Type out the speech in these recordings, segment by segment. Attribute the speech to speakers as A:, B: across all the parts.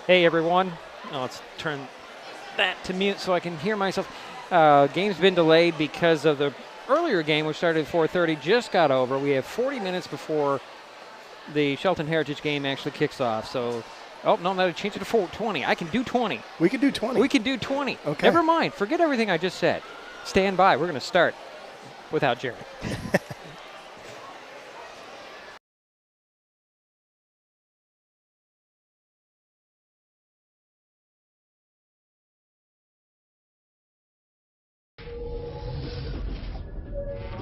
A: Hey everyone. Let's turn that to mute so I can hear myself. Game's been delayed because of the earlier game, which started at 4:30, just got over. We have 40 minutes before the Shelton Heritage game actually kicks off. So, no, change it to 4:20. I can do 20.
B: We can do 20.
A: We can do 20.
B: Okay.
A: Never mind. Forget everything I just said. Stand by. We're going to start without Jerry.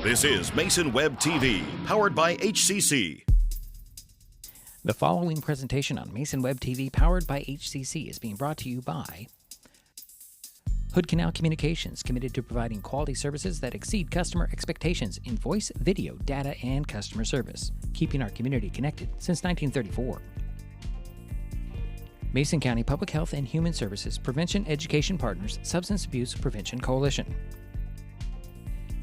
C: This is Mason Web TV, powered by HCC.
D: The following presentation on Mason Web TV, powered by HCC, is being brought to you by Hood Canal Communications, committed to providing quality services that exceed customer expectations in voice, video, data, and customer service, keeping our community connected since 1934. Mason County Public Health and Human Services Prevention Education Partners Substance Abuse Prevention Coalition.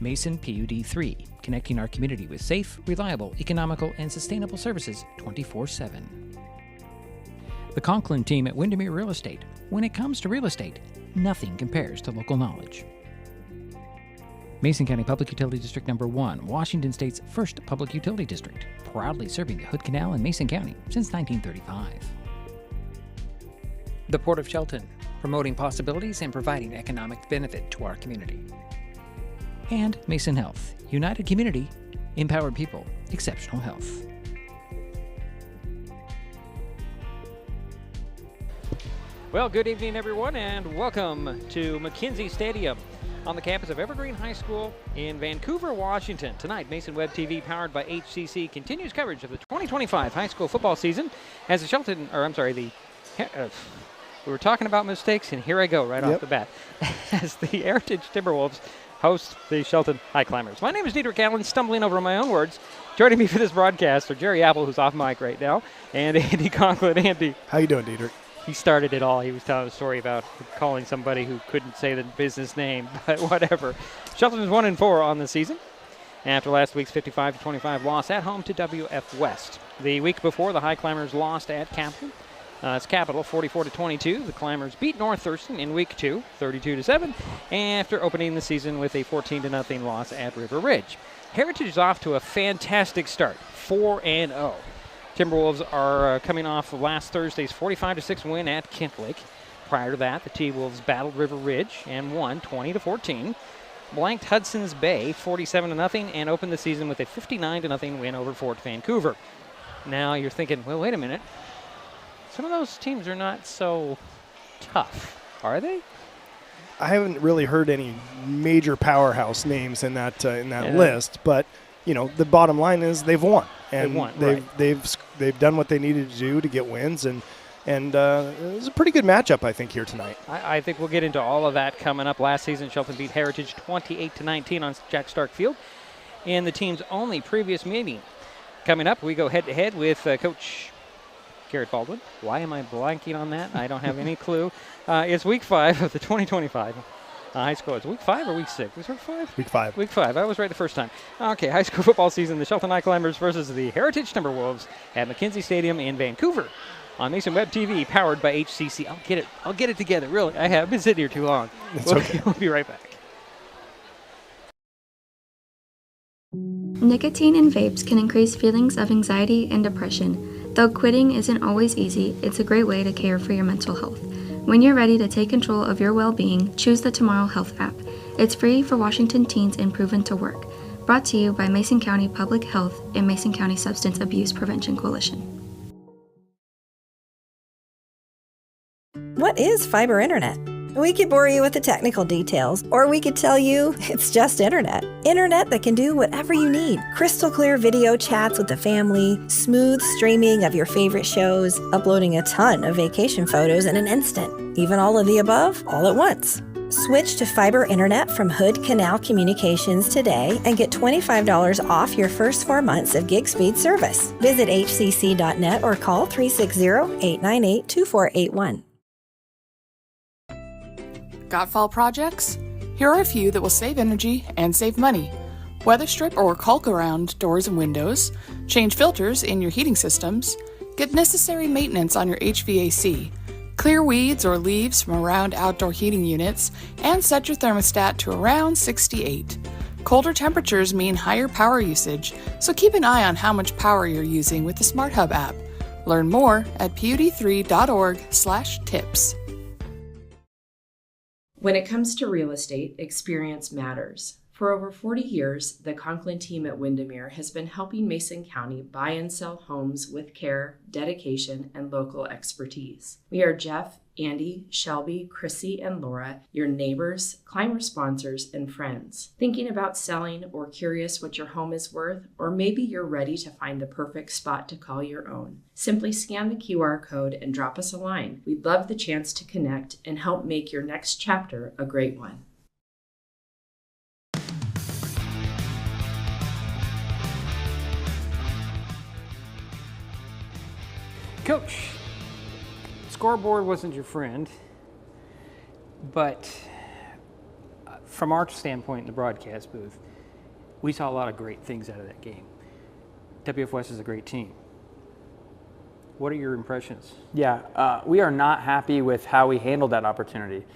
D: Mason PUD 3, connecting our community with safe, reliable, economical, and sustainable services 24/7. The Conklin team at Windermere Real Estate. When it comes to real estate, nothing compares to local knowledge. Mason County Public Utility District Number 1, Washington State's first public utility district, proudly serving the Hood Canal in Mason County since 1935. The Port of Shelton, promoting possibilities and providing economic benefit to our community. And Mason Health, united community, empowered people, exceptional health.
A: Well, good evening, everyone, and welcome to McKenzie Stadium on the campus of Evergreen High School in Vancouver, Washington. Tonight, Mason Web TV, powered by HCC, continues coverage of the 2025 high school football season as the we were talking about mistakes, and here I go right off the bat. As the Heritage Timberwolves host the Shelton Highclimbers. My name is Dietrich Allen, stumbling over my own words. Joining me for this broadcast are Jerry Apple, who's off mic right now, and Andy Conklin. Andy.
B: How you doing, Dietrich?
A: He started it all. He was telling a story about calling somebody who couldn't say the business name, but whatever. Shelton is 1-4 on the season after last week's 55-25 loss at home to WF West. The week before, the Highclimbers lost at Capital. It's Capital 44-22. The Climbers beat North Thurston in week 2, 32-7, after opening the season with a 14-0 loss at River Ridge. Heritage is off to a fantastic start, 4-0. Timberwolves are coming off last Thursday's 45-6 win at Kent Lake. Prior to that, the T-Wolves battled River Ridge and won 20-14. Blanked Hudson's Bay 47-0 and opened the season with a 59-0 win over Fort Vancouver. Now you're thinking, well, wait a minute. Some of those teams are not so tough, are they?
B: I haven't really heard any major powerhouse names in that list, but the bottom line is they've won, and they've done what they needed to do to get wins, and it was a pretty good matchup, I think, here tonight.
A: I think we'll get into all of that coming up. Last season, Shelton beat Heritage 28-19 on Jack Stark Field in the team's only previous meeting. Coming up, we go head-to-head with Coach Garrett Baldwin. Why am I blanking on that? I don't have any clue. It's week 5 of the 2025 high school. It's week 5 or week 6? Was it 5?
B: Week 5.
A: Week 5. I was right the first time. Okay, high school football season. The Shelton Highclimbers versus the Heritage Timberwolves at McKenzie Stadium in Vancouver on Mason Web TV, powered by HCC. I'll get it together. Really, I've been sitting here too long. We'll be right back.
E: Nicotine in vapes can increase feelings of anxiety and depression. Though quitting isn't always easy, it's a great way to care for your mental health. When you're ready to take control of your well-being, choose the Tomorrow Health app. It's free for Washington teens and proven to work. Brought to you by Mason County Public Health and Mason County Substance Abuse Prevention Coalition.
F: What is fiber internet? We could bore you with the technical details, or we could tell you it's just internet. Internet that can do whatever you need. Crystal clear video chats with the family, smooth streaming of your favorite shows, uploading a ton of vacation photos in an instant. Even all of the above, all at once. Switch to fiber internet from Hood Canal Communications today and get $25 off your first 4 months of gig speed service. Visit hcc.net or call 360-898-2481.
G: Got fall projects? Here are a few that will save energy and save money. Weather strip or caulk around doors and windows, change filters in your heating systems, get necessary maintenance on your HVAC, Clear weeds or leaves from around outdoor heating units and set your thermostat to around 68. Colder temperatures mean higher power usage, so keep an eye on how much power you're using with the Smart Hub app. Learn more at pud3.org/tips.
H: When it comes to real estate, experience matters. For over 40 years, the Conklin team at Windermere has been helping Mason County buy and sell homes with care, dedication, and local expertise. We are Jeff, Andy, Shelby, Chrissy, and Laura, your neighbors, climber sponsors, and friends. Thinking about selling or curious what your home is worth, or maybe you're ready to find the perfect spot to call your own. Simply scan the QR code and drop us a line. We'd love the chance to connect and help make your next chapter a great one.
A: Coach, scoreboard wasn't your friend, but from our standpoint in the broadcast booth, we saw a lot of great things out of that game. WF West is a great team. What are your impressions?
I: Yeah, we are not happy with how we handled that opportunity.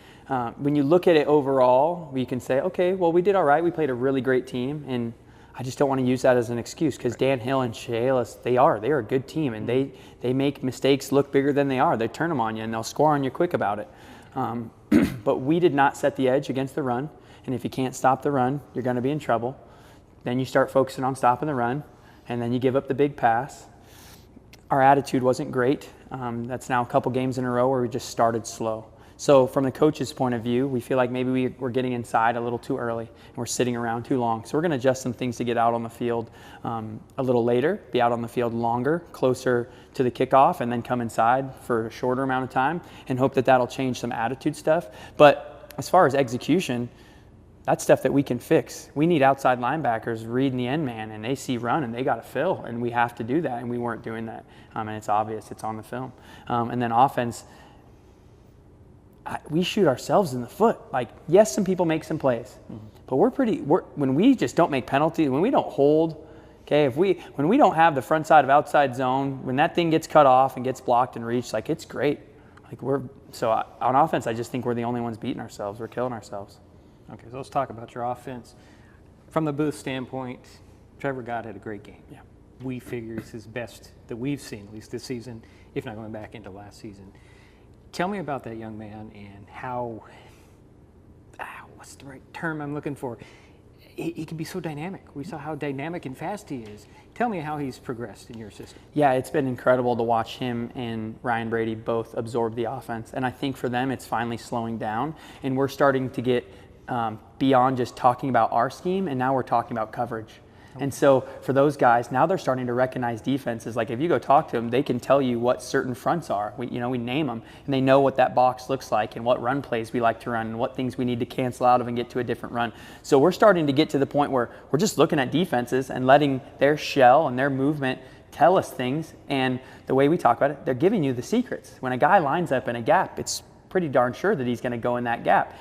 I: When you look at it overall, we can say, okay, well, we did all right. We played a really great team, and I just don't want to use that as an excuse because Dan Hill and Chehalis, they are a good team, and they make mistakes look bigger than they are. They turn them on you, and they'll score on you quick about it. But we did not set the edge against the run, and if you can't stop the run, you're going to be in trouble. Then you start focusing on stopping the run, and then you give up the big pass. Our attitude wasn't great. That's now a couple games in a row where we just started slow. So from the coach's point of view, we feel like maybe we're getting inside a little too early and we're sitting around too long. So we're going to adjust some things to get out on the field a little later, be out on the field longer, closer to the kickoff, and then come inside for a shorter amount of time and hope that that'll change some attitude stuff. But as far as execution, that's stuff that we can fix. We need outside linebackers reading the end man, and they see run, and they got to fill, and we have to do that, and we weren't doing that. And it's obvious. It's on the film. And then offense, we shoot ourselves in the foot. Like, yes, some people make some plays, but when we just don't make penalties, when we don't hold, okay, when we don't have the front side of outside zone, when that thing gets cut off and gets blocked and reached, like, it's great. Like, on offense, I just think we're the only ones beating ourselves. We're killing ourselves.
A: Okay, so let's talk about your offense. From the booth standpoint, Trevor Gott had a great game.
I: Yeah.
A: We figure it's his best that we've seen, at least this season, if not going back into last season. Tell me about that young man and how, what's the right term I'm looking for? He can be so dynamic. We saw how dynamic and fast he is. Tell me how he's progressed in your system.
I: Yeah, it's been incredible to watch him and Ryan Brady both absorb the offense. And I think for them, it's finally slowing down. And we're starting to get beyond just talking about our scheme, and now we're talking about coverage. And so for those guys, now they're starting to recognize defenses. Like if you go talk to them, they can tell you what certain fronts are. We name them, and they know what that box looks like and what run plays we like to run and what things we need to cancel out of and get to a different run. So we're starting to get to the point where we're just looking at defenses and letting their shell and their movement tell us things. And the way we talk about it, they're giving you the secrets. When a guy lines up in a gap, it's pretty darn sure that he's going to go in that gap.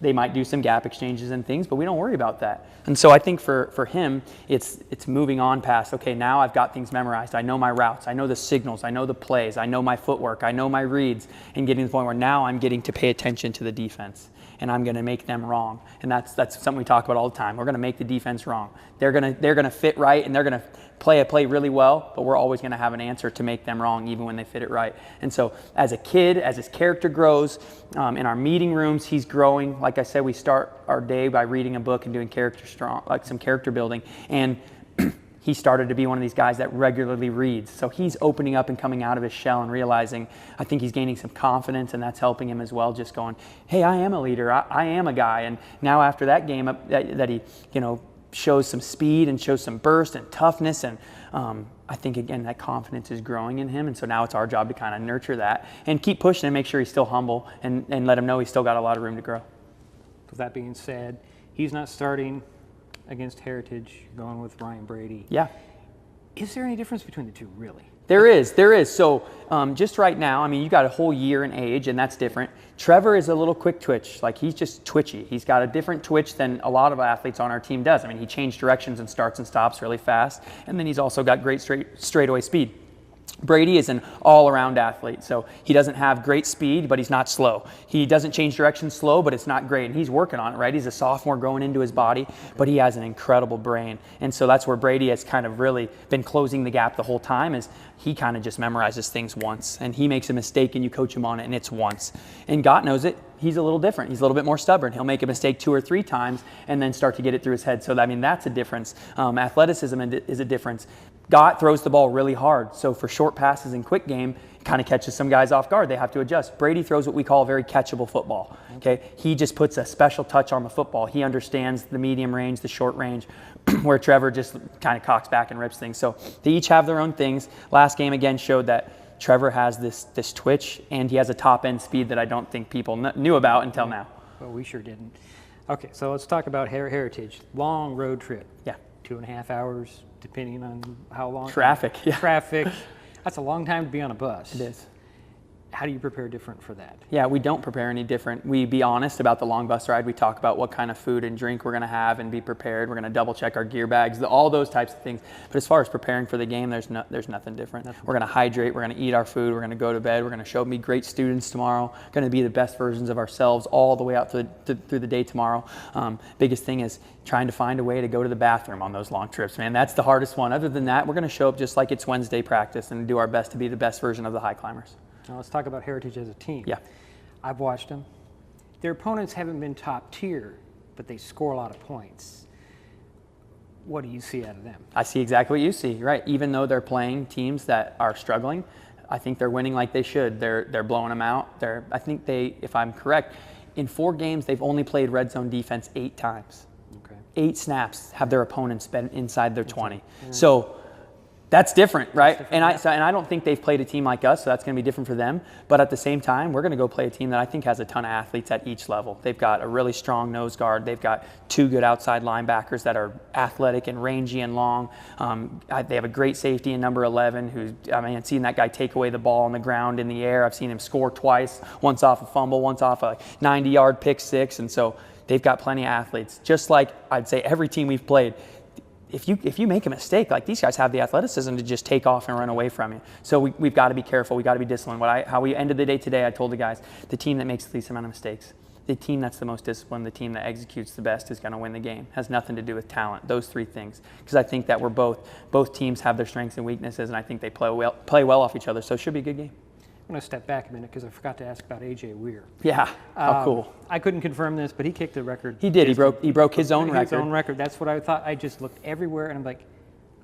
I: They might do some gap exchanges and things, but we don't worry about that. And so I think for him, it's moving on past, okay, now I've got things memorized. I know my routes. I know the signals. I know the plays. I know my footwork. I know my reads, and getting to the point where now I'm getting to pay attention to the defense, and I'm going to make them wrong. And that's something we talk about all the time. We're going to make the defense wrong. They're going to fit right, and they're going to play a play really well, but we're always going to have an answer to make them wrong even when they fit it right. And so as a kid, as his character grows, in our meeting rooms, he's growing. Like I said, we start our day by reading a book and doing some character building. And he started to be one of these guys that regularly reads. So he's opening up and coming out of his shell and realizing, I think he's gaining some confidence, and that's helping him as well, just going, hey, I am a leader. I am a guy. And now after that game that he, shows some speed and shows some burst and toughness, and I think again that confidence is growing in him, and so now it's our job to kind of nurture that and keep pushing and make sure he's still humble and let him know he's still got a lot of room to grow.
A: With that being said, he's not starting against Heritage, going with Ryan Brady.
I: Yeah.
A: Is there any difference between the two, really?
I: There is. So just right now, you got a whole year in age, and that's different. Trevor is a little quick twitch. Like, he's just twitchy. He's got a different twitch than a lot of athletes on our team does. He changed directions and starts and stops really fast, and then he's also got great straightaway speed. Brady is an all-around athlete, so he doesn't have great speed, but he's not slow. He doesn't change direction slow, but it's not great, and he's working on it, right? He's a sophomore growing into his body, but he has an incredible brain, and so that's where Brady has kind of really been closing the gap the whole time, is he kind of just memorizes things once, and he makes a mistake, and you coach him on it, and it's once. And God knows it, he's a little different. He's a little bit more stubborn. He'll make a mistake 2 or 3 times and then start to get it through his head. So, I mean, that's a difference. Athleticism is a difference. Gott throws the ball really hard. So for short passes and quick game, it kind of catches some guys off guard. They have to adjust. Brady throws what we call a very catchable football. Okay, he just puts a special touch on the football. He understands the medium range, the short range, where Trevor just kind of cocks back and rips things. So they each have their own things. Last game again showed that Trevor has this twitch, and he has a top-end speed that I don't think people knew about until now.
A: Well, we sure didn't. Okay, so let's talk about Heritage. Long road trip.
I: Yeah.
A: 2.5 hours, depending on how long.
I: Traffic. Yeah.
A: Traffic. That's a long time to be on a bus.
I: It is.
A: How do you prepare different for that?
I: Yeah, we don't prepare any different. We be honest about the long bus ride. We talk about what kind of food and drink we're going to have and be prepared. We're going to double check our gear bags, all those types of things. But as far as preparing for the game, there's nothing different. We're going to hydrate. We're going to eat our food. We're going to go to bed. We're going to show me great students tomorrow. Going to be the best versions of ourselves all the way out through the day tomorrow. Biggest thing is trying to find a way to go to the bathroom on those long trips, man. That's the hardest one. Other than that, we're going to show up just like it's Wednesday practice and do our best to be the best version of the Highclimbers.
A: Now let's talk about Heritage as a team.
I: Yeah.
A: I've watched them. Their opponents haven't been top tier, but they score a lot of points. What do you see out of them?
I: I see exactly what you see, right? Even though they're playing teams that are struggling, I think they're winning like they should. They're blowing them out. I think if I'm correct, in 4 games, they've only played red zone defense 8 times.
A: Okay.
I: 8 snaps have their opponents been inside their 20. Yeah. So that's different, right? And I don't think they've played a team like us, so that's going to be different for them. But at the same time, we're going to go play a team that I think has a ton of athletes at each level. They've got a really strong nose guard. They've got 2 good outside linebackers that are athletic and rangy and long. They have a great safety in number 11 I've seen that guy take away the ball on the ground in the air. I've seen him score twice, once off a fumble, once off a 90-yard pick six. And so they've got plenty of athletes. Just like I'd say every team we've played, if you make a mistake, like these guys have the athleticism to just take off and run away from you. So we've got to be careful. We've got to be disciplined. How we ended the day today, I told the guys, the team that makes the least amount of mistakes, the team that's the most disciplined, the team that executes the best is going to win the game. Has nothing to do with talent, those 3 things. Because I think that both teams have their strengths and weaknesses, and I think they play well off each other. So it should be a good game.
A: I'm going to step back a minute because I forgot to ask about A.J. Weir.
I: Yeah, how cool.
A: I couldn't confirm this, but he kicked the record.
I: He did. He broke his own record.
A: His own record. That's what I thought. I just looked everywhere, and I'm like,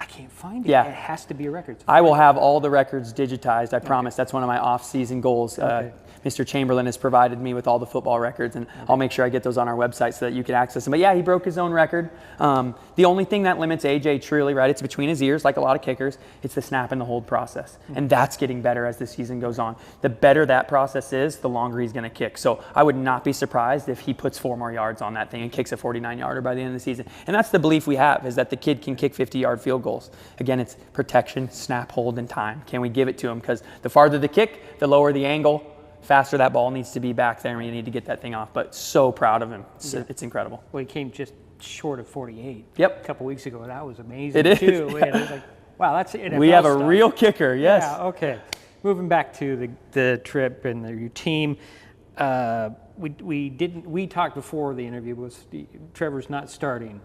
A: I can't find it.
I: Yeah.
A: It has to be a record.
I: I will have all the records digitized, I promise. That's one of my off-season goals.
A: Okay.
I: Mr. Chamberlain has provided me with all the football records, and I'll make sure I get those on our website so that you can access them. But yeah, he broke his own record. The only thing that limits AJ truly, right, it's between his ears, like a lot of kickers, it's the snap and the hold process. And that's getting better as the season goes on. The better that process is, the longer he's going to kick. So I would not be surprised if he puts 4 more yards on that thing and kicks a 49-yarder by the end of the season. And that's the belief we have, is that the kid can kick 50-yard field goals. Again, it's protection, snap, hold, and time. Can we give it to him? Because the farther the kick, the lower the angle, faster that ball needs to be back there, and you need to get that thing off. But so proud of him. It's incredible.
A: Well, he came just short of 48
I: a
A: couple weeks ago. That was amazing.
I: It is.
A: Too. It was like, wow, that's NFL
I: We have a
A: stuff.
I: real kicker, yes.
A: Yeah, okay. Moving back to the trip and your team, we talked before the interview. Trevor's not starting.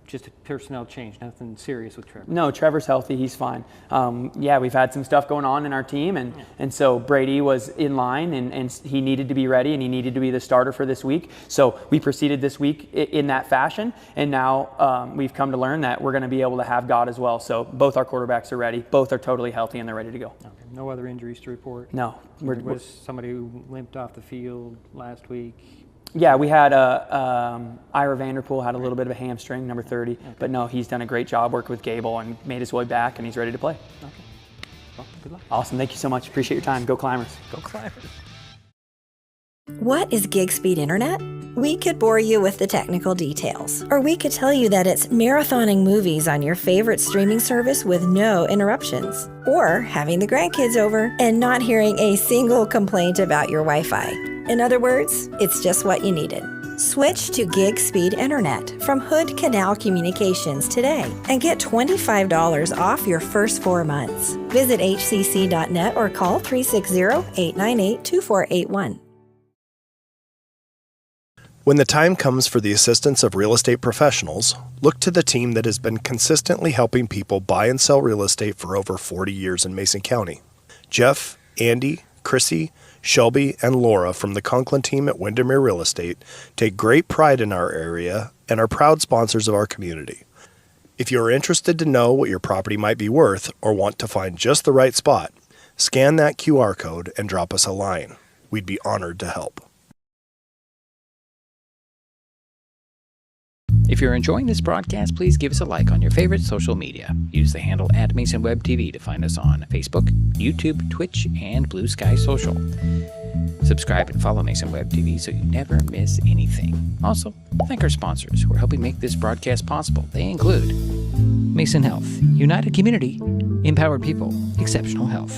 A: Just a personnel change, nothing serious with Trevor.
I: No, Trevor's healthy. He's fine. We've had some stuff going on in our team, and so Brady was in line, and he needed to be ready, and he needed to be the starter for this week. So we proceeded this week in that fashion, and now we've come to learn that we're going to be able to have God as well. So both our quarterbacks are ready. Both are totally healthy, and they're ready to go.
A: Okay. No other injuries to report?
I: No.
A: Was somebody who limped off the field last week?
I: Yeah, we had Ira Vanderpool had a little bit of a hamstring, number 30. Okay. But no, he's done a great job working with Gable and made his way back, and he's ready to play.
A: Okay. Well, good luck.
I: Awesome. Thank you so much. Appreciate your time. Go Climbers.
A: Go Climbers.
F: What is gig speed internet? We could bore you with the technical details, or we could tell you that it's marathoning movies on your favorite streaming service with no interruptions, or having the grandkids over and not hearing a single complaint about your Wi-Fi. In other words, it's just what you needed. Switch to gig speed internet from Hood Canal Communications today and get $25 off your first 4 months. Visit hcc.net or call 360-898-2481.
B: When the time comes for the assistance of real estate professionals, look to the team that has been consistently helping people buy and sell real estate for over 40 years in Mason County. Jeff, Andy, Chrissy, Shelby, and Laura from the Conklin team at Windermere Real Estate take great pride in our area and are proud sponsors of our community. If you are interested to know what your property might be worth or want to find just the right spot, scan that QR code and drop us a line. We'd be honored to help.
D: If you're enjoying this broadcast, please give us a like on your favorite social media. Use the handle @MasonWebTV to find us on Facebook, YouTube, Twitch, and Blue Sky Social. Subscribe and follow Mason Web TV so you never miss anything. Also, thank our sponsors who are helping make this broadcast possible. They include Mason Health, United Community, Empowered People, Exceptional Health.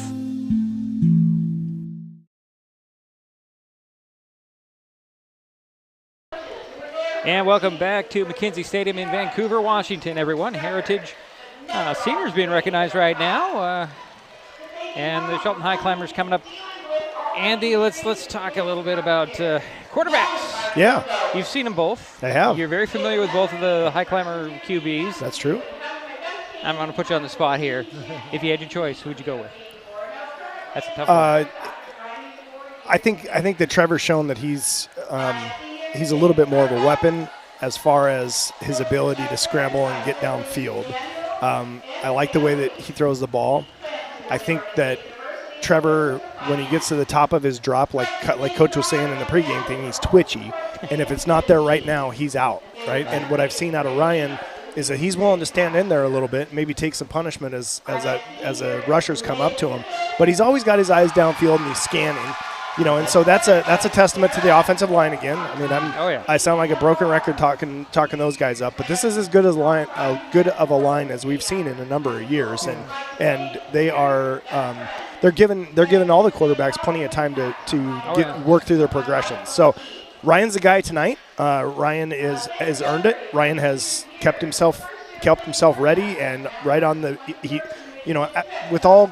A: And welcome back to McKenzie Stadium in Vancouver, Washington, everyone. Heritage seniors being recognized right now. And the Shelton Highclimbers coming up. Andy, let's talk a little bit about quarterbacks.
B: Yeah.
A: You've seen them both.
B: I have.
A: You're very familiar with both of the Highclimber QBs.
B: That's true.
A: I'm going to put you on the spot here. If you had your choice, who'd you go with? That's a tough one.
B: I think that Trevor's shown that he's a little bit more of a weapon as far as his ability to scramble and get downfield. I like the way that he throws the ball. I think that Trevor, when he gets to the top of his drop, like Coach was saying in the pregame thing, he's twitchy. And if it's not there right now, he's out, right? And what I've seen out of Ryan is that he's willing to stand in there a little bit, maybe take some punishment as a rushers come up to him. But he's always got his eyes downfield and he's scanning. And so that's a testament to the offensive line again. I mean, I sound like a broken record talking those guys up, but this is as good of a line as we've seen in a number of years, and they are they're giving all the quarterbacks plenty of time to work through their progressions. So Ryan's the guy tonight. Ryan has earned it. Ryan has kept himself ready and right on the with all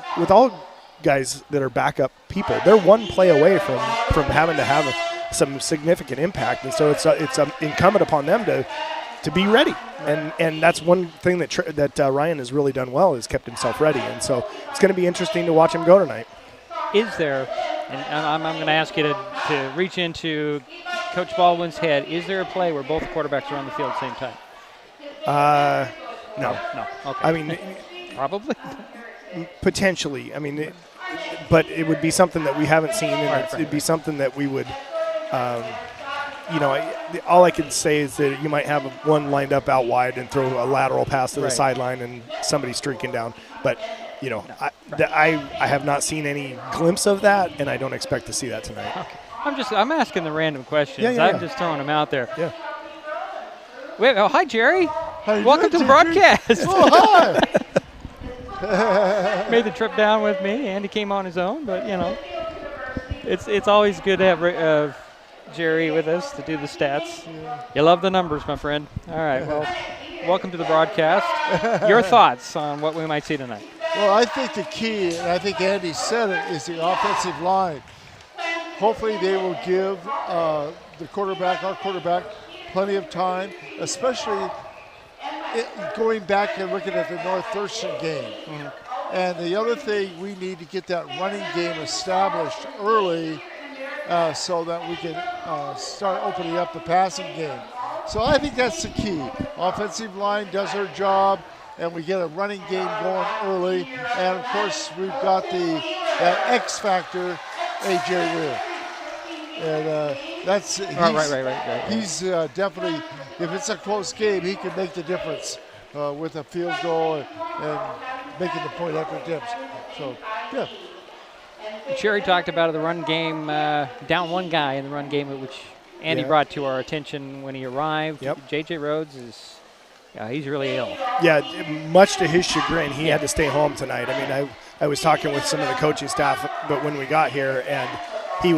B: guys that are backup people, they're one play away from having to have some significant impact, and so it's incumbent upon them to be ready, and that's one thing that Ryan has really done well, is kept himself ready, and so it's going to be interesting to watch him go tonight.
A: Is there, and I'm going to ask you to reach into Coach Baldwin's head, is there a play where both quarterbacks are on the field at the same time?
B: No.
A: Okay.
B: I mean,
A: probably.
B: Potentially. I mean, but it would be something that we haven't seen, and it'd be something that we would, all I can say is that you might have one lined up out wide and throw a lateral pass to the sideline and somebody streaking down. But, I have not seen any glimpse of that, and I don't expect to see that tonight.
A: Okay. I'm asking the random questions.
B: Yeah.
A: I'm just throwing them out there.
B: Yeah.
A: Wait, hi, Jerry.
J: Welcome
A: to the broadcast.
J: Oh, hi.
A: Made the trip down with me. Andy came on his own, but it's always good to have Jerry with us to do the stats. Yeah. You love the numbers, my friend. All right, well, welcome to the broadcast. Your thoughts on what we might see tonight?
J: Well, I think the key, and I think Andy said it, is the offensive line. Hopefully they will give our quarterback, plenty of time, especially going back and looking at the North Thurston game. Mm-hmm. And the other thing, we need to get that running game established early so that we can start opening up the passing game. So I think that's the key. Offensive line does her job, and we get a running game going early. And, of course, we've got that X factor, A.J. Rear. And right. He's definitely, if it's a close game, he can make the difference with a field goal and making the point after attempts. So, yeah.
A: Sherry talked about the run game, down one guy in the run game, which Andy brought to our attention when he arrived.
B: Yep.
A: J.J. Rhodes he's really ill.
B: Yeah, much to his chagrin, he had to stay home tonight. I mean, I was talking with some of the coaching staff, but when we got here, and he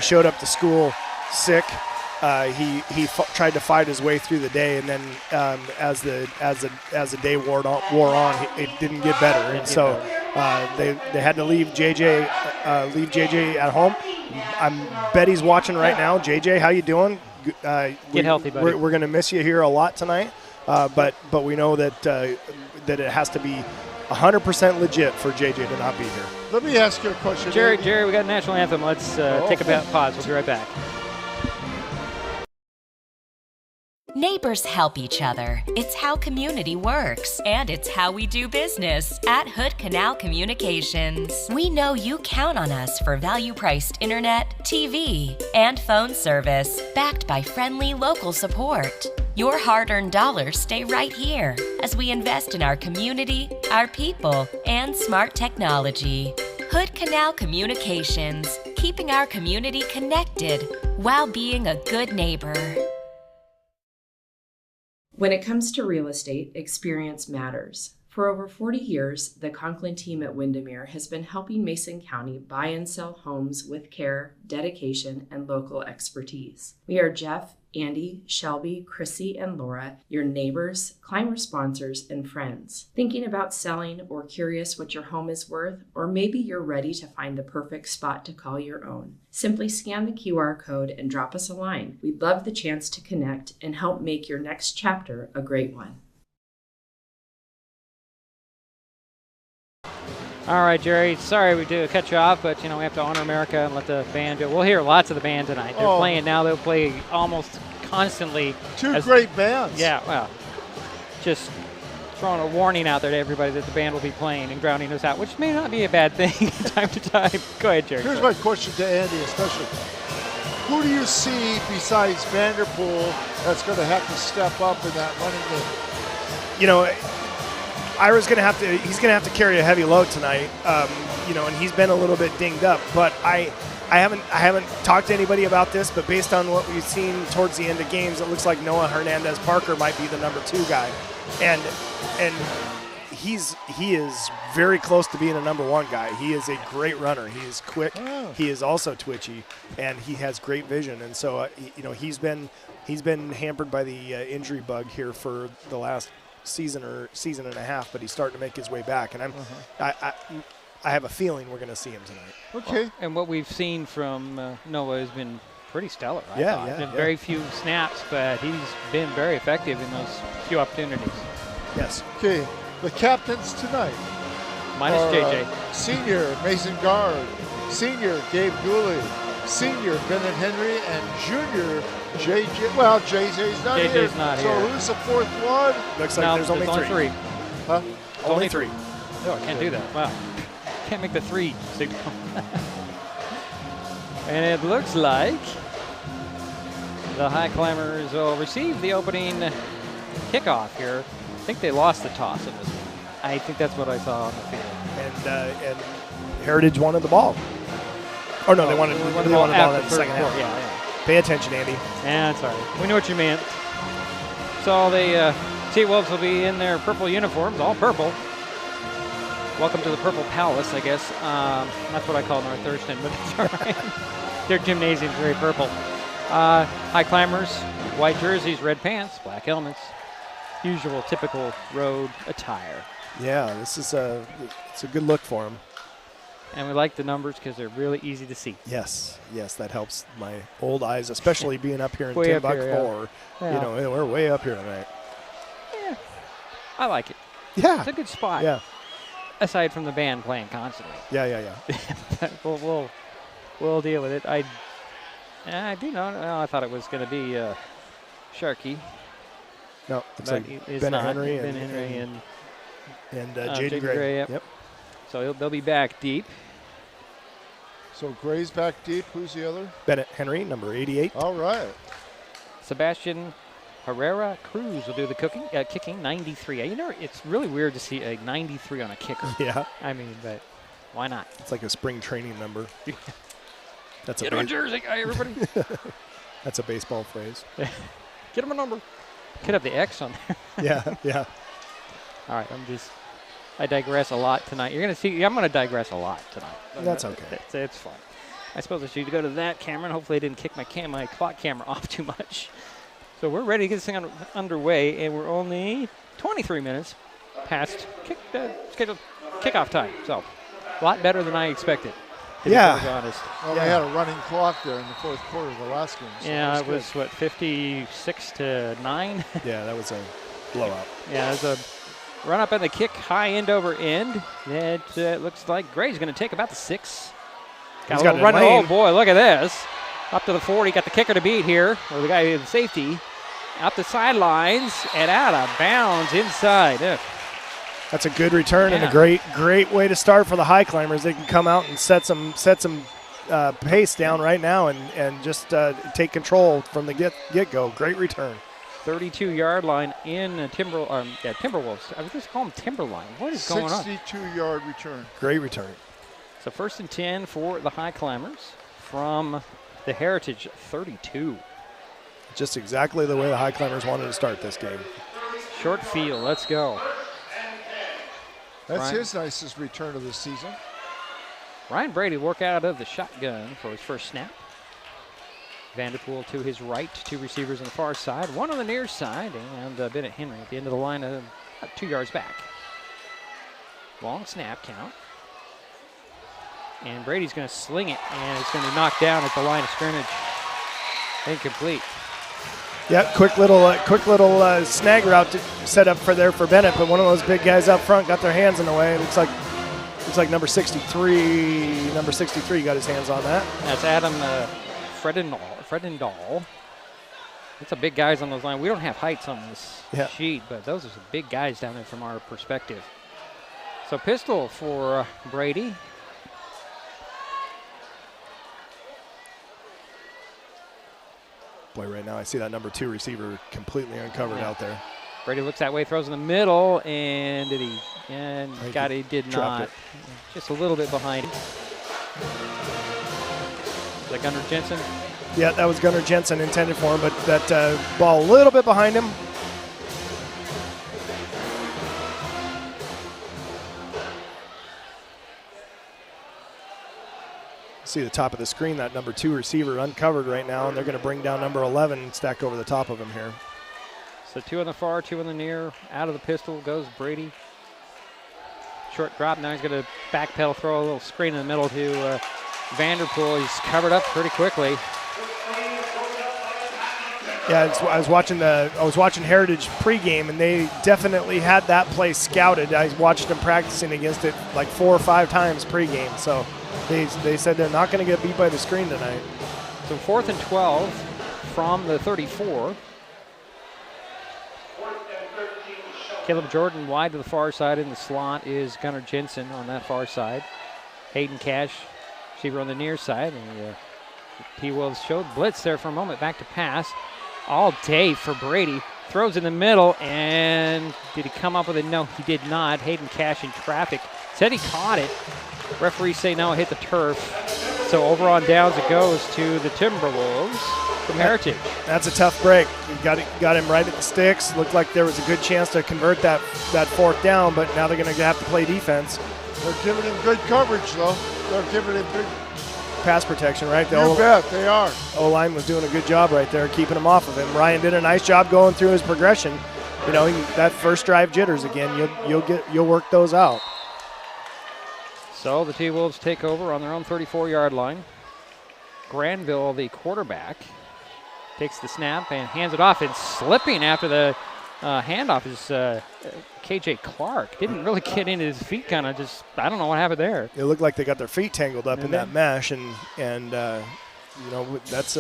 B: showed up to school sick, tried to fight his way through the day, and then as the day wore on, it didn't get better, and so they had to leave JJ at home. I bet he's watching right now. JJ, how you doing?
A: Get healthy, buddy.
B: We're going to miss you here a lot tonight, but we know that it has to be 100% legit for JJ to not be here.
J: Let me ask you a question.
A: Jerry, we got a national anthem. Let's take a pause. We'll be right back.
K: Neighbors help each other. It's how community works, and it's how we do business at Hood Canal Communications. We know you count on us for value-priced internet, TV, and phone service, backed by friendly local support. Your hard-earned dollars stay right here as we invest in our community, our people, and smart technology. Hood Canal Communications, keeping our community connected while being a good neighbor.
H: When it comes to real estate, experience matters. For over 40 years, the Conklin team at Windermere has been helping Mason County buy and sell homes with care, dedication, and local expertise. We are Jeff, Andy, Shelby, Chrissy, and Laura, your neighbors, climber sponsors, and friends. Thinking about selling or curious what your home is worth, or maybe you're ready to find the perfect spot to call your own. Simply scan the QR code and drop us a line. We'd love the chance to connect and help make your next chapter a great one.
A: All right, Jerry. Sorry we do cut you off, but we have to honor America and let the band do it. We'll hear lots of the band tonight. They're playing now. They'll play almost constantly.
J: Two great bands.
A: Yeah, well, just throwing a warning out there to everybody that the band will be playing and drowning us out, which may not be a bad thing time to time. Go ahead, Jerry.
J: Here's my question to Andy especially. Who do you see besides Vanderpool that's going to have to step up in that running game?
B: Ira's he's gonna have to carry a heavy load tonight, and he's been a little bit dinged up. But I haven't talked to anybody about this, but based on what we've seen towards the end of games, it looks like Noah Hernandez-Parker might be the number 2 guy, and he is very close to being a number 1 guy. He is a great runner. He is quick. Oh. He is also twitchy, and he has great vision. And so he's been hampered by the injury bug here for the last season and a half, but he's starting to make his way back, and I have a feeling we're going to see him tonight.
J: Okay.
A: And what we've seen from Noah has been pretty stellar. I thought. Very few snaps, but he's been very effective in those few opportunities.
B: Yes.
J: Okay. The captains tonight.
A: Minus JJ.
J: Senior Mason Guard, senior Gabe Gooley, senior Bennett Henry, and junior JJ. Well, JJ's not here.
A: JJ's not here.
J: So who's the 4th one?
B: Looks like there's only 3.
J: Huh?
B: Only 3.
A: No, I can't do that. Wow. Can't make the 3 signal. And it looks like the Highclimbers will receive the opening kickoff here. I think they lost the toss in this one. I think that's what I saw on the field.
B: And Heritage wanted the ball. Oh, no, they wanted the ball in the second half.
A: Yeah.
B: Pay attention, Andy.
A: Yeah, sorry. We know what you meant. So the T-Wolves will be in their purple uniforms, all purple. Welcome to the Purple Palace, I guess. That's what I call North Thurston, but it's all right. Their gymnasium's very purple. Highclimbers, white jerseys, red pants, black helmets. Usual, typical road attire.
B: Yeah, it's a good look for them.
A: And we like the numbers because they're really easy to see.
B: Yes, that helps my old eyes, especially being up here in Timbuktu.
A: Yeah.
B: We're way up here tonight.
A: Yeah, I like it.
B: Yeah.
A: It's a good spot.
B: Yeah.
A: Aside from the band playing constantly.
B: Yeah.
A: We'll deal with it. I do know. I thought it was going to be Sharkey.
B: No, it's like Ben Henry and Jaden Gray.
A: Yep. So they'll be back deep.
J: So Gray's back deep. Who's the other?
B: Bennett Henry, number 88.
J: All right.
A: Sebastian Herrera Cruz will do the kicking, 93. It's really weird to see a 93 on a kicker.
B: Yeah.
A: I mean, but why not?
B: It's like a spring training number.
A: Get him a jersey, guy, everybody.
B: That's a baseball phrase.
A: Get him a number. Could have the X on there.
B: Yeah.
A: All right, I digress a lot tonight. You're going to see, I'm going to digress a lot tonight.
B: That's okay.
A: It's fine. I suppose I should go to that camera, and hopefully I didn't kick my clock camera off too much. So we're ready to get this thing underway, and we're only 23 minutes past scheduled kickoff time. So a lot better than I expected. To be honest.
J: Well, they had a running clock there in the fourth quarter of the last game. So
A: yeah, it was, 56-9?
B: Yeah, that was a blowout.
A: Yeah, it was a run up and the kick, high end over end. It looks like Gray's going to take about the 6. Got a little run. Oh, boy, look at this. Up to the 40, got the kicker to beat here, or the guy in safety. Up the sidelines and out of bounds inside.
B: That's a good return and a great way to start for the Highclimbers. They can come out and set some pace down right now and just take control from the get-go. Great return.
A: 32-yard line in Timberwolves. I was just calling them Timberline. What is going on?
J: 62-yard return.
B: Great return.
A: So 1st and 10 for the Highclimbers from the Heritage 32.
B: Just exactly the way the Highclimbers wanted to start this game.
A: Short field. Let's go.
J: That's his nicest return of the season.
A: Ryan Brady work out of the shotgun for his first snap. Vanderpool to his right, 2 receivers on the far side, 1 on the near side, and Bennett Henry at the end of the line, about 2 yards back. Long snap count. And Brady's going to sling it, and it's going to be knocked down at the line of scrimmage. Incomplete.
B: Yep, quick little snag route to set up for Bennett, but one of those big guys up front got their hands in the way. It looks like number 63 got his hands on that.
A: That's Adam Fredendahl. That's a big guys on those lines. We don't have heights on this sheet, but those are some big guys down there from our perspective. So pistol for Brady.
B: Boy, right now I see that number 2 receiver completely uncovered out there.
A: Brady looks that way, throws in the middle, and he did not. Just a little bit behind him. Is that Gunnar Jensen?
B: Yeah, that was Gunnar Jensen intended for him, but that ball a little bit behind him. See the top of the screen, that number 2 receiver uncovered right now, and they're going to bring down number 11 stacked over the top of him here.
A: So 2 on the far, 2 on the near. Out of the pistol goes Brady. Short drop. Now he's going to backpedal, throw a little screen in the middle to Vanderpool. He's covered up pretty quickly.
B: Yeah, I was watching Heritage pregame, and they definitely had that play scouted. I watched them practicing against it like 4 or 5 times pregame. So they said they're not going to get beat by the screen tonight.
A: So 4th and 12 from the 34. Caleb Jordan wide to the far side. In the slot is Gunnar Jensen on that far side. Hayden Cash, receiver on the near side. And T-Wolves showed blitz there for a moment. Back to pass. All day for Brady. Throws in the middle, and did he come up with it? No, he did not. Hayden Cash in traffic. Said he caught it. Referees say no, it hit the turf. So over on downs it goes to the Timberwolves from Heritage.
B: That's a tough break. Got him right at the sticks. Looked like there was a good chance to convert that 4th down, but now they're going to have to play defense.
J: They're giving him good coverage, though. They're giving him good
B: pass protection, right?
J: You bet, they are.
B: O-line was doing a good job right there, keeping him off of him. Ryan did a nice job going through his progression. You know, that first drive jitters again. You'll work those out.
A: So the T-Wolves take over on their own 34-yard line. Granville, the quarterback, takes the snap and hands it off, and slipping after the handoff is KJ Clark. Didn't really get into his feet, kind of just, I don't know what happened there.
B: It looked like they got their feet tangled up in that mesh, and you know, that's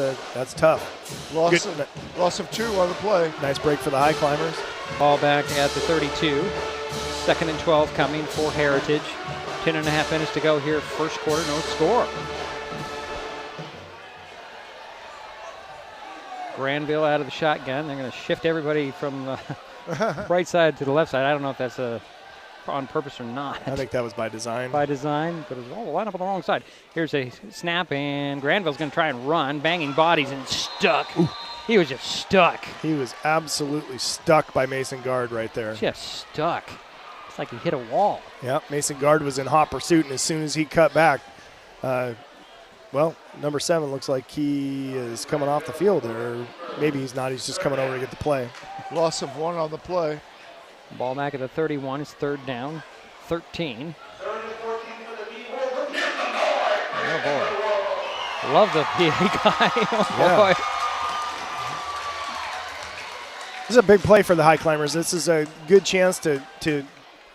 B: tough.
J: Loss of 2 on the play.
B: Nice break for the Highclimbers.
A: Ball back at the 32. 2nd and 12 coming for Heritage. 10.5 minutes to go here, first quarter, no score. Granville out of the shotgun. They're going to shift everybody from the right side to the left side. I don't know if that's on purpose or not.
B: I think that was by design.
A: By design, but it was all lined up on the wrong side. Here's a snap, and Granville's going to try and run, banging bodies, and stuck. Ooh. He was just stuck.
B: He was absolutely stuck by Mason Guard right there.
A: Just stuck. It's like he hit a wall.
B: Yep, Mason Guard was in hot pursuit, and as soon as he cut back, well, number 7 looks like he is coming off the field, or maybe he's not. He's just coming over to get the play.
J: Loss of 1 on the play.
A: Ball back at the 31. It's 3rd down, 13. Oh, boy. Love the PA guy. Oh, boy.
B: This is a big play for the Highclimbers. This is a good chance to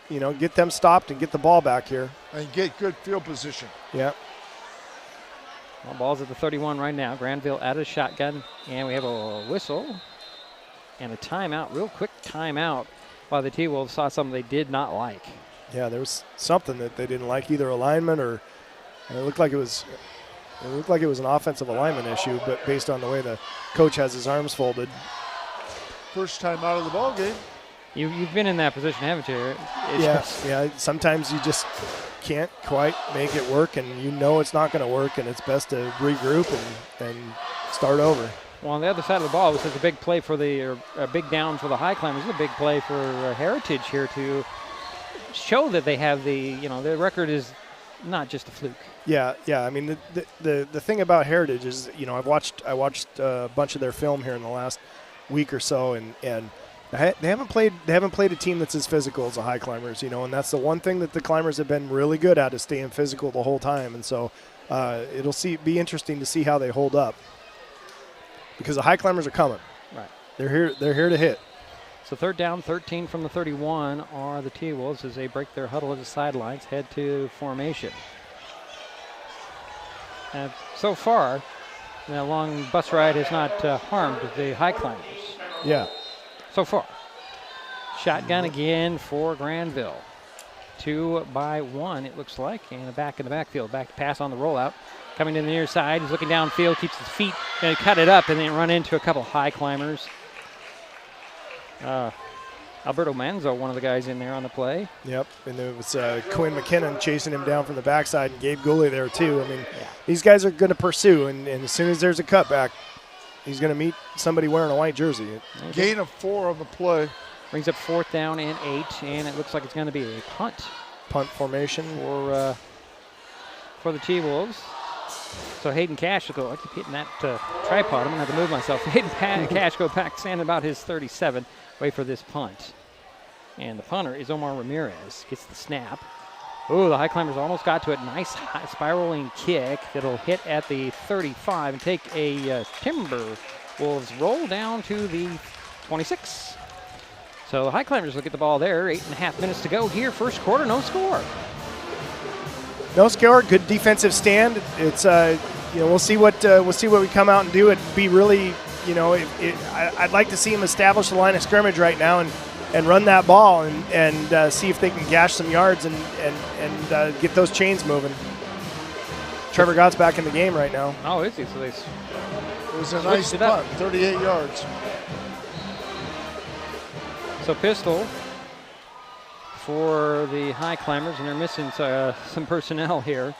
B: get them stopped and get the ball back here.
J: And get good field position.
B: Yeah.
A: Well, ball's at the 31 right now. Granville out of shotgun, and we have a whistle and a timeout, real quick timeout, while the T-Wolves saw something they did not like.
B: Yeah, there was something that they didn't like, either alignment or it looked like it was an offensive alignment issue, but based on the way the coach has his arms folded.
J: First time out of the ball game.
A: You've been in that position, haven't you?
B: Yeah. Sometimes you just can't quite make it work, and you know it's not going to work, and it's best to regroup and start over.
A: Well, on the other side of the ball, this is a big play a big down for the Highclimbers. This is a big play for Heritage here to show that they have their record is not just a fluke.
B: Yeah. I mean, the thing about Heritage is, I watched a bunch of their film here in the last week or so, and they haven't played a team that's as physical as the Highclimbers, and that's the one thing that the Climbers have been really good at, is staying physical the whole time. And so it'll be interesting to see how they hold up, because the Highclimbers are coming.
A: Right.
B: They're here to hit.
A: So 3rd down, 13 from the 31 are the T-Wolves as they break their huddle at the sidelines, head to formation. And so far, the long bus ride has not harmed the Highclimbers.
B: Yeah.
A: So far. Shotgun again for Granville. 2-by-1, it looks like, and a back in the backfield. Back to pass on the rollout. Coming to the near side, he's looking downfield, keeps his feet, going to cut it up, and then run into a couple Highclimbers. Alberto Manzo, one of the guys in there on the play.
B: Yep, and it was Quinn McKinnon chasing him down from the backside, and Gabe Gooley there too. I mean, these guys are going to pursue, and as soon as there's a cutback, he's going to meet somebody wearing a white jersey.
J: Gain of 4 on the play.
A: Brings up 4th down and 8, and it looks like it's going to be a punt.
B: Punt formation
A: for the T-Wolves. So Hayden Cash will go. I keep hitting that tripod. I'm going to have to move myself. Hayden Cash go back, standing about his 37. Wait for this punt. And the punter is Omar Ramirez. Gets the snap. Oh, the Highclimbers almost got to it. Nice high spiraling kick that'll hit at the 35 and take a Timberwolves roll down to the 26. So the Highclimbers will get the ball there. 8.5 minutes to go here. First quarter, no score.
B: No score. Good defensive stand. It's we'll see what we come out and do. It'd be really, I'd like to see him establish the line of scrimmage right now and run that ball and see if they can gash some yards and get those chains moving. Trevor Gott's back in the game right now.
A: Oh, is he? So
J: it was a nice punt, 38 yards.
A: So pistol for the Highclimbers, and they're missing some personnel here.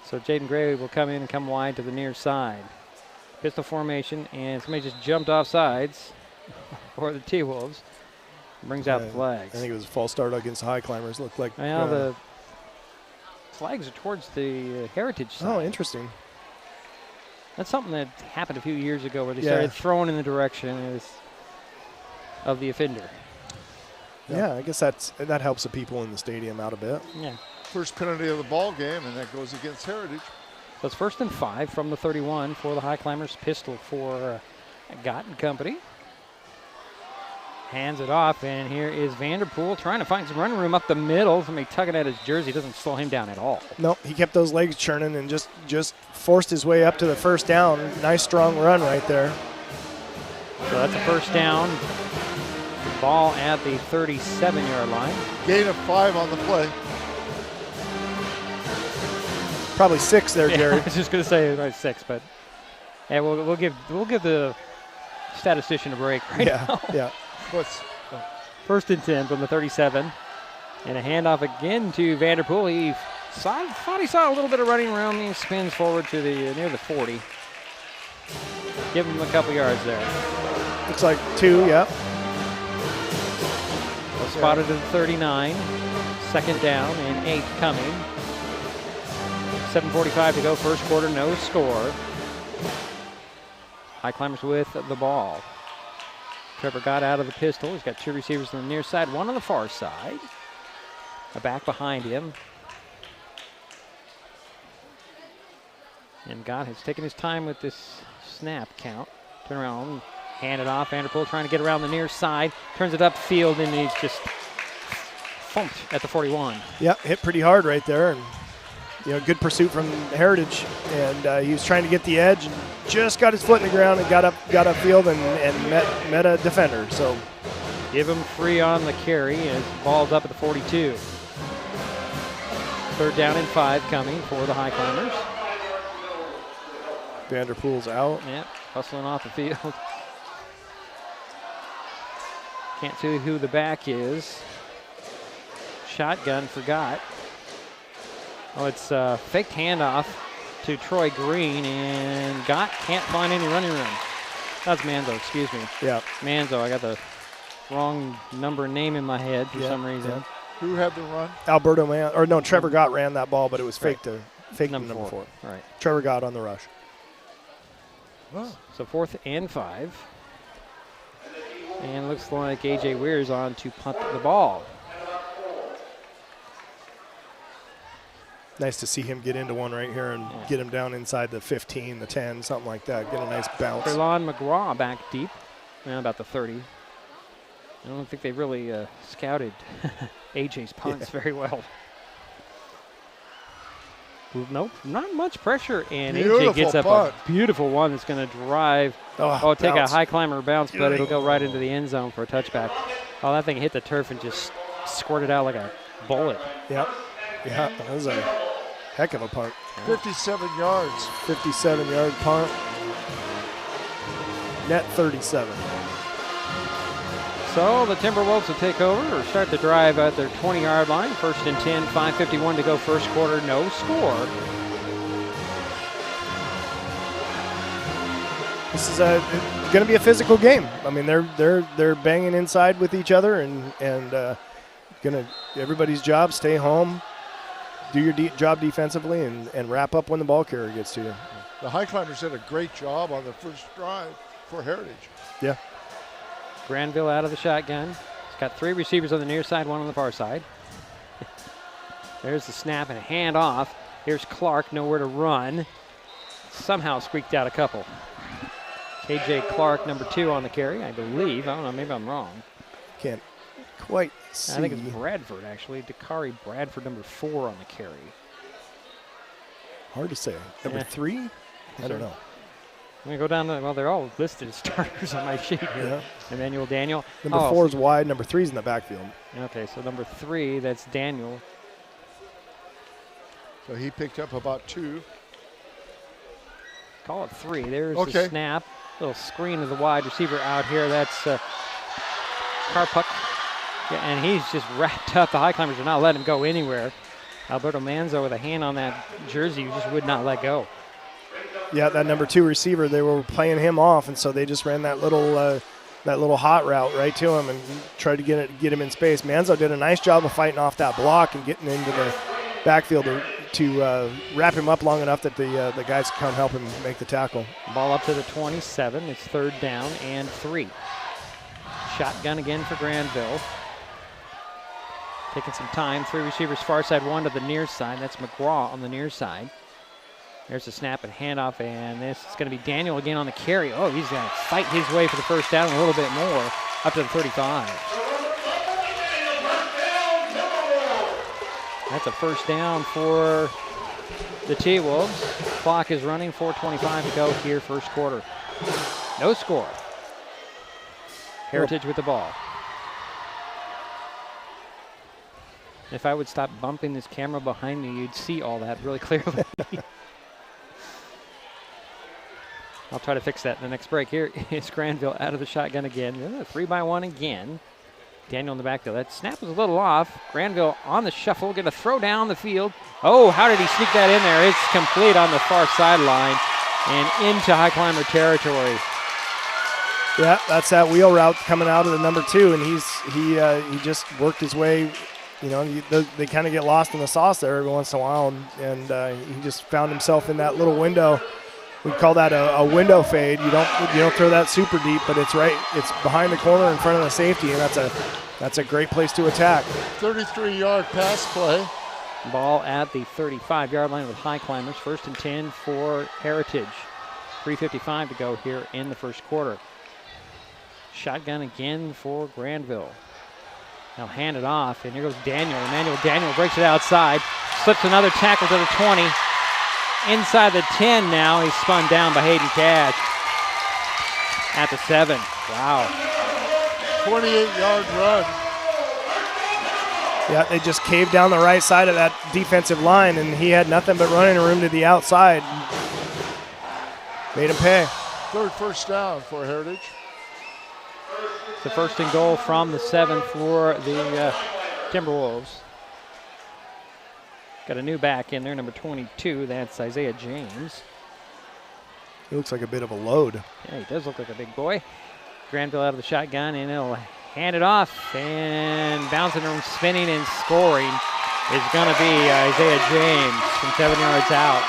A: So Jaden Gray will come in and come wide to the near side. Pistol formation, and somebody just jumped off sides for the T-Wolves. Brings out the flags.
B: I think it was a false start against the Highclimbers. Looked like
A: the flags are towards the Heritage side.
B: Oh, interesting.
A: That's something that happened a few years ago where they started throwing in the direction of the offender.
B: Yeah, I guess that helps the people in the stadium out a bit.
A: Yeah.
J: First penalty of the ball game, and that goes against Heritage.
A: So it's 1st and 5 from the 31 for the Highclimbers. Pistol for Gott and company. Hands it off, and here is Vanderpool trying to find some running room up the middle. Somebody tugging at his jersey. Doesn't slow him down at all.
B: Nope, he kept those legs churning and just forced his way up to the first down. Nice strong run right there.
A: So that's a first down. Ball at the 37-yard line.
J: Gain of 5 on the play.
B: Probably 6 there, Jerry.
A: I was just going to say about 6, but we'll give the statistician a break right now.
B: Yeah.
A: First and 10 from the 37, and a handoff again to Vanderpool. He thought he saw a little bit of running around. He spins forward to the near the 40. Give him a couple yards there.
B: Looks like 2. Yeah.
A: spotted at the 39. Second down and 8 coming. 7:45 to go, first quarter, no score. Highclimbers with the ball. Trevor got out of the pistol. He's got 2 receivers on the near side, 1 on the far side. A back behind him. And Gott has taken his time with this snap count. Turn around, hand it off. Vanderpool trying to get around the near side. Turns it upfield, and he's just thumped at the 41.
B: Yep, hit pretty hard right there. And, good pursuit from Heritage. And he was trying to get the edge and just got his foot in the ground and got upfield and met a defender. So
A: give him 3 on the carry, and his ball's up at the 42. Third down and 5 coming for the Highclimbers.
B: Vanderpool's out.
A: Yep, hustling off the field. Can't see who the back is. Shotgun forgot. Oh, it's a faked handoff to Troy Green, and Gott can't find any running room. That's Manzo, excuse me.
B: Yeah.
A: Manzo, I got the wrong number and name in my head for some reason.
J: Yeah. Who had the run?
B: Trevor Gott ran that ball, but it was fake number 4.
A: All right.
B: Trevor Gott on the rush.
J: Oh.
A: So 4th and 5. And looks like A.J. Weir's on to punt the ball.
B: Nice to see him get into one right here and get him down inside the 15, the 10, something like that. Get a nice bounce.
A: Trelon McGraw back deep, about the 30. I don't think they really scouted A.J.'s punts very well. Nope, not much pressure, and A.J. gets up a beautiful one that's going to drive. Take a high climber bounce, but it'll go right into the end zone for a touchback. Oh, that thing hit the turf and just squirted out like a bullet.
B: Yep. Yeah, that was a heck of a punt.
J: 57 yards.
B: 57-yard punt. Net 37.
A: So the Timberwolves will take over or start the drive at their 20-yard line. 1st and 10, 5:51 to go, first quarter, no score.
B: This is going to be a physical game. I mean, they're banging inside with each other, and everybody's job, stay home, do your job defensively, and wrap up when the ball carrier gets to you.
J: The Highclimbers did a great job on the first drive for Heritage.
B: Yeah.
A: Granville out of the shotgun. He's got 3 receivers on the near side, 1 on the far side. There's the snap and a handoff. Here's Clark, nowhere to run. Somehow squeaked out a couple. KJ Clark, number 2 on the carry, I believe. I don't know, maybe I'm wrong.
B: Can't quite see.
A: I think it's Bradford, actually. Dakari Bradford, number 4 on the carry.
B: Hard to say. Number 3? I don't know.
A: I'm going to go down to, they're all listed as starters on my sheet here.
B: Yeah.
A: Emmanuel Daniel.
B: Number 4 is wide. Number 3 is in the backfield.
A: Okay, so number 3, that's Daniel.
J: So he picked up about 2.
A: Call it 3. There's the snap. Little screen of the wide receiver out here. That's Karpuk. Yeah, and he's just wrapped up. The Highclimbers are not letting him go anywhere. Alberto Manzo with a hand on that jersey who just would not let go.
B: Yeah, that number 2 receiver, they were playing him off, and so they just ran that little hot route right to him and tried to get him in space. Manzo did a nice job of fighting off that block and getting into the backfield to wrap him up long enough that the guys can come help him make the tackle.
A: Ball up to the 27. It's 3rd down and 3. Shotgun again for Granville. Taking some time. 3 receivers far side, 1 to the near side. That's McGraw on the near side. There's a snap and handoff, and this is going to be Daniel again on the carry. Oh, he's going to fight his way for the first down a little bit more, up to the 35. That's a first down for the T-Wolves. Clock is running, 4:25 to go here, first quarter. No score. Heritage with the ball. If I would stop bumping this camera behind me, you'd see all that really clearly. I'll try to fix that in the next break. Here is Granville out of the shotgun again. 3-by-1 again. Daniel in the backfield. That snap was a little off. Granville on the shuffle, going to throw down the field. Oh, how did he sneak that in there? It's complete on the far sideline and into Highclimber territory.
B: Yeah, that's that wheel route coming out of the number 2, and he just worked his way. You know, they kind of get lost in the sauce there every once in a while, and he just found himself in that little window. We call that a window fade. You don't throw that super deep, but it's behind the corner in front of the safety, and that's a great place to attack.
J: 33-yard pass play.
A: Ball at the 35-yard line with Highclimbers. 1st and 10 for Heritage. 3:55 to go here in the first quarter. Shotgun again for Granville. Now hand it off, and here goes Daniel. Emmanuel Daniel breaks it outside. Slips another tackle to the 20. Inside the 10 now. He's spun down by Hayden Cash. At the 7. Wow.
J: 28-yard run.
B: Yeah, they just caved down the right side of that defensive line, and he had nothing but running room to the outside. Made him pay.
J: 3rd first down for Heritage.
A: It's the 1st and goal from the 7 for the Timberwolves. Got a new back in there, number 22. That's Isaiah James.
B: He looks like a bit of a load.
A: Yeah, he does look like a big boy. Granville out of the shotgun, and he'll hand it off, and bouncing and spinning and scoring is going to be Isaiah James from 7 yards out.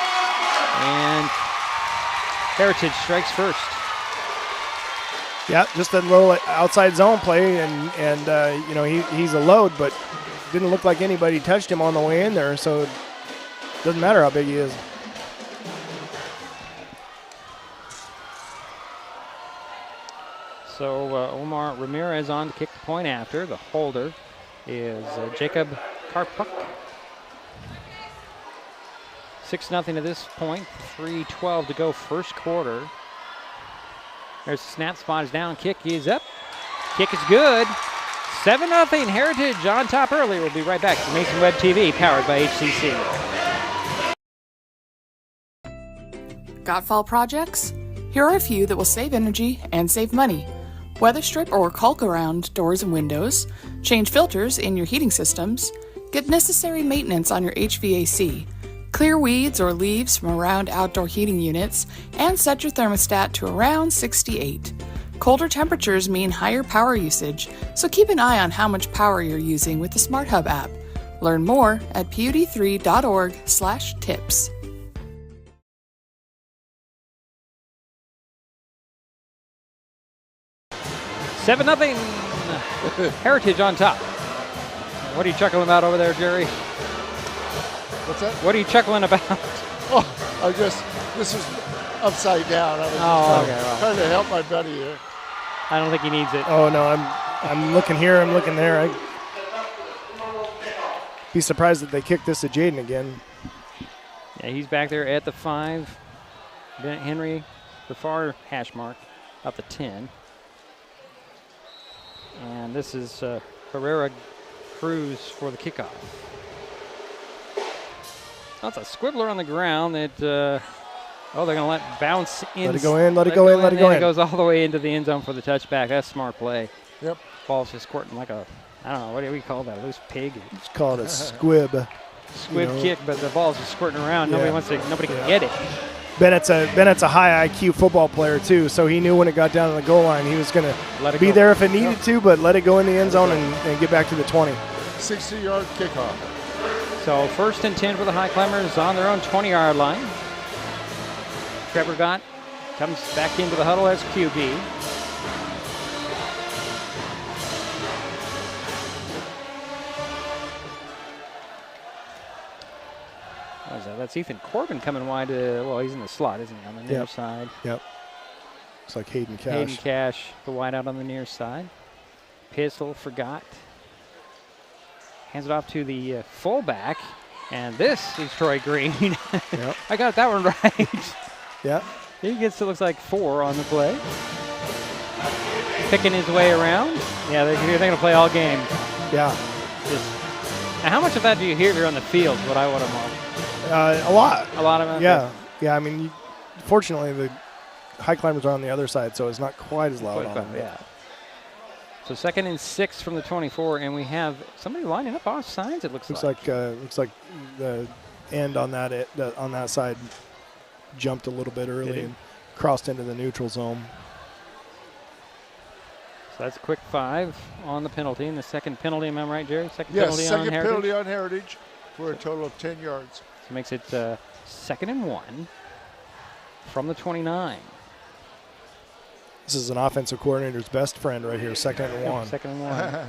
A: And Heritage strikes first.
B: Yeah, just a little outside zone play, and you know, he's a load, but didn't look like anybody touched him on the way in there, so it doesn't matter how big he is.
A: So Omar Ramirez on to kick the point after. The holder is Jacob Karpuk. 6-0 at this point. 3:12 to go first quarter. There's the snap, spot is down, kick is up. Kick is good. 7-0 Heritage on top early. We'll be right back to Mason Web TV, powered by HCC.
G: Got fall projects? Here are a few that will save energy and save money. Weather strip or caulk around doors and windows, change filters in your heating systems, get necessary maintenance on your HVAC, clear weeds or leaves from around outdoor heating units, and set your thermostat to around 68. Colder temperatures mean higher power usage, so keep an eye on how much power you're using with the Smart Hub app. Learn more at pud3.org/tips.
A: Seven nothing. Heritage on top. What are you chuckling about over there, Jerry?
J: What's that?
A: What are you chuckling about?
J: Oh, this is upside down. I was trying to help my buddy here.
A: I don't think he needs it.
B: Oh no, I'm looking here, I'm looking there. I'd be surprised if they kick this to Jaden again.
A: Yeah, he's back there at the 5. Bennett Henry, the far hash mark, up the 10. And this is Herrera Cruz for the kickoff. That's a squibbler on the ground that, they're going to let bounce in.
B: Let it go in, let it go in, let it go in.
A: It goes all the way into the end zone for the touchback. That's smart play.
J: Yep.
A: Ball's just squirting like a, I don't know, what do we call that, a loose pig?
B: It's called a squib.
A: Squib kick, but the ball's just squirting around.
B: Yeah.
A: Nobody can get it.
B: Bennett's a high IQ football player too, so he knew when it got down to the goal line he was going to be there if it needed to, but let it go in the end zone and get back to the 20.
J: 60-yard kickoff.
A: So 1st and 10 for the Highclimbers on their own 20-yard line. Trevor Gott comes back into the huddle as QB. What is that? That's Ethan Corbin coming wide. He's in the slot, isn't he, on the near side?
B: Yep. It's like Hayden Cash.
A: Hayden Cash, the wide out on the near side. Pistol for Gott. Hands it off to the fullback. And this is Troy Green.
B: Yep.
A: I got that one right.
B: Yeah.
A: He gets to looks like 4 on the play. Picking his way around. Yeah, they're going to play all game.
B: Yeah.
A: Now, how much of that do you hear here on the field? What I want to know.
B: A lot.
A: A lot of it?
B: Yeah. Yeah, I mean, fortunately, the Highclimbers are on the other side, so it's not quite as loud on them.
A: Yeah. So 2nd and 6 from the 24, and we have somebody lining up off sides, it looks like.
B: Looks like the end on that side jumped a little bit early and crossed into the neutral zone.
A: So that's a quick 5 on the penalty. And the second penalty, am I right, Jerry? Second
J: Yes,
A: penalty
J: second
A: on Heritage.
J: penalty on Heritage for a total of 10 yards.
A: So it makes it 2nd and 1 from the 29.
B: This is an offensive coordinator's best friend right here, 2nd and 1.
A: 2nd and 1.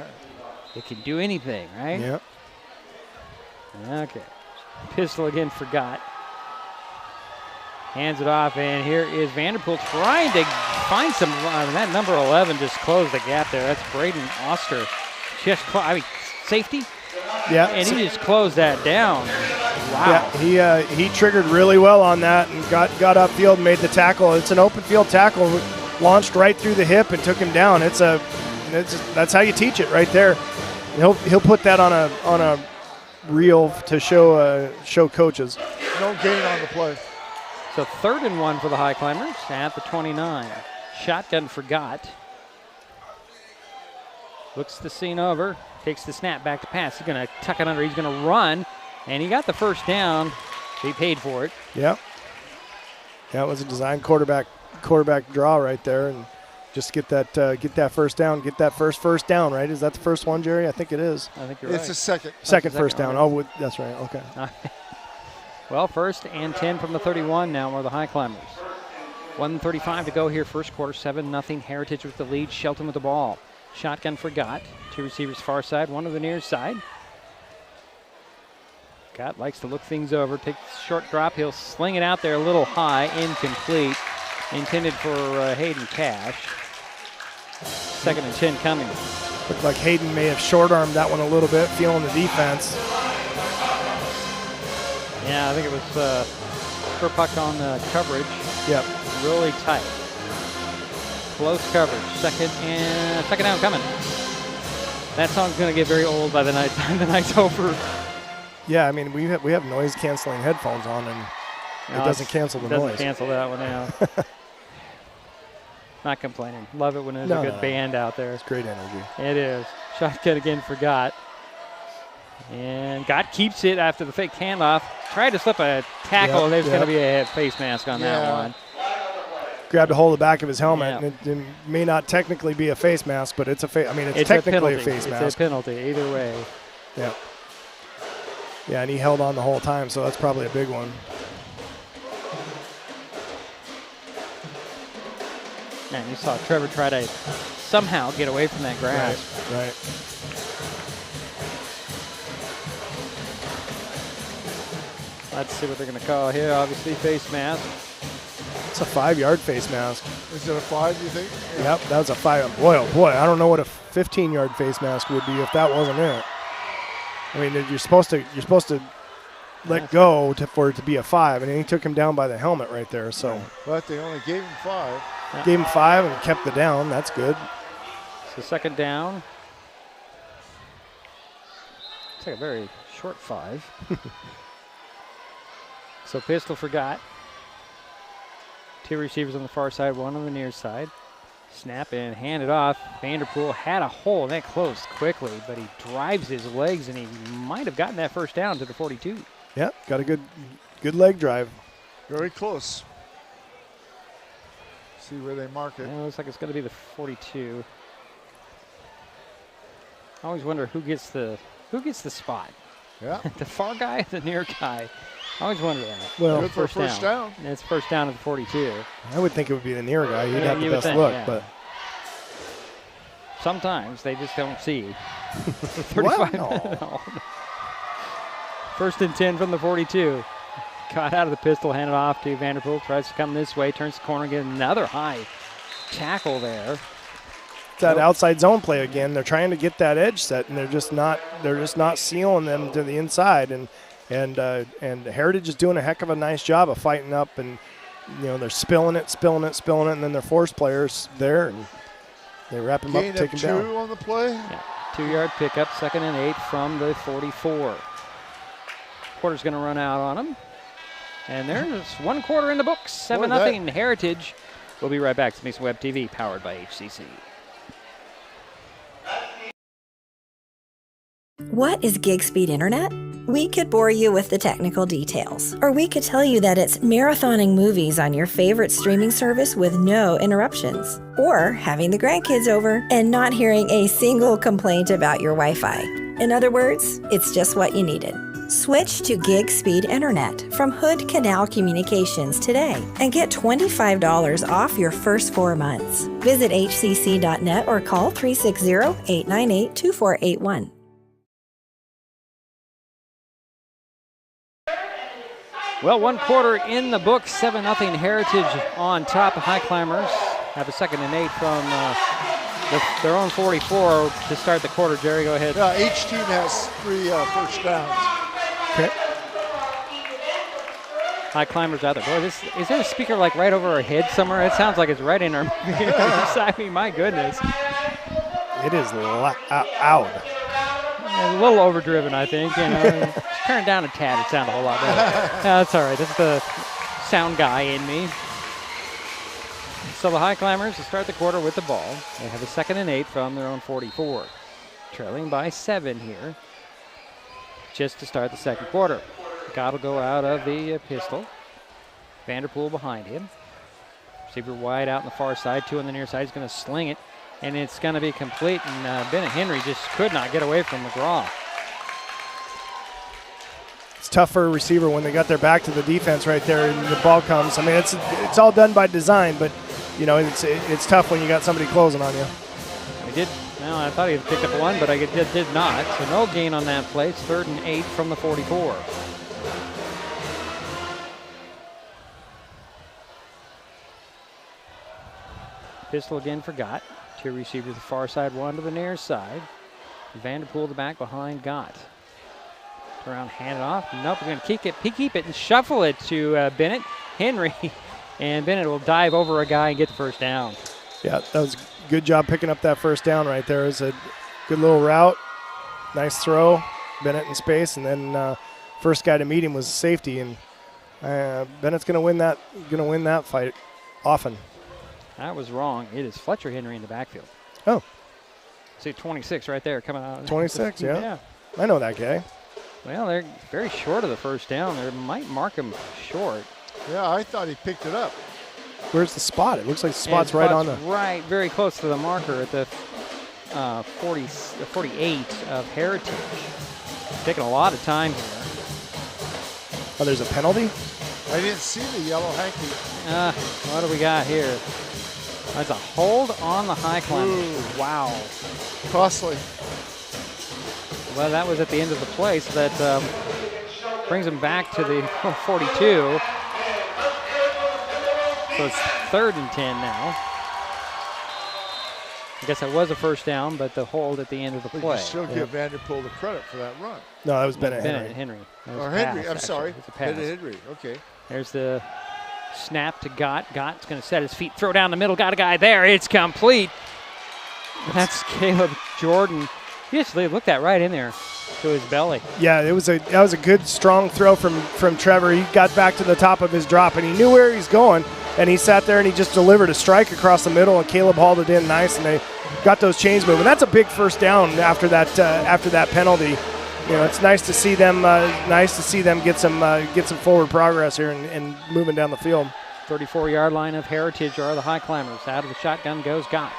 A: It can do anything, right?
B: Yep.
A: Okay. Pistol again forgot. Hands it off, and here is Vanderpool trying to find some. That number 11 just closed the gap there. That's Braden Oster. Safety?
B: Yeah.
A: And he just closed that down. Wow.
B: Yeah, he triggered really well on that and got upfield and made the tackle. It's an open field tackle, launched right through the hip and took him down. That's how you teach it right there. He'll put that on a reel to show coaches.
J: No gain on the play.
A: So 3rd and 1 for the Highclimbers at the 29. Shotgun forgot. Looks the scene over. Takes the snap back to pass. He's going to tuck it under. He's going to run. And he got the first down. He paid for it.
B: Yep. Yeah, it was a design quarterback draw right there. And just get that first down. Get that first down, right? Is that the first one, Jerry? I think it is.
A: I think you're right.
J: It's the second.
B: Second first down. Oh, that's right. Okay.
A: Well, 1st and 10 from the 31 now are the Highclimbers. 1:35 to go here, first quarter, 7-0. Heritage with the lead, Shelton with the ball. Shotgun forgot. 2 receivers far side, 1 to the near side. Gott likes to look things over, takes a short drop. He'll sling it out there a little high, incomplete. Intended for Hayden Cash. 2nd and 10 coming.
B: Looked like Hayden may have short-armed that one a little bit, feeling the defense.
A: Yeah, I think it was puck on coverage.
B: Yep.
A: Really tight. Close coverage. Second down coming. That song's going to get very old by the time the night's over.
B: Yeah, I mean, we have noise-canceling headphones on, and it doesn't cancel the noise.
A: Doesn't cancel that one out. Not complaining. Love it when there's a good band out there.
B: It's great energy.
A: It is. Shotgun again for Gott. And Gott keeps it after the fake handoff. Tried to slip a tackle. There's going to be a face mask on that one.
B: Grabbed a hold of the back of his helmet. And it may not technically be a face mask, but it's it's technically a face mask.
A: It's a penalty either way.
B: Yeah. Yeah, and he held on the whole time, so that's probably a big one.
A: And you saw Trevor try to somehow get away from that grass.
B: Right.
A: Let's see what they're going to call here. Obviously, face mask.
B: It's a 5-yard face mask.
J: Is it a 5, you think?
B: Yep, that was a 5. Boy, oh boy, I don't know what a 15-yard face mask would be if that wasn't it. I mean, you're supposed to let go for it to be a 5, and he took him down by the helmet right there. So,
J: but they only gave him 5.
B: Gave him 5 and kept the down. That's good.
A: So 2nd down. It's like a very short 5. So pistol forgot. 2 receivers on the far side, 1 on the near side. Snap and hand it off. Vanderpool had a hole, and that closed quickly, but he drives his legs, and he might have gotten that first down to the 42.
B: Yep, got a good leg drive.
J: Very close. See where they mark it.
A: Yeah, it looks like it's going to be the 42. I always wonder who gets the spot.
J: Yeah.
A: The far guy or the near guy? I always wonder that.
B: Well,
J: good for first down.
A: And it's first down at the 42.
B: I would think it would be the near guy. He'd have the best look, but
A: sometimes they just don't see.
B: 35.
A: No. 1st and 10 from the 42. Caught out of the pistol, handed off to Vanderpool. Tries to come this way, turns the corner, get another high tackle there.
B: That outside zone play again. They're trying to get that edge set, and they're just not sealing them to the inside. And Heritage is doing a heck of a nice job of fighting up, and they're spilling it, and then their force players there, and they wrap him up and take him down.
J: 2 on the play.
A: Yeah, 2-yard pickup, 2nd and 8 from the 44. Quarter's going to run out on him, and there's 1 quarter in the books. 7-0 Heritage. We'll be right back to Mason Web TV, powered by HCC.
F: What is gig speed internet? We could bore you with the technical details, or we could tell you that it's marathoning movies on your favorite streaming service with no interruptions, or having the grandkids over and not hearing a single complaint about your Wi-Fi. In other words, it's just what you needed. Switch to gig speed internet from Hood Canal Communications today and get $25 off your first 4 months. Visit hcc.net or call 360-898-2481.
A: Well, 1 quarter in the books, 7-0 Heritage on top of Highclimbers. Have a 2nd and 8 from their own 44 to start the quarter. Jerry, go ahead.
J: Each team has 3 first downs.
B: Okay.
A: Highclimbers out there. Boy, is there a speaker like right over our head somewhere? It sounds like it's right in our ears. I mean, my goodness.
B: It is loud.
A: A little overdriven, I think. You know, turn it down a tad. It sounds a whole lot better. That's all right. That's the sound guy in me. So the Highclimbers to start the quarter with the ball. They have a 2nd and 8 from their own 44. Trailing by 7 here. Just to start the second quarter. Gott will go out of the pistol. Vanderpool behind him. Receiver wide out on the far side. 2 on the near side. He's going to sling it. And it's going to be complete. And Bennett Henry just could not get away from McGraw.
B: It's tough for a receiver when they got their back to the defense right there and the ball comes. I mean, it's all done by design, but, you know, it's tough when you got somebody closing on you.
A: He did. Well, I thought he had picked up 1, but I did not. So no gain on that play. It's 3rd and 8 from the 44. Pistol again for Gott. 2 receivers to the far side, 1 to the near side. Vanderpool the back behind Gott. Turn around, hand it off. Nope, we're going to keep it and shuffle it to Bennett Henry. And Bennett will dive over a guy and get the first down.
B: Yeah, that was a good job picking up that first down right there. It was a good little route. Nice throw. Bennett in space, and then first guy to meet him was safety, and Bennett's going to win that fight often.
A: That was wrong. It is Fletcher Henry in the backfield.
B: Oh.
A: See 26 right there coming out.
B: 26, yeah. I know that guy.
A: Well, they're very short of the first down. They might mark him short.
J: Yeah, I thought he picked it up.
B: Where's the spot? It looks like the spot's right on the...
A: Right, very close to the marker at the 48 of Heritage. Taking a lot of time here.
B: Oh, there's a penalty?
J: I didn't see the yellow hanky.
A: What do we got here? That's a hold on the Highclimbers. Wow.
J: Costly.
A: Well, that was at the end of the play, so that brings them back to the 42. So it's 3rd and 10 now. I guess that was a first down, but the hold at the end of the play.
J: You still give Vanderpool the credit for that run.
B: No, that was Bennett
A: Henry.
J: Or Henry, I'm sorry. Bennett Henry, okay.
A: There's the snap to Gott. Gott's going to set his feet, throw down the middle, got a guy there. It's complete. That's Caleb Jordan. He just looked that right in there to his belly.
B: Yeah, that was a good, strong throw from Trevor. He got back to the top of his drop, and he knew where he's going, and he sat there and he just delivered a strike across the middle, and Caleb hauled it in nice, and they got those chains moving. That's a big first down after that penalty. You know, it's nice to see them get some forward progress here and moving down the field.
A: 34-yard line of Heritage are the Highclimbers. Out of the shotgun goes Gott.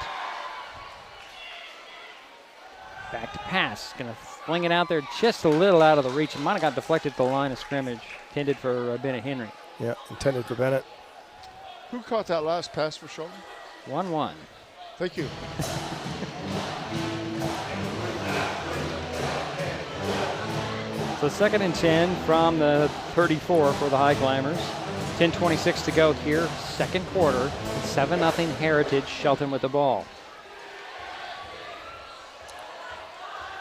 A: Back to pass. Going to fling it out there just a little out of the reach. It might have got deflected to the line of scrimmage. Intended for Bennett Henry.
B: Yeah, intended for Bennett.
J: Who caught that last pass for Shelton?
A: 1-1.
J: Thank you.
A: So 2nd and 10 from the 34 for the Highclimbers. 10:26 to go here. Second quarter. 7-0 Heritage. Shelton with the ball.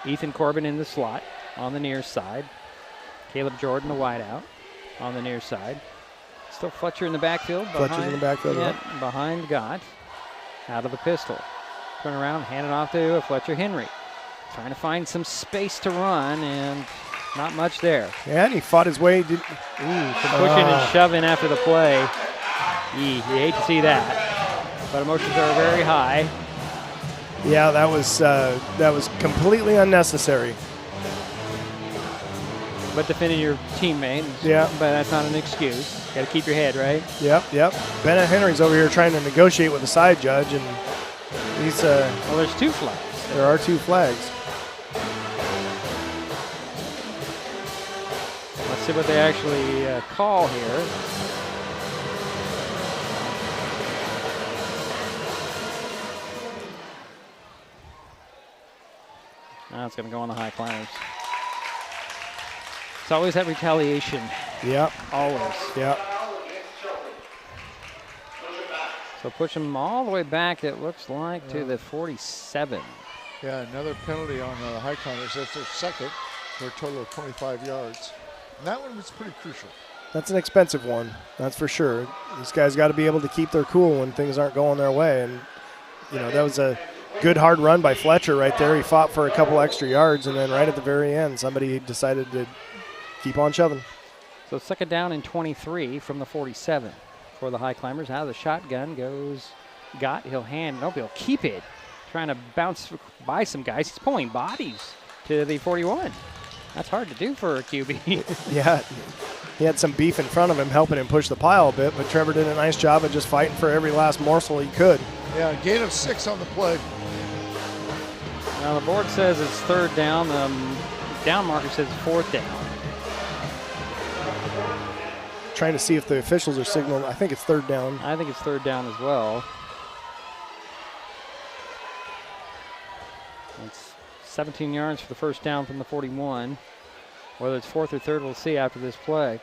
A: Ethan Corbin in the slot on the near side. Caleb Jordan, the wideout, on the near side. Still Fletcher in the backfield.
B: Fletcher's in the backfield.
A: Behind Gott. Out of the pistol. Turn around, hand it off to Fletcher Henry. Trying to find some space to run, and not much there.
B: Yeah, and he fought his way.
A: Some pushing and shoving after the play. You hate to see that. But emotions are very high.
B: Yeah, that was completely unnecessary.
A: but defending your teammate.
B: Yeah.
A: But that's not an excuse. Got to keep your head, right?
B: Yep. Bennett Henry's over here trying to negotiate with the side judge, and he's
A: well, there's 2 flags.
B: There are 2 flags.
A: Let's see what they actually call here. Now it's going to go on the Highclimbers. It's always that retaliation.
B: Yep.
A: Always.
B: Yep.
A: So push them all the way back, it looks like, to the 47.
J: Yeah, another penalty on the Highclimbers. That's their second for a total of 25 yards. And that one was pretty crucial.
B: That's an expensive one, that's for sure. These guys got to be able to keep their cool when things aren't going their way. And, that was a good hard run by Fletcher right there. He fought for a couple extra yards, and then right at the very end, somebody decided to keep on shoving.
A: So 2nd down and 23 from the 47 for the Highclimbers. Out of the shotgun goes Gott. He'll keep it. Trying to bounce by some guys. He's pulling bodies to the 41. That's hard to do for a QB.
B: Yeah, he had some beef in front of him helping him push the pile a bit, but Trevor did a nice job of just fighting for every last morsel he could.
J: Yeah, gain of 6 on the play.
A: Now the board says it's 3rd down. The down marker says 4th down.
B: Trying to see if the officials are signaling. I think it's 3rd down.
A: I think it's 3rd down as well. It's 17 yards for the first down from the 41. Whether it's 4th or 3rd, we'll see after this play.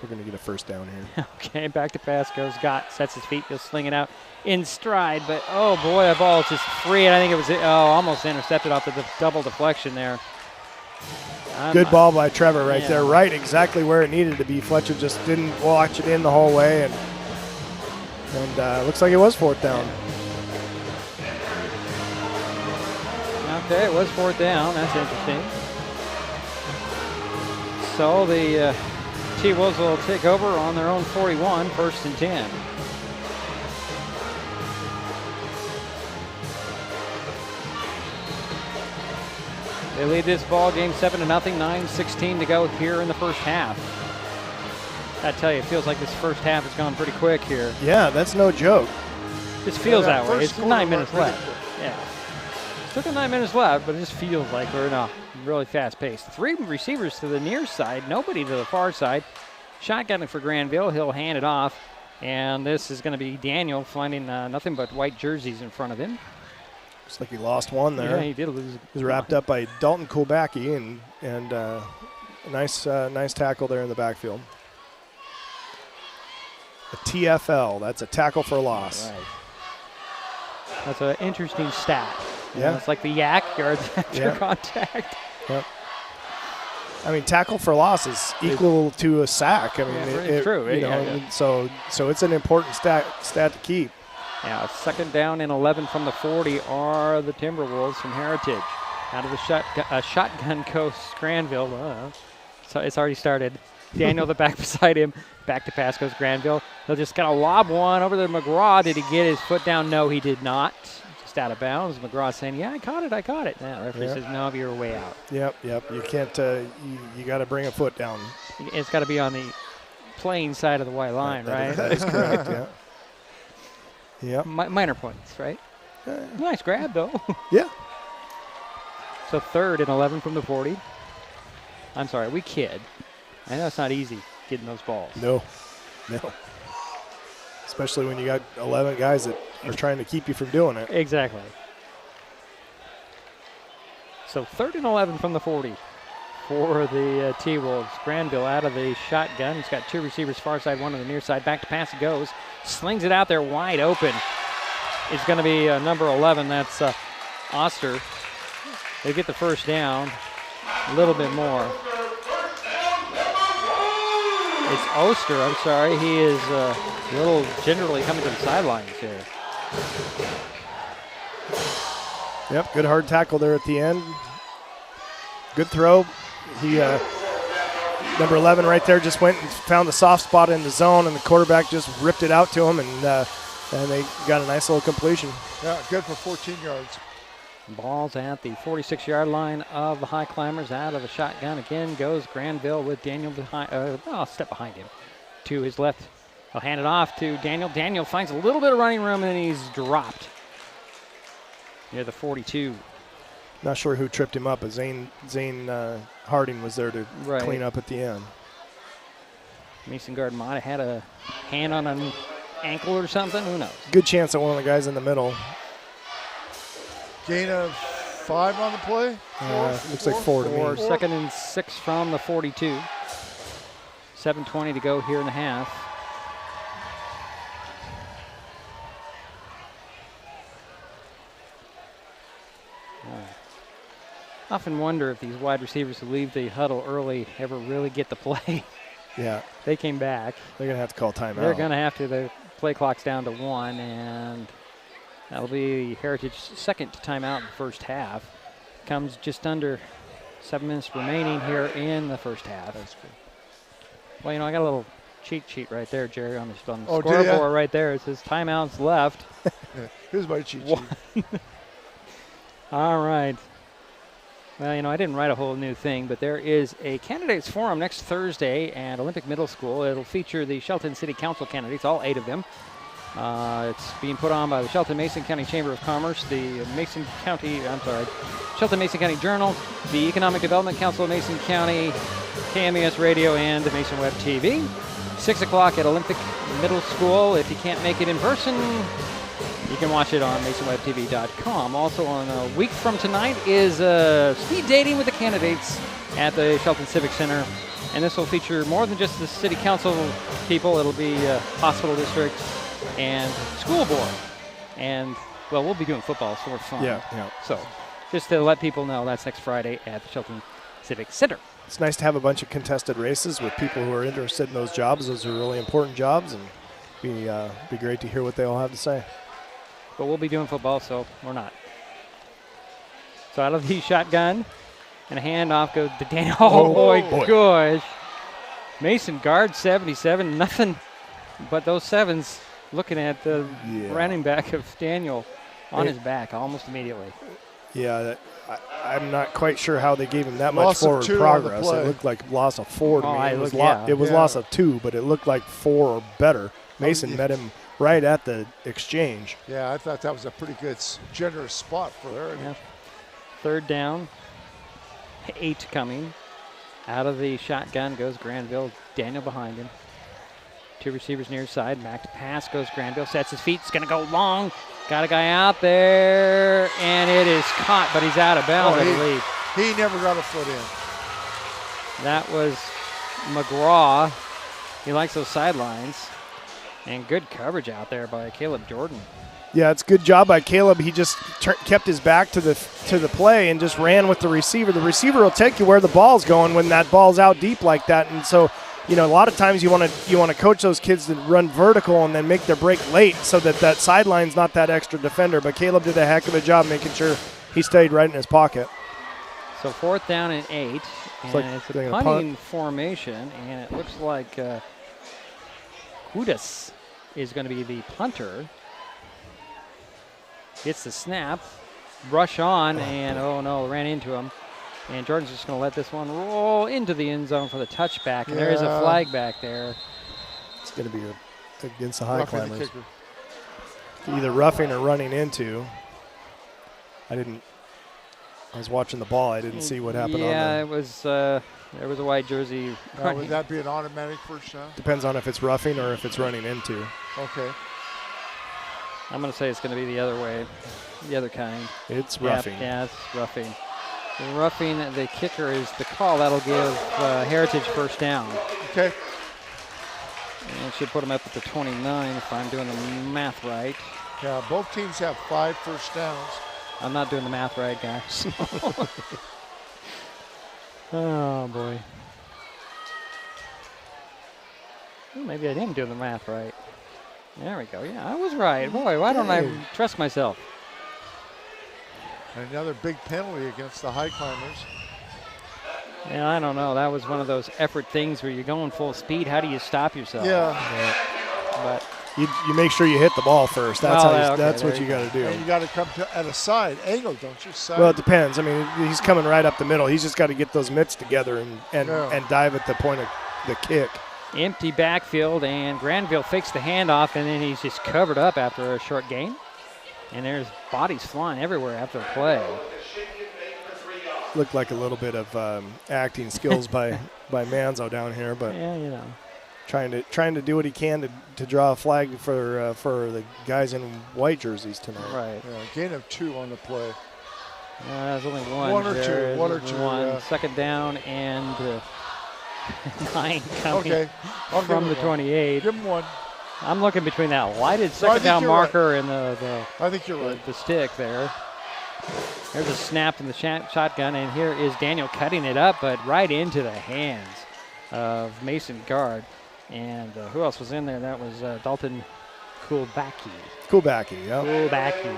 B: We're going to get a first down here.
A: Okay, back to pass goes. Gott sets his feet. He'll sling it out in stride, but oh boy, that ball is just free. And I think it was almost intercepted off the double deflection there.
B: Good ball by Trevor right there, right exactly where it needed to be. Fletcher just didn't watch it in the whole way, and looks like it was 4th down.
A: Okay, it was 4th down. That's interesting. So the T-Wolves will take over on their own 41, 1st and 10. They lead this ball game 7-0, 9:16 to go here in the first half. I tell you, it feels like this first half has gone pretty quick here.
B: Yeah, that's no joke.
A: This feels that way. It's 9 minutes left. Yeah. Still got 9 minutes left, but it just feels like we're in a really fast pace. 3 receivers to the near side, nobody to the far side. Shotgunning for Granville. He'll hand it off, and this is going to be Daniel finding nothing but white jerseys in front of him.
B: Looks like he lost one there.
A: Yeah, he did lose.
B: He was wrapped up by Dalton Kulbacki, and a nice tackle there in the backfield. A TFL, that's a tackle for loss.
A: Right. That's an interesting stat.
B: Yeah.
A: It's like the yak, yards after contact.
B: Yep. I mean, tackle for loss is equal to a sack. I mean,
A: it's true.
B: So it's an important stat to keep.
A: Yeah, 2nd down and 11 from the 40 are the Timberwolves from Heritage. Out of the shotgun coast, Granville. So it's already started. Daniel, the back beside him. Back to pass goes Granville. He'll just kind of lob one over to McGraw. Did he get his foot down? No, he did not. Just out of bounds. McGraw saying, yeah, I caught it. Now, referee says, no, you're way out.
B: Yep. You can't, you got to bring a foot down.
A: It's got to be on the playing side of the white line, right?
B: That is correct, yeah. Yep.
A: Minor points, right? Nice grab, though.
B: Yeah.
A: So 3rd and 11 from the 40. I'm sorry, we kid. I know it's not easy getting those balls.
B: No. Especially when you got 11 guys that are trying to keep you from doing it.
A: Exactly. So 3rd and 11 from the 40 for the T-Wolves. Granville out of the shotgun. He's got 2 receivers far side, 1 on the near side. Back to pass it goes. Slings it out there wide open. It's going to be number 11. That's Oster. They get the first down. A little bit more. It's Oster, I'm sorry. He is a little gingerly coming to the sidelines here.
B: Yep, good hard tackle there at the end. Good throw. He, number 11 right there, just went and found the soft spot in the zone, and the quarterback just ripped it out to him, and they got a nice little completion.
J: Yeah, good for 14 yards.
A: Ball's at the 46-yard line of the Highclimbers. Out of the shotgun again goes Granville with Daniel behind, a step behind him. To his left, he'll hand it off to Daniel. Daniel finds a little bit of running room, and then he's dropped near the 42.
B: Not sure who tripped him up, but Zane Harding was there to clean up at the end.
A: Mason Guard might have had a hand on an ankle or something. Who knows?
B: Good chance that one of the guys in the middle.
J: Gain of 5 on the play?
B: Looks like 4 to me.
A: 2nd and 6 from the 42. 7:20 to go here in the half. Often wonder if these wide receivers who leave the huddle early ever really get the play.
B: Yeah.
A: They came back.
B: They're going to have to call timeout.
A: They're going to have to. The play clock's down to 1, and that'll be Heritage's second timeout in the first half. Comes just under 7 minutes remaining here in the first half.
J: That's good.
A: Well, I got a little cheat sheet right there, Jerry, on the scoreboard right there. It says timeouts left.
J: Here's my cheat sheet.
A: All right. Well, I didn't write a whole new thing, but there is a candidates forum next Thursday at Olympic Middle School. It'll feature the Shelton City Council candidates, all 8 of them. It's being put on by the Shelton Mason County Chamber of Commerce, the Shelton Mason County Journal, the Economic Development Council of Mason County, KMES Radio, and the Mason Web TV. 6 o'clock at Olympic Middle School. If you can't make it in person, you can watch it on MasonWebTV.com. Also on a week from tonight is speed dating with the candidates at the Shelton Civic Center. And this will feature more than just the city council people. It'll be hospital district and school board. And, well, we'll be doing football, so we're fun.
B: Yeah.
A: So just to let people know, that's next Friday at the Shelton Civic Center.
B: It's nice to have a bunch of contested races with people who are interested in those jobs. Those are really important jobs, and be great to hear what they all have to say.
A: But we'll be doing football, so we're not. So out of the shotgun, and a handoff goes to Daniel. Oh, boy, gosh. Mason Guard, 77. Nothing but those 7s looking at the running back of Daniel on his back almost immediately.
B: Yeah, I'm not quite sure how they gave him that much forward progress. It looked like loss of 4 to me. It was loss of 2, but it looked like 4 or better. Mason met him right at the exchange.
J: Yeah, I thought that was a pretty good, generous spot for her.
A: Yeah. 3rd down, 8 coming. Out of the shotgun goes Granville. Daniel behind him. 2 receivers near side. Back to pass goes Granville. Sets his feet. It's going to go long. Got a guy out there, and it is caught, but he's out of bounds, I believe.
J: He never got a foot in.
A: That was McGraw. He likes those sidelines. And good coverage out there by Caleb Jordan.
B: Yeah, it's a good job by Caleb. He just kept his back to the play and just ran with the receiver. The receiver will take you where the ball's going when that ball's out deep like that. And so, a lot of times you want to coach those kids to run vertical and then make their break late so that sideline's not that extra defender. But Caleb did a heck of a job making sure he stayed right in his pocket.
A: So 4th down and 8. And it's a punting formation, and it looks like Hudas is going to be the punter. Gets the snap, rush on, and ran into him. And Jordan's just going to let this one roll into the end zone for the touchback. And there is a flag back there.
B: It's going to be against the Highclimbers. Either roughing or running into. I was watching the ball. I didn't see what happened on there.
A: It was there was a white jersey.
J: Would that be an automatic first down?
B: Depends on if it's roughing or if it's running into.
J: Okay.
A: I'm going to say it's going to be the other way, the other kind.
B: It's roughing.
A: Yeah, it's roughing. Roughing the kicker is the call. That'll give Heritage first down.
J: Okay.
A: And it should put them up at the 29 if I'm doing the math right.
J: Yeah, both teams have 5 first downs.
A: I'm not doing the math right, guys. Oh, boy. Well, maybe I am doing the math right. There we go. Yeah, I was right. Boy, why don't I trust myself?
J: Another big penalty against the Highclimbers.
A: Yeah, I don't know. That was one of those effort things where you're going full speed. How do you stop yourself?
J: Yeah.
A: But
B: You make sure you hit the ball first. That's that's what you got to do.
J: And you got to come at a side angle, don't you? Side.
B: Well, it depends. I mean, he's coming right up the middle. He's just got to get those mitts together and dive at the point of the kick.
A: Empty backfield, and Granville fakes the handoff, and then he's just covered up after a short gain. And there's bodies flying everywhere after the play.
B: Looked like a little bit of acting skills by Manzo down here, but
A: yeah,
B: trying to do what he can to draw a flag for the guys in white jerseys tonight.
A: Right.
J: Gain of 2 on the play.
A: There's only one.
J: One or two.
A: One. Second down and 9 coming from the 28.
J: Give him 1.
A: I'm looking between that lighted second down marker and
J: I think you're right.
A: The stick there. There's a snap in the shotgun, and here is Daniel cutting it up, but right into the hands of Mason Guard. And who else was in there? That was Dalton Kulbacki. Kulbacki.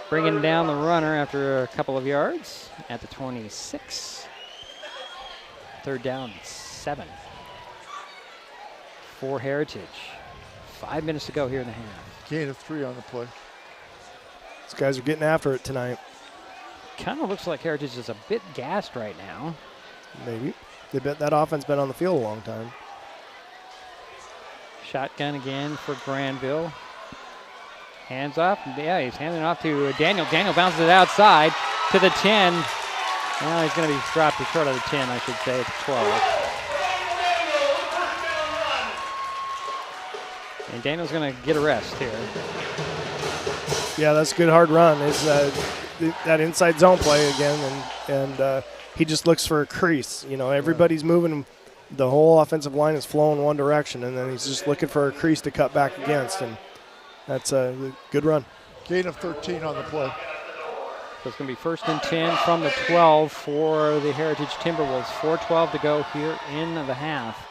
A: Bringing down the runner after a couple of yards at the 26. Third down, 7 for Heritage. 5 minutes to go here in the half.
J: Gain of 3 on the play.
B: These guys are getting after it tonight.
A: Kind of looks like Heritage is a bit gassed right now.
B: Maybe. That offense been on the field a long time.
A: Shotgun again for Granville. Hands off. Yeah, he's handing it off to Daniel. Daniel bounces it outside to the 10. Now he's going to be dropped short of the 10, I should say, at 12. And Daniel's going to get a rest here.
B: Yeah, that's a good hard run. It's that inside zone play again, and he just looks for a crease. You know, everybody's moving. The whole offensive line is flowing one direction, and then he's just looking for a crease to cut back against, and that's a good run.
J: Gain of 13 on the play.
A: So it's going to be 1st and 10 from the 12 for the Heritage Timberwolves. 4:12 to go here in the half.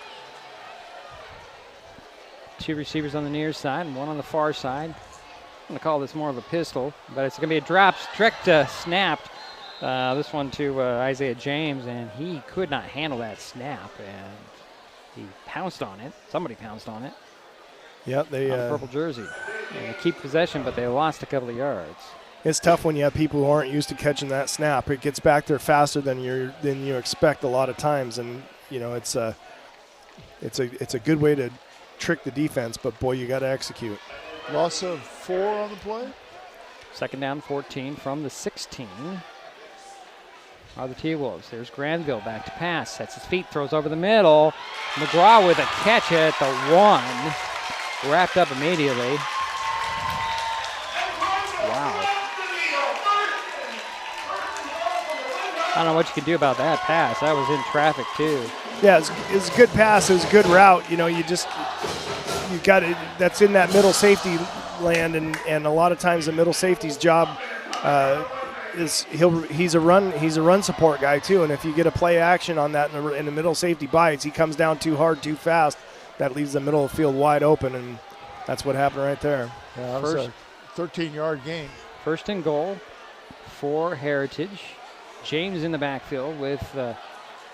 A: 2 receivers on the near side and 1 on the far side. I'm going to call this more of a pistol, but it's going to be a drop, strict snapped. This one to Isaiah James, and he could not handle that snap, and he pounced on it. Somebody pounced on it.
B: Yep, they
A: on the purple jersey. And they keep possession, but they lost a couple of yards.
B: It's tough when you have people who aren't used to catching that snap. It gets back there faster than you expect a lot of times, and you know it's a good way to trick the defense, but boy, you got to execute.
J: Loss of 4 on the play.
A: 2nd down, 14 from the 16. Are the T-Wolves. There's Granville back to pass. Sets his feet, throws over the middle. McGraw with a catch at the 1. Wrapped up immediately. Wow. I don't know what you can do about that pass. That was in traffic, too.
B: Yeah, it's a good pass. It was a good route. You know, you got it. That's in that middle safety land, and a lot of times the middle safety's job is he's a run support guy too. And if you get a play action on that in the middle safety bites, he comes down too hard, too fast. That leaves the middle of the field wide open, and that's what happened right there.
J: Yeah, that was a 13-yard gain.
A: 1st and goal for Heritage. James in the backfield with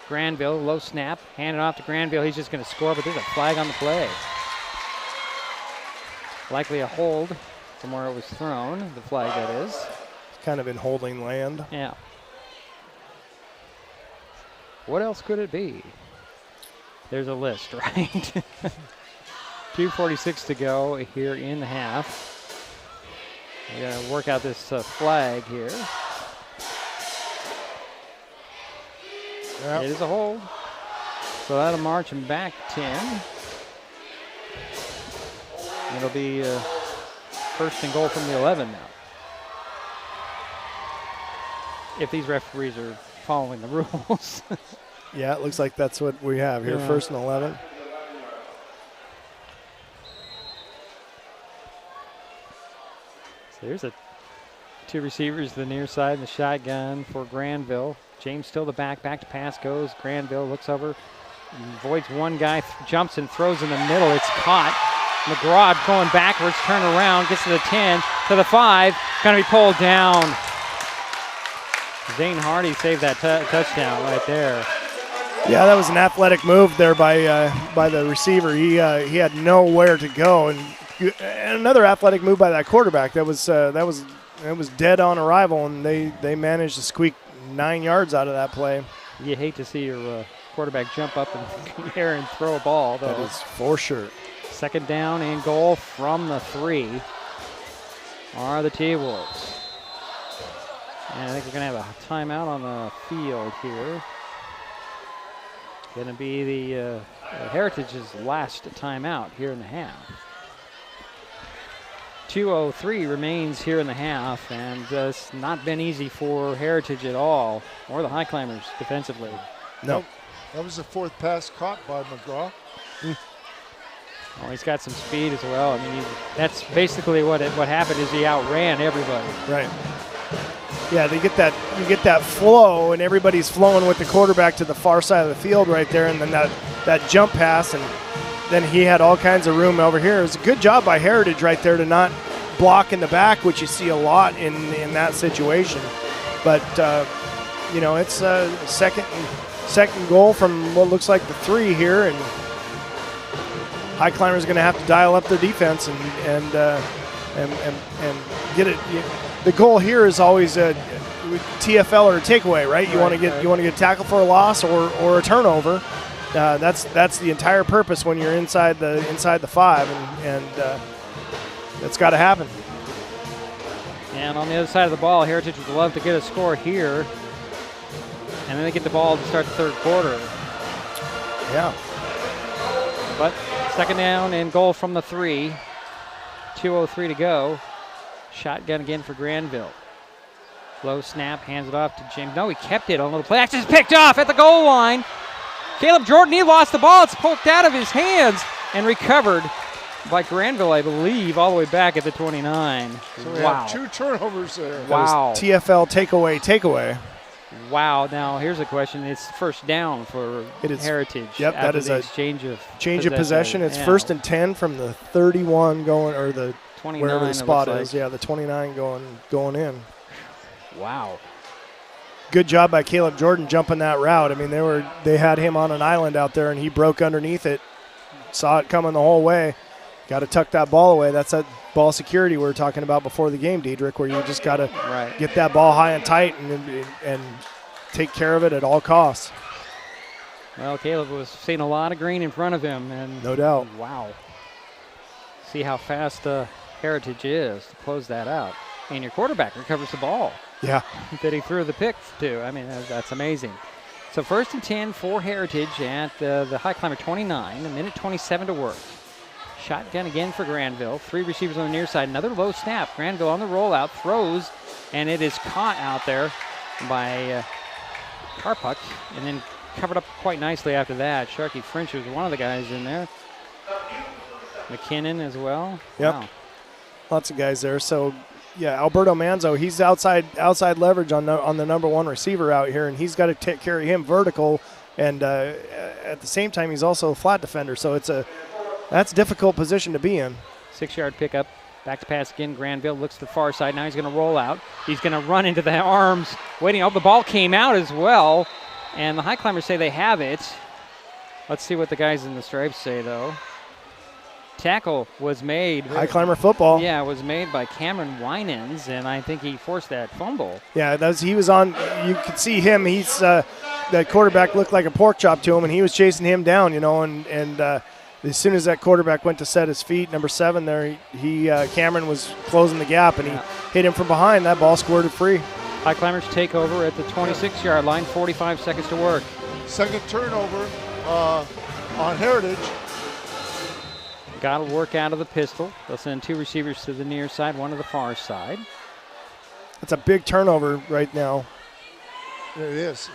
A: Granville, low snap, hand it off to Granville. He's just going to score, but there's a flag on the play. Likely a hold from where it was thrown, the flag that is.
B: It's kind of in holding land.
A: Yeah. What else could it be? There's a list, right? 2:46 to go here in the half. We're going to work out this flag here. Yep. It is a hold. So that'll march him back 10. It'll be 1st and goal from the 11 now. If these referees are following the rules.
B: Yeah, it looks like that's what we have here. Yeah. 1st and 11.
A: So there's 2 receivers, the near side and the shotgun for Granville. James still the back to pass goes. Granville looks over, avoids one guy, jumps and throws in the middle. It's caught. McGraw going backwards, turn around, gets to the 10, to the 5, going to be pulled down. Zane Hardy saved that touchdown right there.
B: Yeah, that was an athletic move there by the receiver. He had nowhere to go, and another athletic move by that quarterback. That was dead on arrival, and they managed to squeak 9 yards out of that play.
A: You hate to see your quarterback jump up in the air and throw a ball, though.
B: That is for sure.
A: Second down and goal from the 3 are the T-Wolves. And I think we're going to have a timeout on the field here. Going to be the Heritage's last timeout here in the half. 2:03 remains here in the half, and it's not been easy for Heritage at all, or the Highclimbers defensively.
B: No.
J: That was the 4th pass caught by McGraw.
A: Oh, he's got some speed as well. I mean, that's basically what happened is he outran everybody.
B: Right. Yeah, you get that flow, and everybody's flowing with the quarterback to the far side of the field right there, and then that jump pass, and then he had all kinds of room over here. It was a good job by Heritage right there to not block in the back, which you see a lot in that situation. But, it's a second goal from what looks like the 3 here, and Highclimbers going to have to dial up their defense and get it. The goal here is always a TFL or a takeaway, right? You want to get a tackle for a loss or a turnover. That's the entire purpose when you're inside the 5, and that's got to happen.
A: And on the other side of the ball, Heritage would love to get a score here, and then they get the ball to start the third quarter.
B: Yeah.
A: But second down and goal from the 3. 2:03 to go. Shotgun again for Granville. Low snap, hands it off to James. No, he kept it on a little play action. It's picked off at the goal line. Caleb Jordan, he lost the ball. It's poked out of his hands and recovered by Granville, I believe, all the way back at the 29.
J: So we have 2 turnovers there.
A: Wow.
B: TFL takeaway.
A: Wow. Now, here's a question. It's first down for Heritage.
B: Yep, that is a
A: change of
B: possession. It's 1st and 10 from the 31 going, or the
A: 29,
B: wherever the spot is. Yeah, the 29 going in.
A: Wow.
B: Good job by Caleb Jordan jumping that route. I mean, they had him on an island out there, and he broke underneath it. Saw it coming the whole way. Got to tuck that ball away. That's that ball security we were talking about before the game, Diedrich, where you just got to get that ball high and tight and take care of it at all costs.
A: Well, Caleb was seeing a lot of green in front of him, and
B: no doubt.
A: Wow. See how fast Heritage is to close that out. And your quarterback recovers the ball.
B: Yeah.
A: That he threw the pick to. I mean, that's amazing. So 1st and 10 for Heritage at the Highclimber 29, a minute 27 to work. Shotgun again for Granville. 3 receivers on the near side. Another low snap. Granville on the rollout, throws, and it is caught out there by Karpuk, and then covered up quite nicely after that. Sharky French was one of the guys in there. McKinnon as well.
B: Yep.
A: Wow.
B: Lots of guys there. So, yeah, Alberto Manzo, he's outside leverage on the number 1 receiver out here, and he's got to carry him vertical, and at the same time, he's also a flat defender. So that's a difficult position to be in.
A: 6-yard pickup. Back to pass again. Granville looks to the far side. Now he's going to roll out. He's going to run into the arms. Waiting. Oh, the ball came out as well. And the Highclimbers say they have it. Let's see what the guys in the stripes say, though. Tackle was made.
B: Highclimber football.
A: Yeah, it was made by Cameron Winans, and I think he forced that fumble.
B: Yeah, he was on. You could see him. He's that quarterback looked like a pork chop to him, and he was chasing him down, and as soon as that quarterback went to set his feet, number 7 there, Cameron was closing the gap, and he hit him from behind. That ball squirted free.
A: Highclimbers take over at the 26-yard line, 45 seconds to work.
J: Second turnover on Heritage.
A: Got to work out of the pistol. They'll send 2 receivers to the near side, 1 to the far side.
B: That's a big turnover right now.
J: There it is.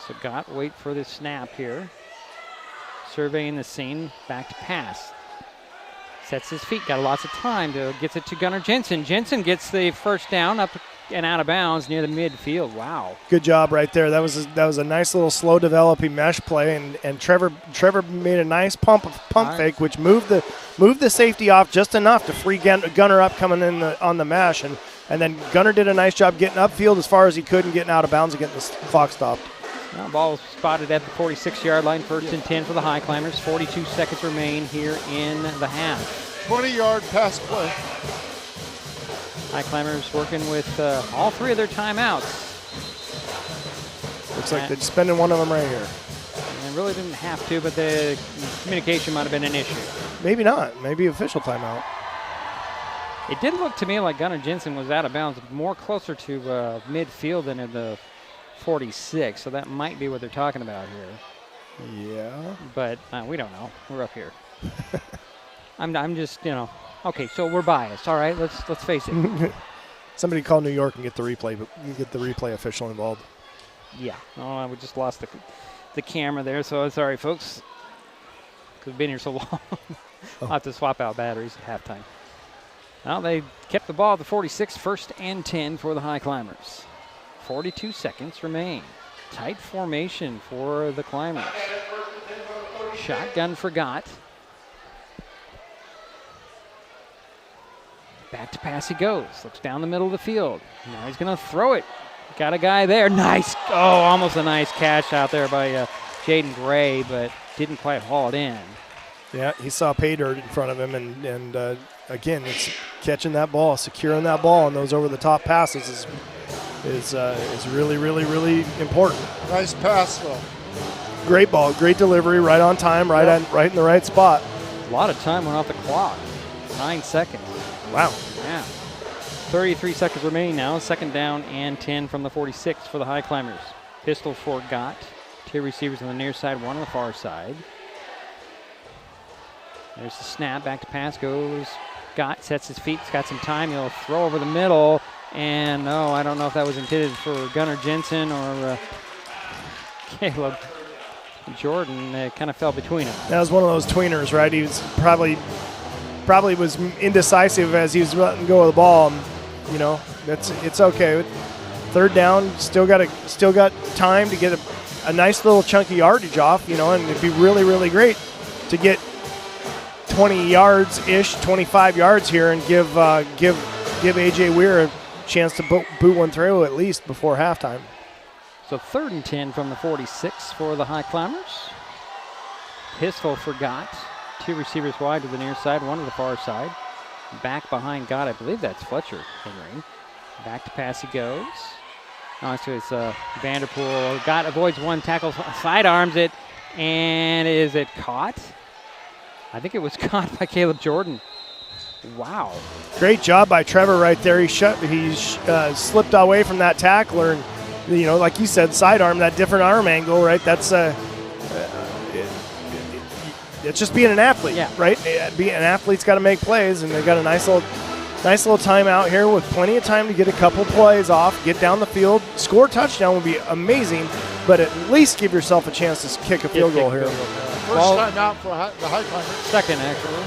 A: So Gott wait for the snap here. Surveying the scene, back to pass. Sets his feet, got lots of time to gets it to Gunnar Jensen. Jensen gets the first down up and out of bounds near the midfield. Wow.
B: Good job right there. That was a nice little slow developing mesh play, and Trevor made a nice pump fake, which moved the safety off just enough to free Gunnar up coming in on the mesh, and then Gunnar did a nice job getting upfield as far as he could and getting out of bounds and getting the clock stopped.
A: Well, ball spotted at the 46-yard line, 1st and 10 for the Highclimbers. 42 seconds remain here in the half.
J: 20-yard pass play.
A: Highclimbers working with all 3 of their timeouts.
B: Looks like they're spending one of them right here.
A: And really didn't have to, but the communication might have been an issue.
B: Maybe not. Maybe official timeout.
A: It did look to me like Gunnar Jensen was out of bounds, more closer to midfield than in the 46, so that might be what they're talking about here.
B: Yeah.
A: But we don't know. We're up here. I'm just, okay, so we're biased. All right, let's face it.
B: Somebody call New York and get the replay, but you get the replay official involved.
A: Yeah. Oh, we just lost the camera there, so sorry, folks. Because we've been here so long. I'll have to swap out batteries at halftime. Well, they kept the ball at the 46, 1st and 10 for the Highclimbers. 42 seconds remain. Tight formation for the Climbers. Shotgun forgot. Back to pass he goes. Looks down the middle of the field. Now he's going to throw it. Got a guy there. Nice. Oh, almost a nice catch out there by Jaden Gray, but didn't quite haul it in.
B: Yeah, he saw pay dirt in front of him, and again, it's catching that ball, securing that ball, and those over-the-top passes is really, really, really important.
J: Nice pass, though.
B: Great ball, great delivery, right on time, right in the right spot.
A: A lot of time went off the clock. 9 seconds.
B: Wow.
A: Yeah. 33 seconds remaining now. 2nd down and 10 from the 46 for the Highclimbers. Pistol forgot. 2 receivers on the near side, 1 on the far side. There's the snap. Back to pass goes. Gott sets his feet. He's got some time. He'll throw over the middle. And no, I don't know if that was intended for Gunnar Jensen or Caleb Jordan. It kind of fell between them.
B: That was one of those tweeners, right? He was probably was indecisive as he was letting go of the ball. It's okay. 3rd down, still got time to get a nice little chunky yardage off, and it'd be really, really great to get 20 yards-ish, 25 yards here, and give A.J. Weir a chance to boot one through at least before halftime.
A: So 3rd and 10 from the 46 for the Highclimbers. Pistol forgot. 2 receivers wide to the near side, 1 to the far side. Back behind Gott, I believe that's Fletcher entering. Back to pass he goes. No, it's Vanderpool. Gott avoids 1 tackle, sidearms it, and is it caught? I think it was caught by Caleb Jordan. Wow.
B: Great job by Trevor right there. He slipped away from that tackler, and like you said, sidearm, that different arm angle, right? That's it's just being an athlete, right? Being an athlete's got to make plays, and they got a nice little timeout here with plenty of time to get a couple plays off, get down the field, score a touchdown would be amazing, but at least give yourself a chance to kick a field goal here.
J: First time out for the Highclimbers.
A: 2nd, actually.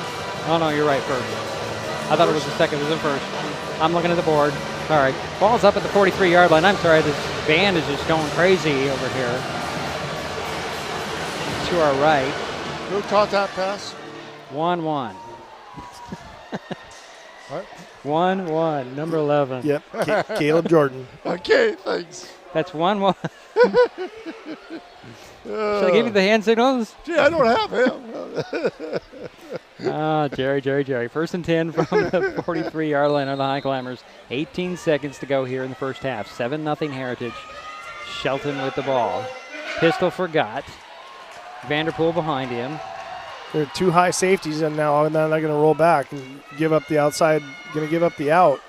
A: Oh, no, you're right, 1st. I thought it was the 2nd. It was the 1st. I'm looking at the board. Sorry. Ball's up at the 43-yard line. I'm sorry, this band is just going crazy over here. To our right.
J: Who caught that pass?
A: 1-1.
J: What?
A: 1-1, number 11.
B: Yep, Caleb Jordan.
J: Okay, thanks.
A: That's 1-1. Should I give you the hand signals?
J: Gee, I don't have him.
A: Jerry. 1st and 10 from the 43-yard line on the Highclimbers. 18 seconds to go here in the first half. 7-0 Heritage. Shelton with the ball. Pistol forgot. Vanderpool behind him.
B: There are 2 high safeties, and now they're going to roll back and give up the outside, going to give up the out.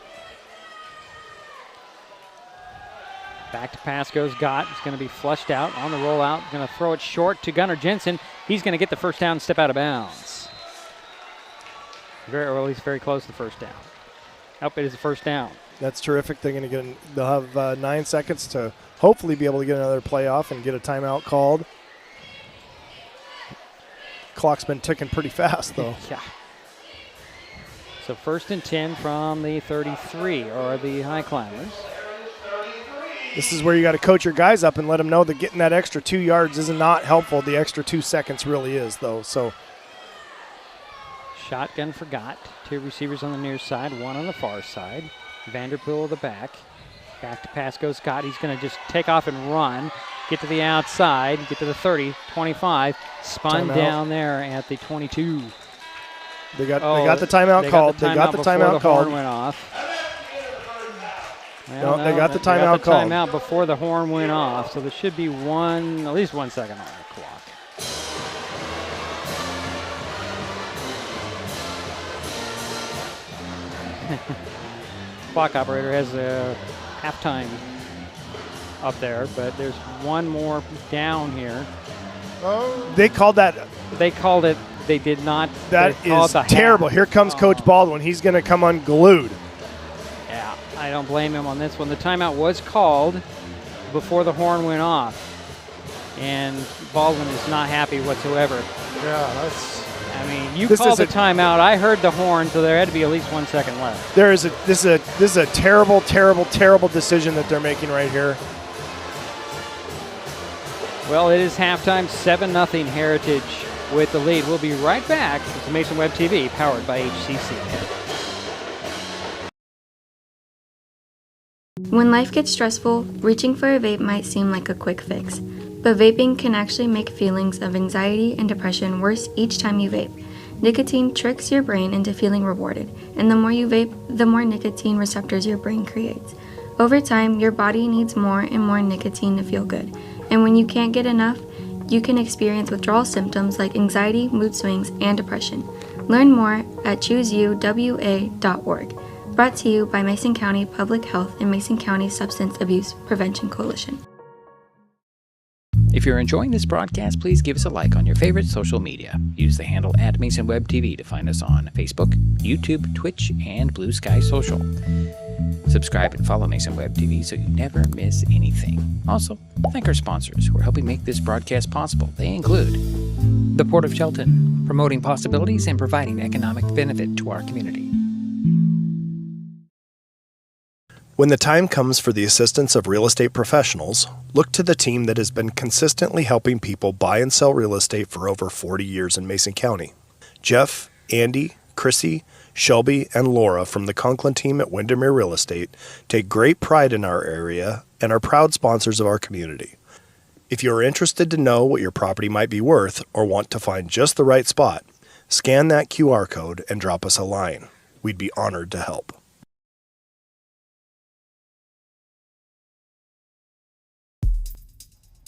A: Back to pass goes Gott. It's going to be flushed out on the rollout. Going to throw it short to Gunnar Jensen. He's going to get the 1st down and step out of bounds. He's very close to 1st down. It is the 1st down.
B: That's terrific. They're going to they'll have 9 seconds to hopefully be able to get another play off and get a timeout called. Clock's been ticking pretty fast, though.
A: Yeah. So 1st and 10 from the 33, or the Highclimbers.
B: This is where you got to coach your guys up and let them know that getting that extra 2 yards is not helpful. The extra 2 seconds really is, though. So
A: shotgun forgot. 2 receivers on the near side, 1 on the far side. Vanderpool the back. Back to pass goes Scott. He's going to just take off and run. get to the outside, get to the 30, 25, spun down there at the 22.
B: They got the timeout called. They got the timeout called.
A: The horn went off.
B: Well, no, they got the timeout called.
A: Timeout before the horn went off, so there should be at least 1 second on the clock. Clock operator has a halftime up there, but there's one more down here.
J: Oh.
B: They called that.
A: They called it. They did not.
B: That is terrible. Here comes Coach Baldwin. He's going to come unglued.
A: Yeah, I don't blame him on this one. The timeout was called before the horn went off, and Baldwin is not happy whatsoever.
J: Yeah, that's.
A: I mean, you called the timeout. I heard the horn, so there had to be at least 1 second left.
B: This is a terrible, terrible, terrible decision that they're making right here.
A: Well, it is halftime, 7-0 Heritage with the lead. We'll be right back. It's Mason Web TV, powered by HCC.
E: When life gets stressful, reaching for a vape might seem like a quick fix. But vaping can actually make feelings of anxiety and depression worse each time you vape. Nicotine tricks your brain into feeling rewarded, and the more you vape, the more nicotine receptors your brain creates. Over time, your body needs more and more nicotine to feel good, and when you can't get enough, you can experience withdrawal symptoms like anxiety, mood swings, and depression. Learn more at chooseuwa.org. Brought to you by Mason County Public Health and Mason County Substance Abuse Prevention Coalition.
D: If you're enjoying this broadcast, please give us a like on your favorite social media. Use the handle @MasonWebTV to find us on Facebook, YouTube, Twitch, and Blue Sky Social. Subscribe and follow Mason Web TV so you never miss anything. Also, thank our sponsors who are helping make this broadcast possible. They include the Port of Shelton, promoting possibilities and providing economic benefit to our community.
B: When the time comes for the assistance of real estate professionals, look to the team that has been consistently helping people buy and sell real estate for over 40 years in Mason County. Jeff, Andy, Chrissy, Shelby, and Laura from the Conklin team at Windermere Real Estate take great pride in our area and are proud sponsors of our community. If you are interested to know what your property might be worth or want to find just the right spot, scan that QR code and drop us a line. We'd be honored to help.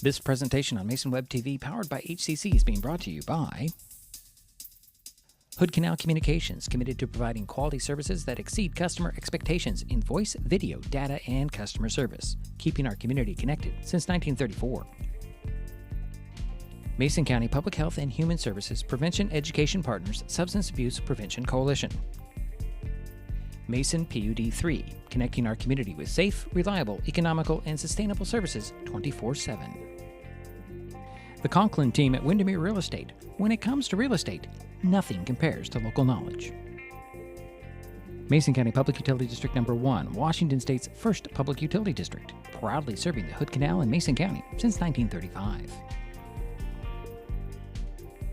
D: This presentation on Mason Web TV, powered by HCC, is being brought to you by Hood Canal Communications, committed to providing quality services that exceed customer expectations in voice, video, data, and customer service, keeping our community connected since 1934. Mason County Public Health and Human Services Prevention Education Partners Substance Abuse Prevention Coalition. Mason PUD 3, connecting our community with safe, reliable, economical, and sustainable services 24/7. The Conklin team at Windermere Real Estate. When it comes to real estate, nothing compares to local knowledge. Mason County Public Utility District Number 1, Washington State's first public utility district, proudly serving the Hood Canal in Mason County since 1935.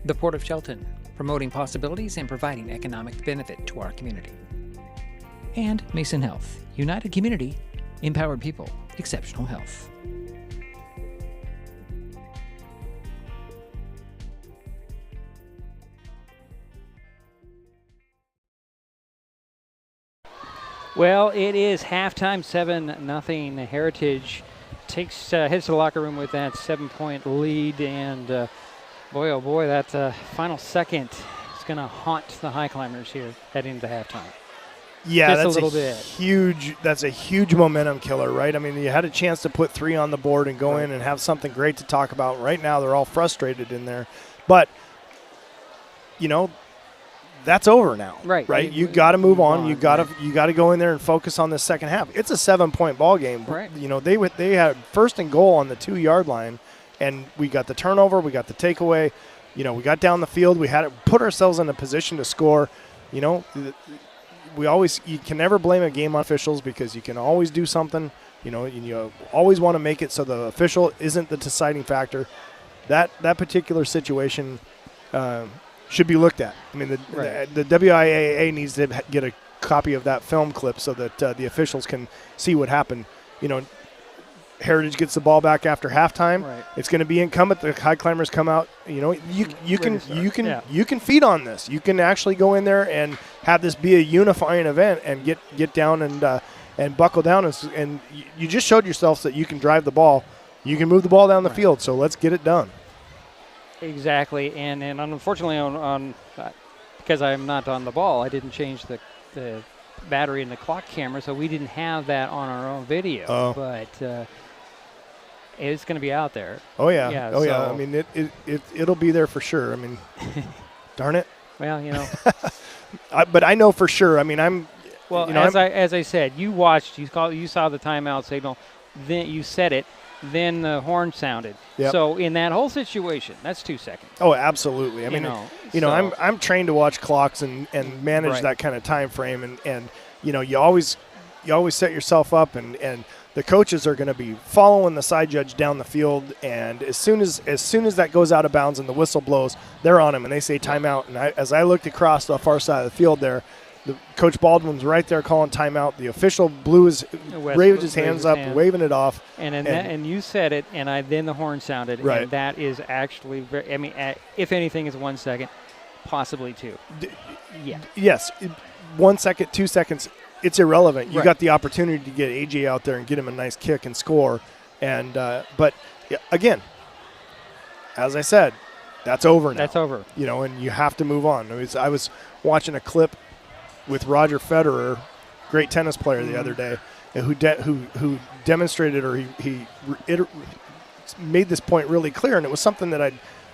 D: The Port of Shelton, promoting possibilities and providing economic benefit to our community. And Mason Health, united community, empowered people, exceptional health.
A: Well, it is halftime, 7-0. Heritage heads to the locker room with that 7-point lead, and boy, oh boy, that final second is going to haunt the Highclimbers here heading into halftime.
B: Yeah,
A: just a little bit.
B: That's a huge momentum killer, right? I mean, you had a chance to put 3 on the board and go in and have something great to talk about. Right now, they're all frustrated in there, but you know, that's over now. Right. You got to move on. You got to go in there and focus on the second half. It's a 7-point ball game.
A: Right.
B: You know, they had first and goal on the 2-yard line, and we got the turnover. We got the takeaway. You know, we got down the field. We had to put ourselves in a position to score. You know, you can never blame a game on officials because you can always do something. You know, you always want to make it so the official isn't the deciding factor. That particular situation should be looked at. I mean, the WIAA needs to get a copy of that film clip so that the officials can see what happened. You know, Heritage gets the ball back after halftime,
A: Right.
B: it's going to be incumbent the Highclimbers come out. You can feed on this. You can actually go in there and have this be a unifying event and get down and buckle down, and you just showed yourself that you can drive the ball, you can move the ball down the field. So let's get it done.
A: Exactly, and unfortunately on because I'm not on the ball, I didn't change the battery in the clock camera, so we didn't have that on our own video.
B: Oh.
A: But it's going to be out there.
B: Oh yeah. I mean, it'll be there for sure. I mean, darn it.
A: Well,
B: but I know for sure. I mean,
A: as I said, you watched, you saw the timeout signal, then you said it, then the horn sounded.
B: Yep.
A: So in that whole situation, that's 2 seconds.
B: Oh, absolutely. I mean, I'm trained to watch clocks and manage
A: Right.
B: that kind of time frame, and you always set yourself up, and the coaches are going to be following the side judge down the field, and as soon as that goes out of bounds and the whistle blows, they're on him and they say timeout. And as I looked across the far side of the field there, Coach Baldwin's right there calling timeout. The official raised his hands up, waving it off.
A: And you said it, and then the horn sounded.
B: Right.
A: And that is actually, if anything, is 1 second, possibly 2. Yeah.
B: Yes, 1 second, 2 seconds, it's irrelevant. You
A: Right.
B: got the opportunity to get AJ out there and get him a nice kick and score. And but again, as I said, that's over now.
A: That's over.
B: And you have to move on. I was watching a clip with Roger Federer, great tennis player, the other day, who demonstrated, or he made this point really clear, and it was something that I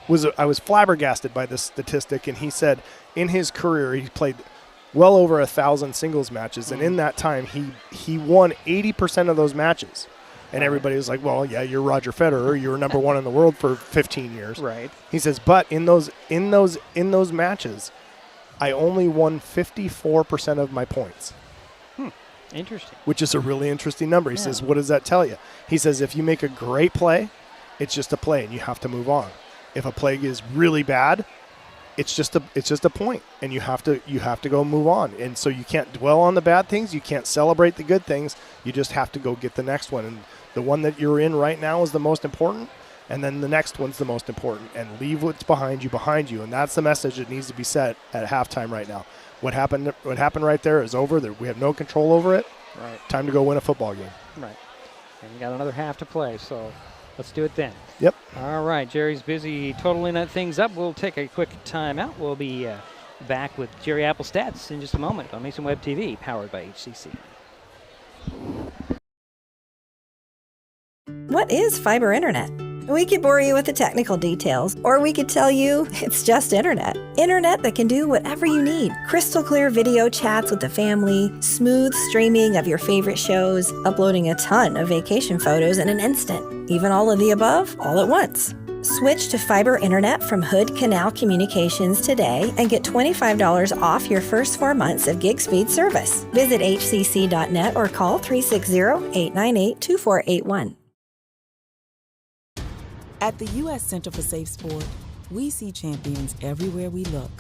B: was flabbergasted by this statistic. And he said in his career he played well over 1,000 singles matches, and in that time he won 80% of those matches. And everybody was like, well, yeah, you're Roger Federer, you were number one in the world for 15 years.
A: Right.
B: He says, but in those matches, I only won 54% of my points.
A: Interesting.
B: Which is a really interesting number. He says, what does that tell you? He says, if you make a great play, it's just a play and you have to move on. If a play is really bad, it's just a point and you have to go move on. And so you can't dwell on the bad things, you can't celebrate the good things. You just have to go get the next one. And the one that you're in right now is the most important. And then the next one's the most important, and leave what's behind you, and that's the message that needs to be set at halftime right now. What happened right there is over. We have no control over it.
A: Right.
B: Time to go win a football game.
A: Right. And we got another half to play, so let's do it then.
B: Yep.
A: All right, Jerry's busy totaling things up. We'll take a quick timeout. We'll be back with Jerry Applestats in just a moment on Mason Web TV, powered by HCC.
F: What is fiber internet? We could bore you with the technical details, or we could tell you it's just internet. Internet that can do whatever you need. Crystal clear video chats with the family, smooth streaming of your favorite shows, uploading a ton of vacation photos in an instant. Even all of the above, all at once. Switch to fiber internet from Hood Canal Communications today and get $25 off your first 4 months of gig speed service. Visit hcc.net or call 360-898-2481.
L: At the U.S. Center for Safe Sport, we see champions everywhere we look.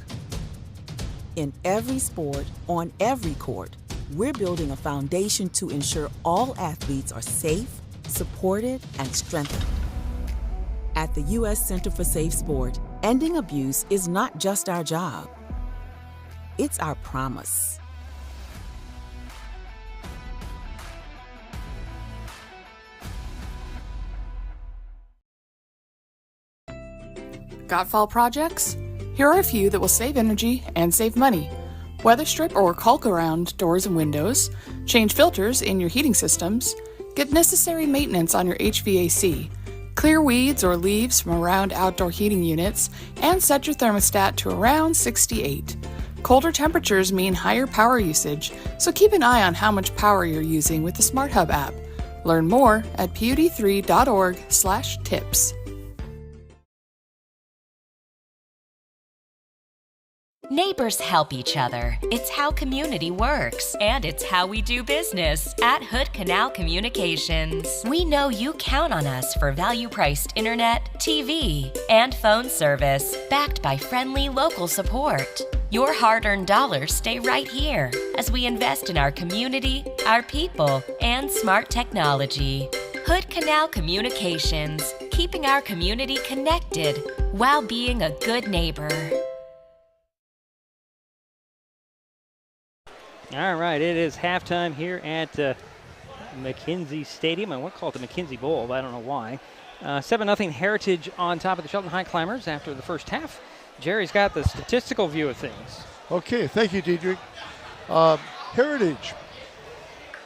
L: In every sport, on every court, we're building a foundation to ensure all athletes are safe, supported, and strengthened. At the U.S. Center for Safe Sport, ending abuse is not just our job. It's our promise.
G: Got fall projects? Here are a few that will save energy and save money. Weather strip or caulk around doors and windows, change filters in your heating systems, get necessary maintenance on your HVAC, clear weeds or leaves from around outdoor heating units, and set your thermostat to around 68. Colder temperatures mean higher power usage, so keep an eye on how much power you're using with the Smart Hub app. Learn more at pud3.org/tips.
K: Neighbors help each other. It's how community works, and it's how we do business at Hood Canal Communications. We know you count on us for value-priced internet, TV, and phone service, backed by friendly local support. Your hard-earned dollars stay right here as we invest in our community, our people, and smart technology. Hood Canal Communications, keeping our community connected while being a good neighbor.
A: All right, it is halftime here at McKenzie Stadium. I want to call it the McKenzie Bowl, but I don't know why. 7-0 Heritage on top of the Shelton Highclimbers after the first half. Jerry's got the statistical view of things.
J: Okay, thank you, Diedrich. Heritage,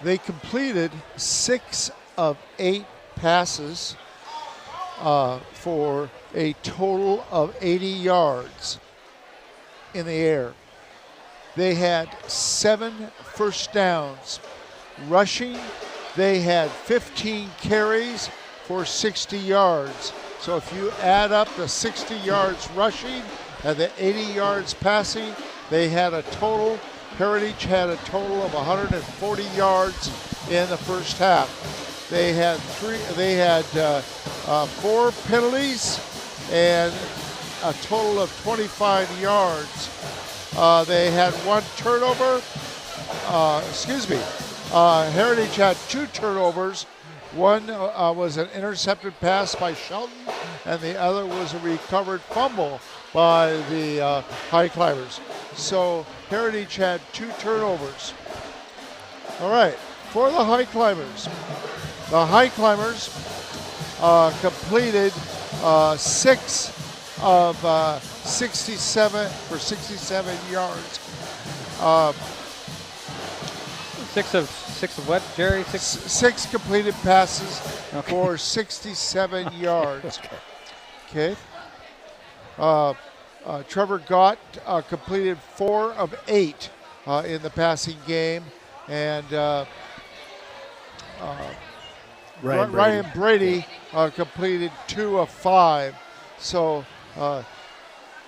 J: they completed 6 of 8 passes for a total of 80 yards in the air. They had 7 first downs. Rushing, they had 15 carries for 60 yards. So if you add up the 60 yards rushing and the 80 yards passing, they had a total, Heritage had a total of 140 yards in the first half. They had 4 penalties and a total of 25 yards. They had 1 turnover. Heritage had 2 turnovers. One was an intercepted pass by Shelton, and the other was a recovered fumble by the Highclimbers. So Heritage had 2 turnovers. All right, for the Highclimbers completed 6 of 67 for 67 yards.
A: 6 of what, Jerry?
J: 6 completed passes for 67 yards. Okay. Trevor Gott completed 4 of 8 in the passing game, and Ryan Brady completed 2 of 5. So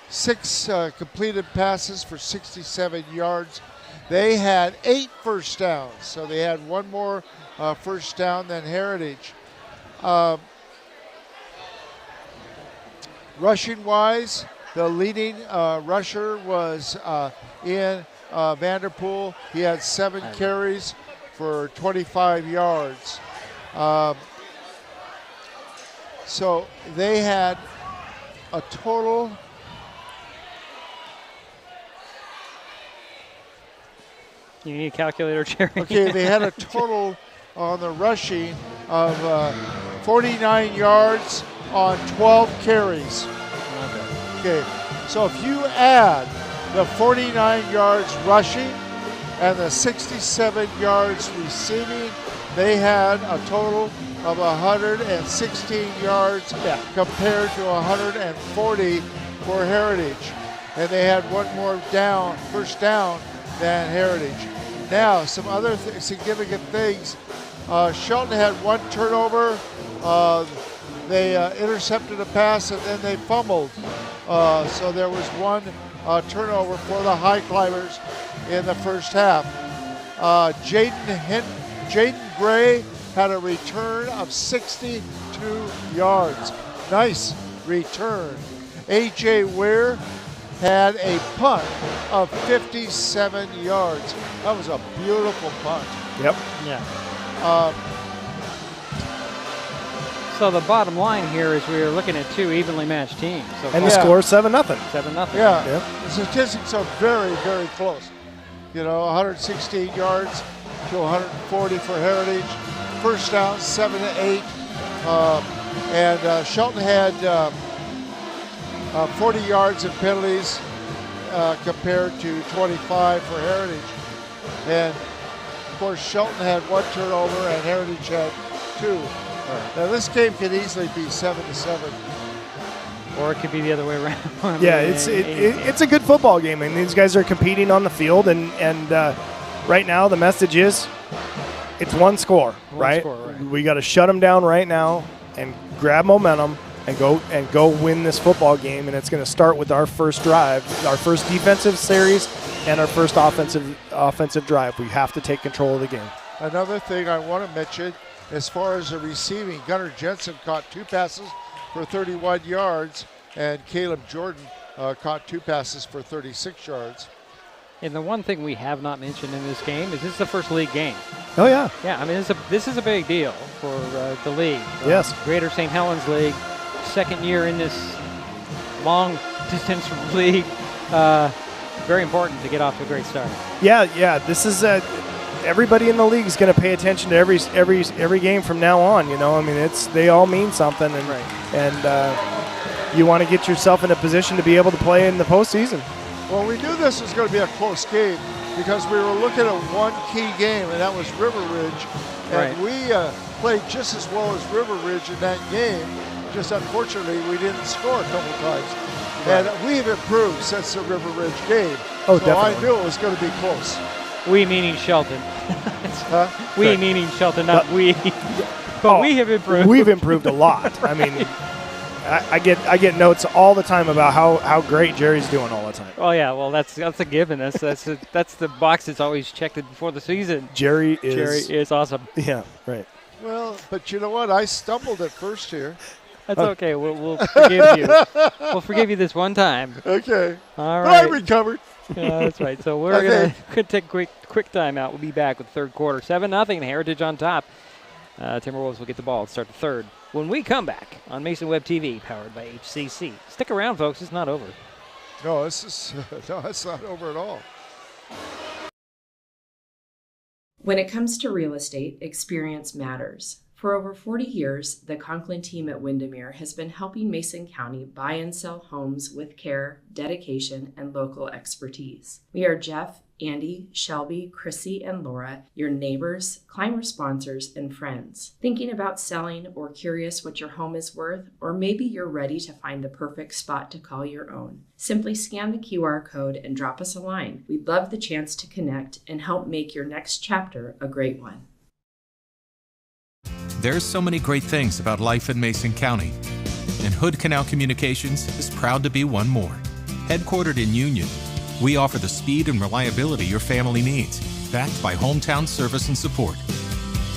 J: 6 completed passes for 67 yards. They had 8 first downs, so they had 1 more first down than Heritage. Rushing-wise, the leading rusher was Ian Vanderpool. He had 7 carries for 25 yards. So they had a total
A: You need a calculator, Jerry?
J: Okay, they had a total on the rushing of 49 yards on 12 carries. Okay, so if you add the 49 yards rushing and the 67 yards receiving, they had a total of 116 yards compared to 140 for Heritage. And they had 1 more first down than Heritage. Now, some other significant things. Shelton had 1 turnover. They intercepted a pass and then they fumbled. So there was 1 turnover for the Highclimbers in the first half. Jaden Gray had a return of 62 yards. Nice return. A.J. Weir had a punt of 57 yards. That was a beautiful punt.
B: Yep.
A: Yeah. So the bottom line here is we are looking at 2 evenly matched teams. So
B: and the score is 7-0.
A: 7-0.
J: Yeah. Yep. The statistics are very, very close. 116 yards to 140 for Heritage. First down, 7 to 8. And Shelton had 40 yards in penalties compared to 25 for Heritage. And of course, Shelton had 1 turnover and Heritage had 2. Now this game could easily be 7-7.
A: Or it could be the other way around.
B: Yeah, it's a good football game, and these guys are competing on the field, and right now the message is it's 1 score, right? We got to shut them down right now and grab momentum and go win this football game, and it's going to start with our first drive, our first defensive series, and our first offensive drive. We have to take control of the game.
J: Another thing I want to mention, as far as the receiving, Gunnar Jensen caught 2 passes for 31 yards, and Caleb Jordan caught 2 passes for 36 yards.
A: And the one thing we have not mentioned in this game is this is the first league game.
B: Oh, yeah.
A: Yeah, I mean, this is a big deal for the league.
B: Yes.
A: Greater St. Helens League, second year in this long-distance league. Very important to get off to a great start.
B: Yeah. This is everybody in the league is going to pay attention to every game from now on. You know, I mean, they all mean something, and you want to get yourself in a position to be able to play in the postseason.
J: Well, we knew this was going to be a close game because we were looking at one key game, and that was River Ridge. And we played just as well as River Ridge in that game. Just unfortunately, we didn't score a couple times. And we've improved since the River Ridge game.
B: Oh,
J: so
B: definitely.
J: I knew it was going to be close.
A: We meaning Shelton. We meaning Shelton, not we. But we have improved.
B: We've improved a lot. I mean, I get notes all the time about how great Jerry's doing all the time.
A: Oh yeah, well that's a given. That's the box that's always checked before the season.
B: Jerry is
A: awesome.
B: Yeah, right.
J: Well, but you know what? I stumbled at first here.
A: That's okay. We'll forgive you. We'll forgive you this one time.
J: Okay.
A: All right.
J: I recovered.
A: Yeah, that's right. So we're gonna take a quick timeout. We'll be back with third quarter. 7-0. Heritage on top. Timberwolves will get the ball and start the third when we come back on Mason Web TV, powered by HCC. Stick around, folks. It's not over.
J: No, it's not over at all.
H: When it comes to real estate, experience matters. For over 40 years, the Conklin team at Windermere has been helping Mason County buy and sell homes with care, dedication, and local expertise. We are Jeff, Andy, Shelby, Chrissy, and Laura, your neighbors, climber sponsors, and friends. Thinking about selling or curious what your home is worth, or maybe you're ready to find the perfect spot to call your own. Simply scan the QR code and drop us a line. We'd love the chance to connect and help make your next chapter a great one.
M: There's so many great things about life in Mason County, and Hood Canal Communications is proud to be one more. Headquartered in Union, we offer the speed and reliability your family needs, backed by hometown service and support.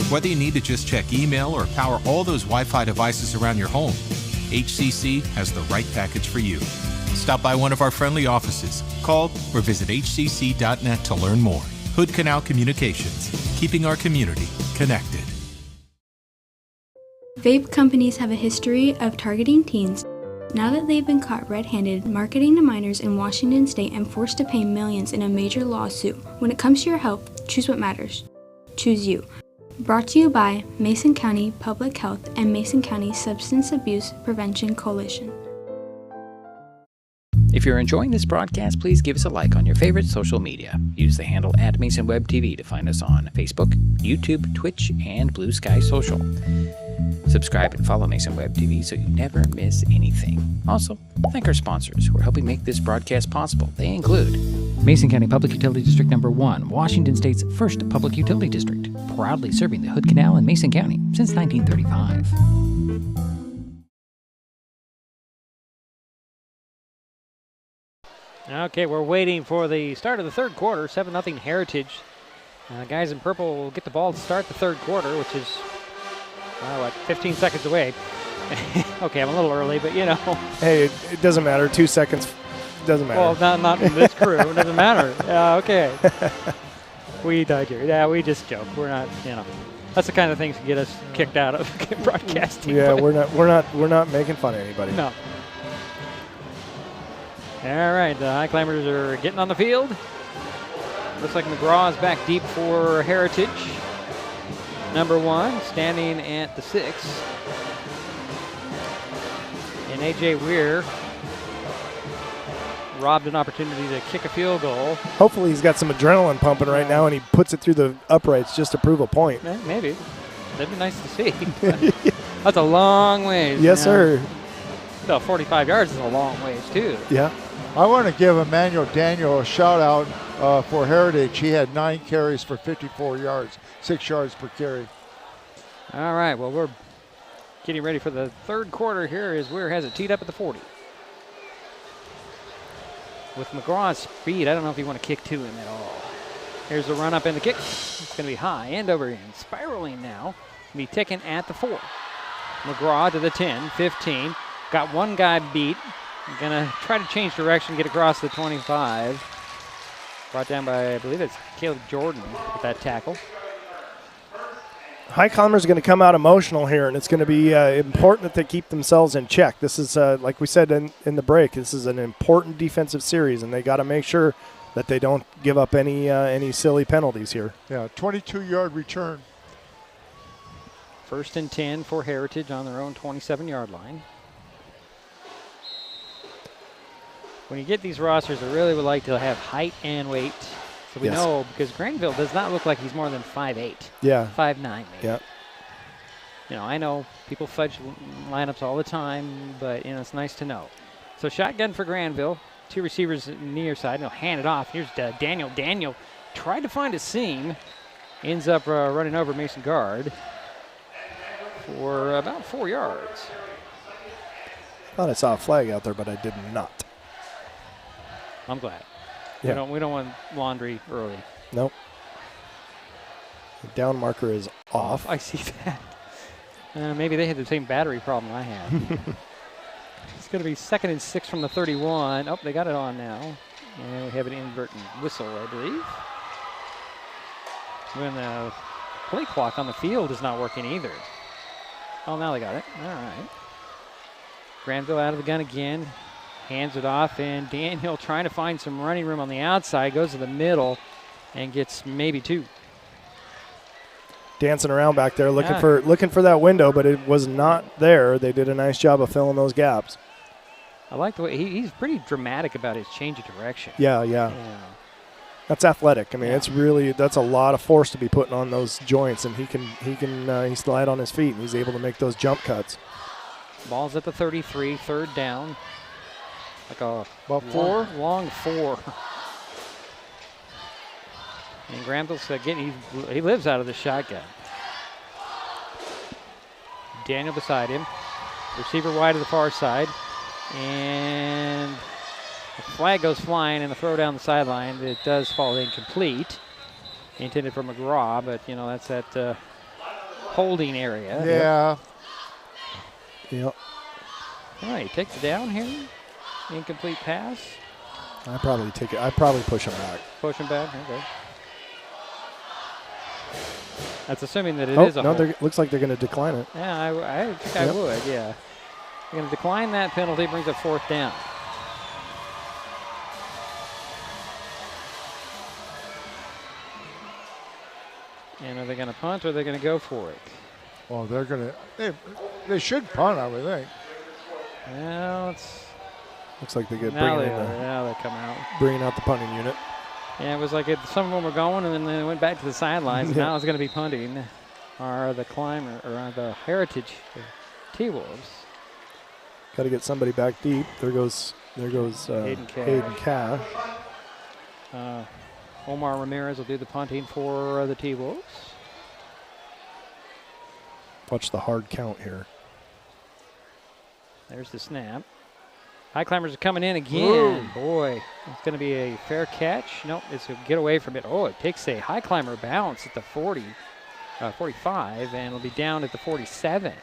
M: Whether you need to just check email or power all those Wi-Fi devices around your home, HCC has the right package for you. Stop by one of our friendly offices, call or visit hcc.net to learn more. Hood Canal Communications, keeping our community connected.
E: Vape companies have a history of targeting teens. Now that they've been caught red-handed marketing to minors in Washington state and forced to pay millions in a major lawsuit, when it comes to your health, choose what matters. Choose you. Brought to you by Mason County Public Health and Mason County Substance Abuse Prevention Coalition.
D: If you're enjoying this broadcast, please give us a like on your favorite social media. Use the handle @MasonWebTV to find us on Facebook, YouTube, Twitch, and Blue Sky Social. Subscribe and follow Mason Web TV so you never miss anything. Also, thank our sponsors who are helping make this broadcast possible. They include Mason County Public Utility District Number 1, Washington State's first public utility district, proudly serving the Hood Canal in Mason County since 1935.
A: Okay, we're waiting for the start of the third quarter. 7-0 Heritage. Guys in purple will get the ball to start the third quarter, which is 15 seconds away. Okay, I'm a little early, but you know.
B: Hey, it doesn't matter. 2 seconds doesn't matter.
A: Well, not in this crew. It doesn't matter. Okay. We died here. Yeah, we just joke. We're not, that's the kind of things that get us kicked out of broadcasting.
B: Yeah, we're not making fun of anybody.
A: No. All right, the Highclimbers are getting on the field. Looks like McGraw is back deep for Heritage. Number 1, standing at the 6. And A.J. Weir robbed an opportunity to kick a field goal.
B: Hopefully he's got some adrenaline pumping right now, and he puts it through the uprights just to prove a point.
A: Maybe. That'd be nice to see. That's a long ways.
B: Yes, sir.
A: No, 45 yards is a long ways, too.
B: Yeah.
J: I want to give Emmanuel Daniel a shout-out for Heritage. He had 9 carries for 54 yards, 6 yards per carry.
A: All right, well, we're getting ready for the third quarter here as Weir has it teed up at the 40. With McGraw's speed, I don't know if you want to kick to him at all. Here's the run-up and the kick. It's going to be high, end over end. Spiraling now. Be taken at the 4. McGraw to the 10, 15. Got one guy beat. Gonna try to change direction, get across the 25. Brought down by, I believe it's Caleb Jordan with that tackle.
B: Highclimbers are going to come out emotional here, and it's going to be important that they keep themselves in check. This is, like we said in the break, this is an important defensive series, and they got to make sure that they don't give up any silly penalties here.
J: Yeah, 22-yard return.
A: 1st and 10 for Heritage on their own 27-yard line. When you get these rosters, I really would like to have height and weight. So we know, because Granville does not look like he's more than 5'8".
B: Yeah.
A: 5'9", maybe.
B: Yeah.
A: You know, I know people fudge lineups all the time, but, you know, it's nice to know. So shotgun for Granville. 2 receivers near side. They'll hand it off. Here's Daniel. Daniel tried to find a seam. Ends up running over Mason Guard for about 4 yards.
B: Thought I saw a flag out there, but I did not.
A: I'm glad.
B: Yeah.
A: We don't want laundry early.
B: Nope. The down marker is off.
A: I see that. Maybe they had the same battery problem I had. It's going to be 2nd and 6 from the 31. Oh, they got it on now. And we have an inadvertent whistle, I believe. When the play clock on the field is not working either. Oh, now they got it. All right. Granville out of the gun again. Hands it off, and Daniel trying to find some running room on the outside. Goes to the middle and gets maybe 2.
B: Dancing around back there, looking for that window, but it was not there. They did a nice job of filling those gaps.
A: I like the way he's pretty dramatic about his change of direction.
B: Yeah. That's athletic. I mean, that's a lot of force to be putting on those joints, and he's light on his feet, and he's able to make those jump cuts.
A: Ball's at the 33, 3rd down. Like a long 4. And Granville's getting, he lives out of the shotgun. Daniel beside him. Receiver wide to the far side. And the flag goes flying and the throw down the sideline. It does fall incomplete. Intended for McGraw, but, you know, that's that holding area.
J: Yeah.
B: Yep.
A: All right, he takes it down here. Incomplete pass.
B: I'd probably push him back.
A: Push him back, okay. That's assuming that it is a hold.
B: Looks like they're going to decline it.
A: Yeah, I think I would, yeah. They're going to decline that penalty, brings up 4th down. And are they going to punt or are they going to go for it?
J: Well, they should punt, I would think.
A: Well,
B: looks like they
A: now they come out.
B: Bringing out the punting unit.
A: Yeah, it was like some of them were going, and then they went back to the sidelines. And now it's going to be punting. Are the the Heritage T-Wolves?
B: Got to get somebody back deep. There goes Hayden Cash.
A: Omar Ramirez will do the punting for the T-Wolves.
B: Watch the hard count here.
A: There's the snap. Highclimbers are coming in again.
J: Ooh.
A: Boy, it's going to be a fair catch. Nope, it's a get away from it. Oh, it takes a Highclimber bounce at the 45, and it'll be down at the 47.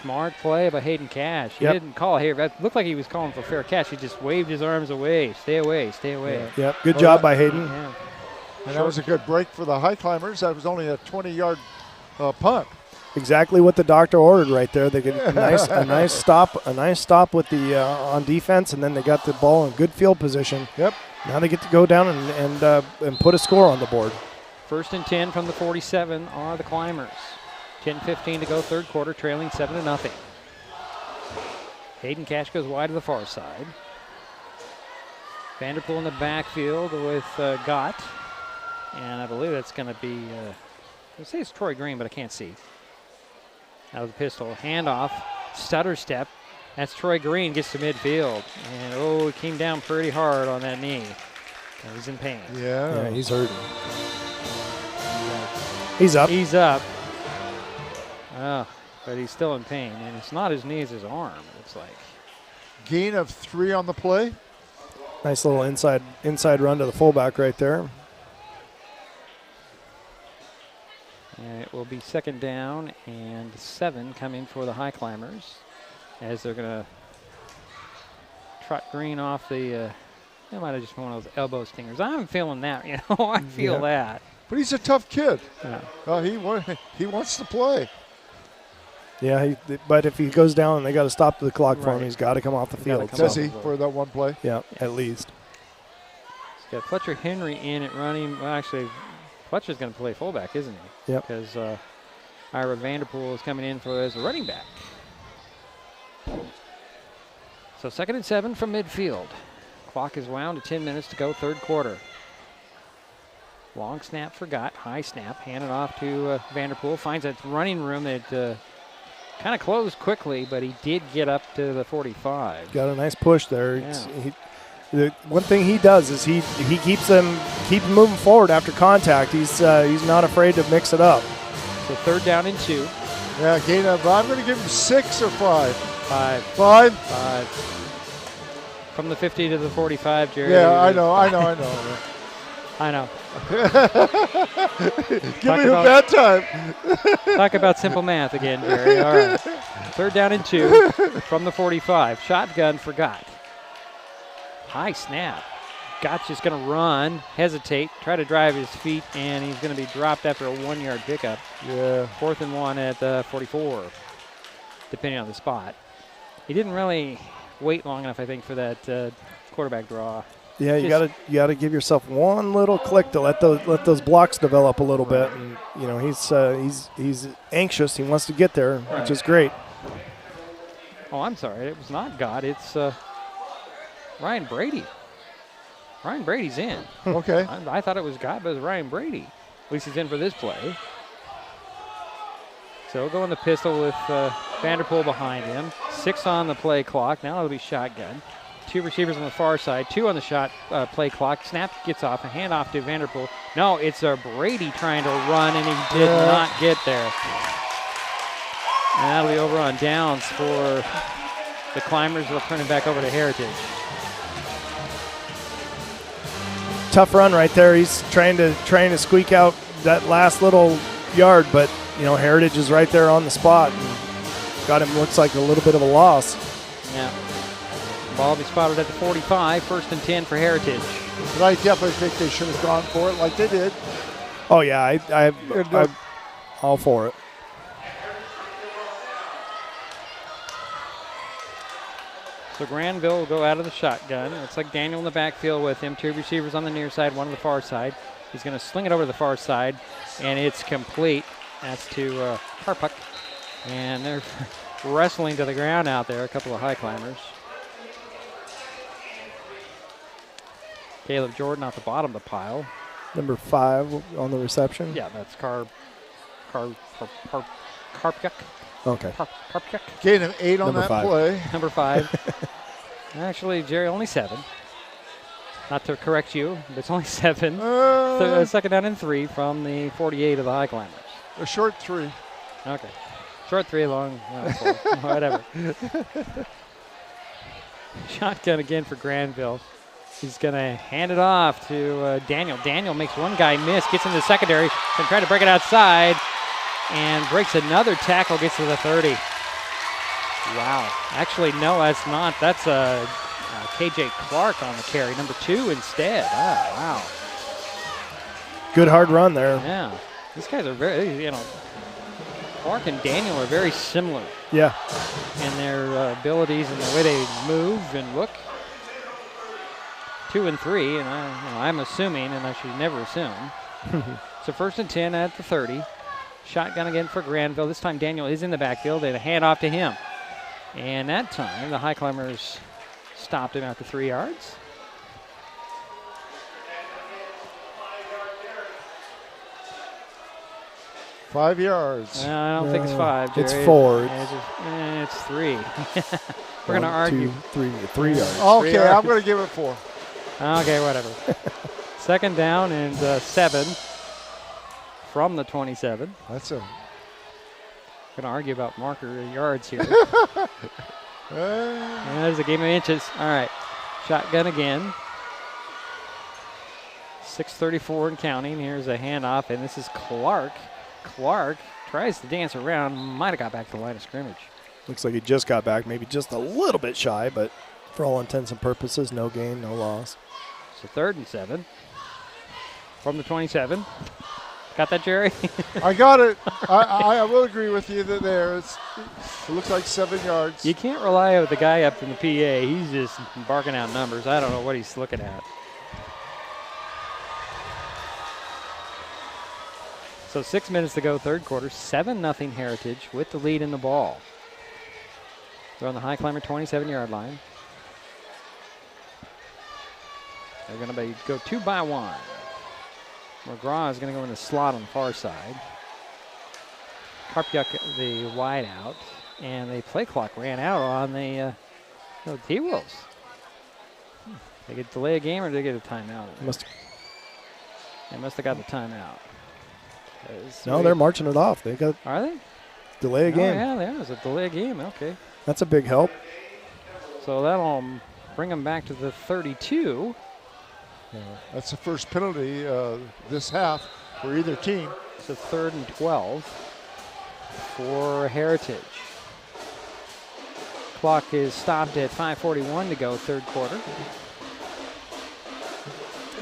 A: Smart play by Hayden Cash. He didn't call here. It looked like he was calling for fair catch. He just waved his arms away. Stay away, stay away.
B: Yep, good job by Hayden.
A: Yeah.
J: And that was a good break for the Highclimbers. That was only a 20-yard punt.
B: Exactly what the doctor ordered right there. They get a nice stop with the on defense, and then they got the ball in good field position.
J: Yep.
B: Now they get to go down and put a score on the board.
A: 1st and 10 from the 47 are the Climbers. 10:15 to go, 3rd quarter, trailing 7-0. Hayden Cash goes wide to the far side. Vanderpool in the backfield with Gott, and I believe that's going to be. I say it's Troy Green, but I can't see. Out of the pistol, handoff, stutter step. That's Troy Green, gets to midfield. And, he came down pretty hard on that knee. He's in pain.
J: Yeah,
B: he's hurting. He's up.
A: He's up. Oh, but he's still in pain. And it's not his knee, it's his arm, it looks like.
J: Gain of 3 on the play.
B: Nice little inside run to the fullback right there.
A: And it will be 2nd down and 7 coming for the Highclimbers as they're going to trot Green off the It might have just been one of those elbow stingers. I'm feeling that, I feel that.
J: But he's a tough kid.
A: Yeah.
J: He wants to play.
B: Yeah, but if he goes down and they got to stop the clock for him, he's got to come off the field.
J: Does he for that one play?
B: Yeah, at least.
A: He's got Fletcher Henry in at running. Well, actually, Fletcher's going to play fullback, isn't he?
B: Yep.
A: Because Ira Vanderpool is coming in as a running back. So 2nd and 7 from midfield. Clock is wound to 10 minutes to go, third quarter. Long snap forgot, high snap, handed off to Vanderpool. Finds that running room that kind of closed quickly, but he did get up to the 45.
B: Got a nice push there.
A: Yeah.
B: The one thing he does is he keeps moving forward after contact. He's not afraid to mix it up.
A: So 3rd down and 2.
J: Yeah, gain of, I'm going to give him 6 or 5.
A: 5.
J: 5?
A: From the 50 to the 45, Jerry.
J: Yeah, I know.
A: I know.
J: Give me a bad time.
A: Talk about simple math again, Jerry. All right. 3rd down and 2 from the 45. Shotgun forgot. High snap. Gotch is going to run, hesitate, try to drive his feet, and he's going to be dropped after a 1-yard pickup.
J: Yeah.
A: 4th and 1 at the 44, depending on the spot. He didn't really wait long enough, I think, for that quarterback draw.
B: Yeah, you gotta give yourself one little click to let those blocks develop a little bit, and he's anxious. He wants to get there, which is great.
A: Oh, I'm sorry, it was not God. It's Ryan Brady. Ryan Brady's in.
J: Okay.
A: I thought it was God, but it was Ryan Brady. At least he's in for this play. So go in the pistol with Vanderpool behind him. 6 on the play clock. Now it'll be shotgun. 2 receivers on the far side. 2 on the shot play clock. Snap gets off. A handoff to Vanderpool. No, it's Brady trying to run, and he did not get there. And that'll be over on downs for the Climbers. They'll turn it back over to Heritage.
B: Tough run right there. He's trying to squeak out that last little yard, but Heritage is right there on the spot and got him. Looks like a little bit of a loss.
A: Yeah. Ball will be spotted at the 45. 1st and 10 for Heritage.
J: But I definitely think they should have gone for it like they did.
B: Oh yeah, I'm all for it.
A: So Granville will go out of the shotgun. It's like Daniel in the backfield with him. 2 receivers on the near side, 1 on the far side. He's going to sling it over to the far side, and it's complete. That's to Karpuk. And they're wrestling to the ground out there, a couple of Highclimbers. Caleb Jordan off the bottom of the pile.
B: Number 5 on the reception.
A: Yeah, that's Karpuk.
B: Okay.
A: Karpuk.
J: Gain of 8 on
B: Number
J: that
B: 5.
J: play.
A: Number 5. Actually, Jerry, only 7. Not to correct you, but it's only 7. 2nd down and 3 from the 48 of the Highclimbers.
J: A short 3.
A: Okay. Short 3, long 4. Whatever. Shotgun again for Granville. He's going to hand it off to Daniel. Daniel makes one guy miss, gets in the secondary, and try to break it outside, and breaks another tackle, gets to the 30. Wow. Actually, no, that's not. That's KJ Clark on the carry, number 2 instead. Oh, wow.
B: Good hard run there.
A: Yeah. These guys are very, Clark and Daniel are very similar.
B: Yeah.
A: In their abilities and the way they move and look. 2 and 3, and I'm assuming, and I should never assume. So 1st and 10 at the 30. Shotgun again for Granville. This time Daniel is in the backfield. They hand off to him. And that time the Highclimbers stopped him after 3 yards.
J: Five yards.
A: I don't think it's 5, Jerry.
B: It's 4.
A: It's 3. We're going to argue.
B: 3 yards.
J: Okay, I'm going to give it 4.
A: Okay, whatever. 2nd down and 7 from the 27.
J: That's a.
A: Going to argue about marker yards here. There's a game of inches. All right. Shotgun again. 6:34 and counting. Here's a handoff, and this is Clark. Clark tries to dance around. Might have got back to the line of scrimmage.
B: Looks like he just got back, maybe just a little bit shy, but For all intents and purposes, no gain, no loss.
A: So 3rd and 7 from the 27. Got that, Jerry?
J: I got it. I will agree with you that it looks like 7 yards.
A: You can't rely on the guy up in the PA. He's just barking out numbers. I don't know what he's looking at. So 6 minutes to go, 3rd quarter. 7-0 Heritage with the lead in the ball. They're on the Highclimber 27-yard line. They're going to go 2 by 1. McGraw is going to go in the slot on the far side. Karpyuk, the wide out. And the play clock ran out on the T-Wolves. They get delay a game or did they get a timeout? They must have got the timeout.
B: No, they're marching it off.
A: Are they?
B: Delay a game.
A: Yeah, there's a delay a game. Okay.
B: That's a big help.
A: So that'll bring them back to the 32.
J: That's the first penalty this half for either team.
A: It's a 3rd and 12 for Heritage. Clock is stopped at 5:41 to go, 3rd quarter.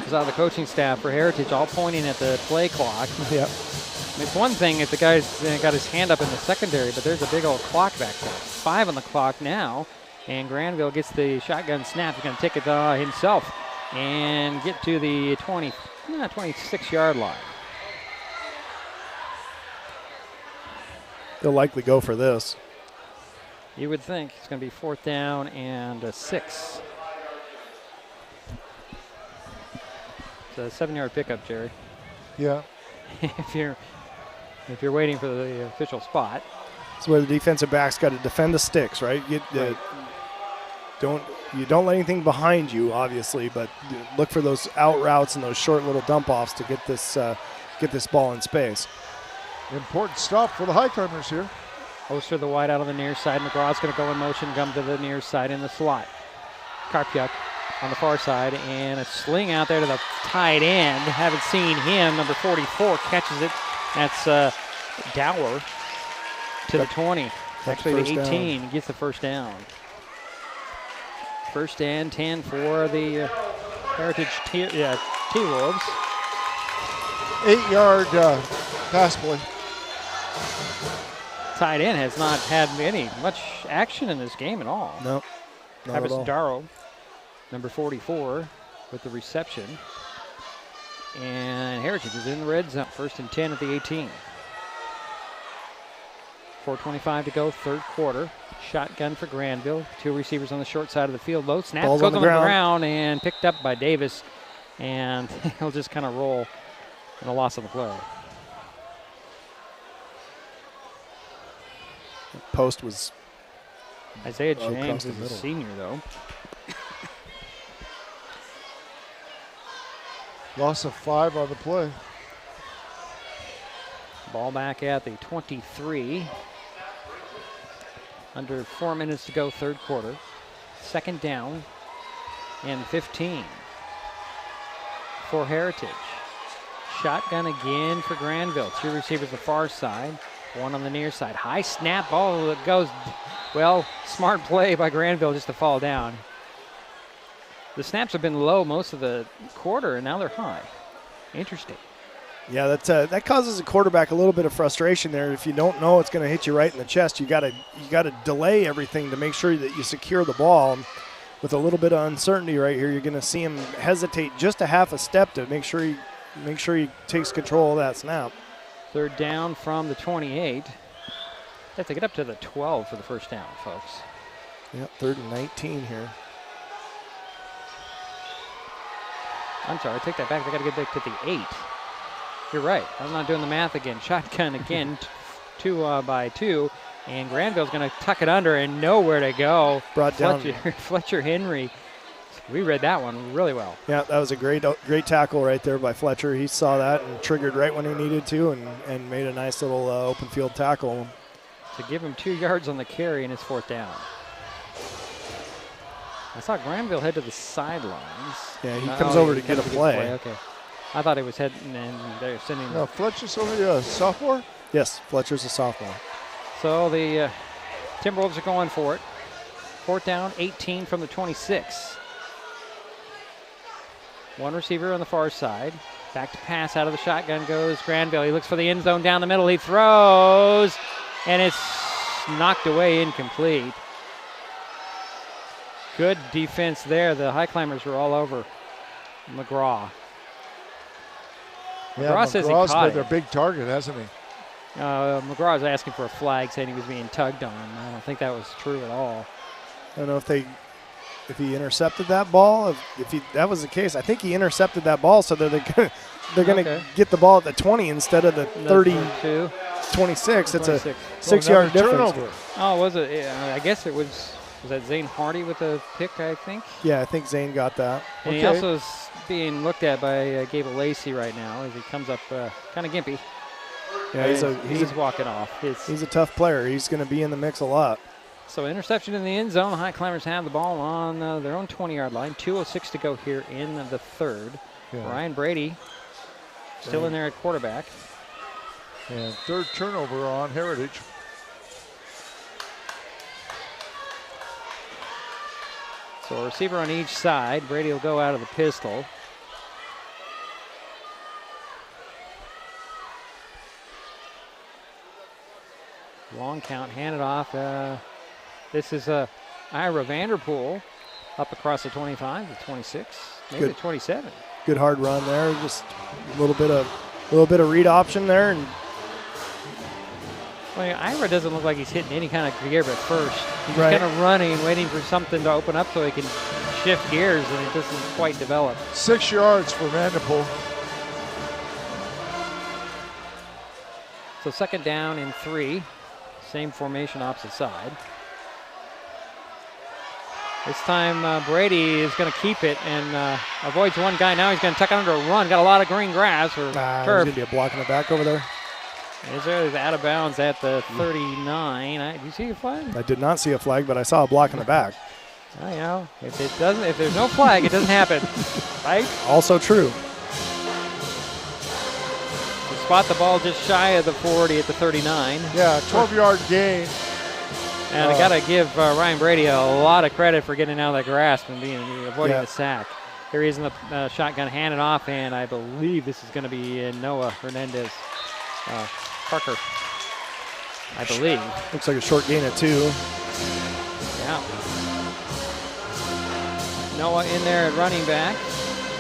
A: Saw the coaching staff for Heritage all pointing at the play clock.
B: Yep.
A: It's one thing if the guy's got his hand up in the secondary, but there's a big old clock back there. 5 on the clock now, and Granville gets the shotgun snap. He's going to take it himself and get to the 26-yard line.
B: They'll likely go for this.
A: You would think it's going to be 4th down and 6. It's a 7-yard pickup, Jerry.
J: Yeah.
A: if you're waiting for the official spot.
B: That's where the defensive back's got to defend the sticks, right? You don't let anything behind you, obviously, but look for those out routes and those short little dump offs to get this ball in space.
J: Important stop for the Highclimbers here.
A: Oster the wide out on the near side. McGraw's going to go in motion, come to the near side in the slot. Karpyuk on the far side, and a sling out there to the tight end. Haven't seen him. Number 44 catches it. That's Dower to the 20. Actually, the 18 gets the first down. 1st and 10 for the Heritage T-Wolves.
J: 8-yard pass play.
A: Tight end has not had much action in this game at all.
B: No, not at all.
A: Darrow, number 44, with the reception. And Heritage is in the red zone. 1st and 10 at the 18. 4:25 to go, 3rd quarter. Shotgun for Granville. 2 receivers on the short side of the field. Low snap goes on the ground and picked up by Davis. And he'll just kind of roll in a loss of the play.
B: Post was
A: Isaiah James is a senior, though.
J: Loss of 5 on the play.
A: Ball back at the 23. Under 4 minutes to go, 3rd quarter. 2nd down and 15 for Heritage. Shotgun again for Granville. 2 receivers the far side, 1 on the near side. High snap, ball that goes, well, smart play by Granville just to fall down. The snaps have been low most of the quarter, and now they're high. Interesting.
B: Yeah, that causes a quarterback a little bit of frustration there. If you don't know it's going to hit you right in the chest, you got to delay everything to make sure that you secure the ball. And with a little bit of uncertainty right here, you're going to see him hesitate just a half a step to make sure he takes control of that snap.
A: 3rd down from the 28. They have to get up to the 12 for the first down, folks.
B: Yep, 3rd and 19 here.
A: I'm sorry, I take that back. They got to get back to the 8. You're right. I'm not doing the math again. Shotgun again, 2 by 2, and Granville's going to tuck it under and nowhere to go.
B: Brought down
A: Fletcher Henry. We read that one really well.
B: Yeah, that was a great tackle right there by Fletcher. He saw that and triggered right when he needed to and made a nice little open field tackle.
A: To give him 2 yards on the carry and it's 4th down. I saw Granville head to the sidelines.
B: Yeah, he comes over to get a play.
A: Okay. I thought he was heading and they're sending.
J: No, Fletcher's only a sophomore?
B: Yes, Fletcher's a sophomore.
A: So the Timberwolves are going for it. 4th down, 18 from the 26. One receiver on the far side. Back to pass out of the shotgun goes Granville. He looks for the end zone down the middle. He throws, and it's knocked away, incomplete. Good defense there. The Highclimbers were all over McGraw.
J: Yeah,
A: McGraw says he caught
J: been
A: it.
J: their big target, hasn't he?
A: McGraw was asking for a flag, saying he was being tugged on. I don't think that was true at all.
B: I don't know if he intercepted that ball. If that was the case, I think he intercepted that ball so that they're going to get the ball at the 20 instead of the 30, 26. It's a 6-yard difference.
J: Turnover.
A: Oh, was it? Yeah, I guess it was. Was that Zane Hardy with a pick, I think?
B: Yeah, I think Zane got that.
A: And he also is being looked at by Gable Lacey right now as he comes up kind of gimpy.
B: Yeah,
A: he's walking off.
B: He's a tough player. He's going to be in the mix a lot.
A: So interception in the end zone. The Highclimbers have the ball on their own 20-yard line. 2:06 to go here in the third.
J: Yeah.
A: Ryan Brady still in there at quarterback.
J: And third turnover on Heritage.
A: So a receiver on each side. Brady will go out of the pistol. Long count, handed off. This is Ira Vanderpool up across the 25, the 26, maybe the 27.
B: Good hard run there. Just a little bit of read option there, and
A: well, Ira doesn't look like he's hitting any kind of gear, but first he's
B: right.
A: kind of running, waiting for something to open up so he can shift gears, and it doesn't quite develop.
J: 6 yards for Vanderpool.
A: So 2nd down and 3. Same formation, opposite side. This time Brady is going to keep it and avoids one guy. Now he's going to tuck under a run. Got a lot of green grass or
B: there's
A: turf.
B: going to be a block in the back over there.
A: Is there? He's out of bounds at the 39. Did you see a flag?
B: I did not see a flag, but I saw a block in the back.
A: I know. If there's no flag, it doesn't happen, right?
B: Also true.
A: Spot the ball just shy of the 40 at the 39.
J: Yeah, 12-yard gain.
A: And I got to give Ryan Brady a lot of credit for getting out of that grasp and avoiding the sack. Here he is in the shotgun, handed off, and I believe this is going to be Noah Hernandez Parker, I believe.
B: Looks like a short gain of 2.
A: Yeah. Noah in there at running back.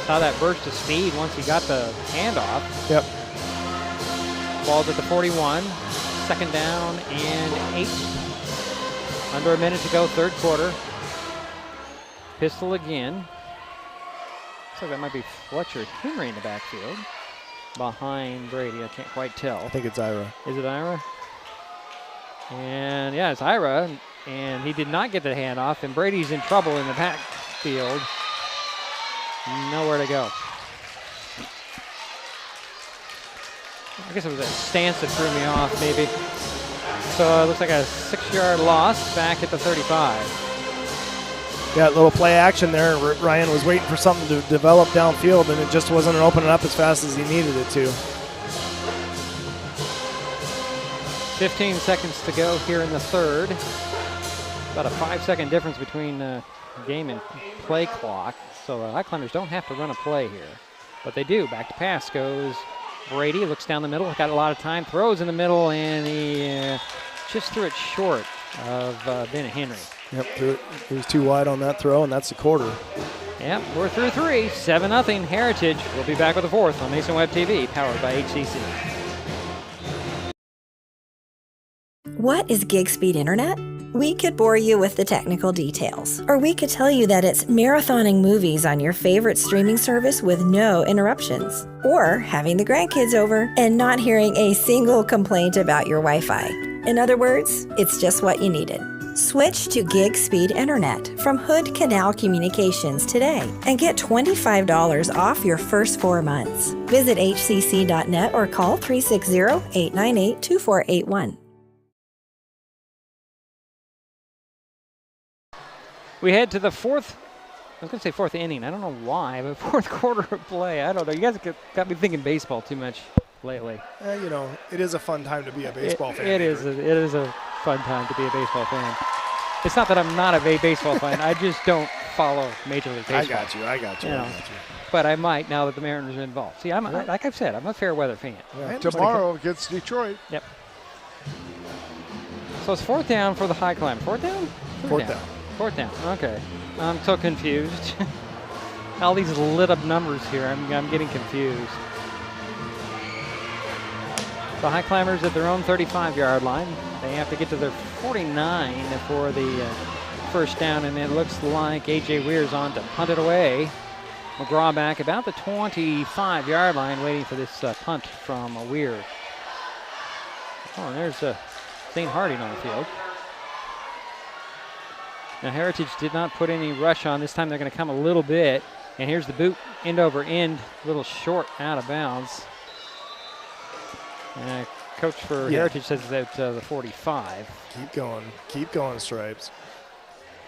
A: Saw that burst of speed once he got the handoff.
B: Yep.
A: Ball's at the 41. 2nd down and 8. Under a minute to go, third quarter. Pistol again. Looks like that might be Fletcher Henry in the backfield. Behind Brady, I can't quite tell.
B: I think it's Ira.
A: Is it Ira? And yeah, it's Ira. And he did not get the handoff, and Brady's in trouble in the backfield. Nowhere to go. I guess it was that stance that threw me off, maybe. So it looks like a 6-yard loss back at the 35.
B: Yeah, little play action there. Ryan was waiting for something to develop downfield, and it just wasn't opening up as fast as he needed it to.
A: 15 seconds to go here in the third. About a 5-second difference between game and play clock. So the Highclimbers don't have to run a play here, but they do. Back to pass goes Brady, looks down the middle, got a lot of time, throws in the middle, and he just threw it short of Bennett Henry.
B: Yep, threw it. He was too wide on that throw, and that's the quarter.
A: Yep, we're through 3, 7-0 Heritage. We'll be back with the fourth on Mason Web TV, powered by HCC.
F: What is gig speed internet? We could bore you with the technical details, or we could tell you that it's marathoning movies on your favorite streaming service with no interruptions, or having the grandkids over and not hearing a single complaint about your Wi-Fi. In other words, it's just what you needed. Switch to gig speed internet from Hood Canal Communications today and get $25 off your first 4 months. Visit hcc.net or call 360-898-2481.
A: We head to the fourth, I was going to say fourth inning. I don't know why, but fourth quarter of play. I don't know. You guys got me thinking baseball too much lately.
B: You know, it is a fun time to be a baseball fan.
A: It is a fun time to be a baseball fan. It's not that I'm not a baseball fan. I just don't follow Major League Baseball.
B: I got you.
A: But I might now that the Mariners are involved. See, like I've said, I'm a fair weather fan.
J: Yeah. Tomorrow against Detroit.
A: Yep. So it's 4th down for the Highclimb. 4th down?
B: 4th down.
A: 4th down. Okay. I'm so confused. All these lit up numbers here. I'm getting confused. The Highclimbers at their own 35-yard line. They have to get to their 49 for the first down, and it looks like A.J. Weir's on to punt it away. McGraw back about the 25-yard line waiting for this punt from Weir. Oh, and there's St. Harding on the field. Now Heritage did not put any rush on. This time they're going to come a little bit. And here's the boot, end over end, a little short out of bounds. Coach for Heritage says that the 45.
B: Keep going, Stripes.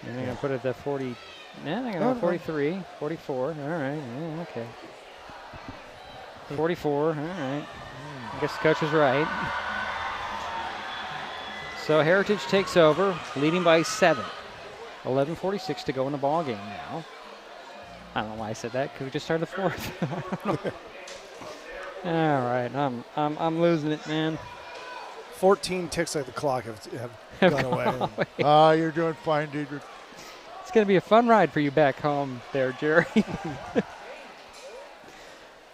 A: And they're going to put it at the 40. Now they're going to 43, 44. All right, yeah, okay. 44, all right. I guess the coach is right. So Heritage takes over, leading by 7. 11:46 to go in the ball game now. I don't know why I said that. Could we just start the 4th? All right, I'm losing it, man.
B: 14 ticks like the clock have gone away.
J: You're doing fine, Deidre.
A: It's going to be a fun ride for you back home there, Jerry.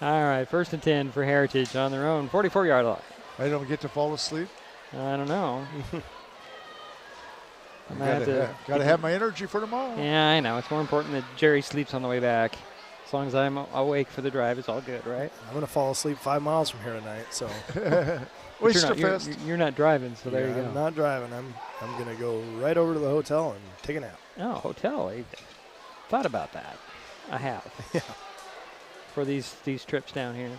A: All right, 1st and 10 for Heritage on their own 44-yard line.
J: I don't get to fall asleep.
A: I don't know.
J: Got to have my energy for tomorrow.
A: Yeah, I know. It's more important that Jerry sleeps on the way back. As long as I'm awake for the drive, it's all good, right?
B: I'm going to fall asleep 5 miles from here tonight, so.
A: You're not driving, so there you go.
B: I'm not driving. I'm going to go right over to the hotel and take a nap.
A: Oh, hotel. I thought about that. I have.
B: Yeah.
A: For these trips down here.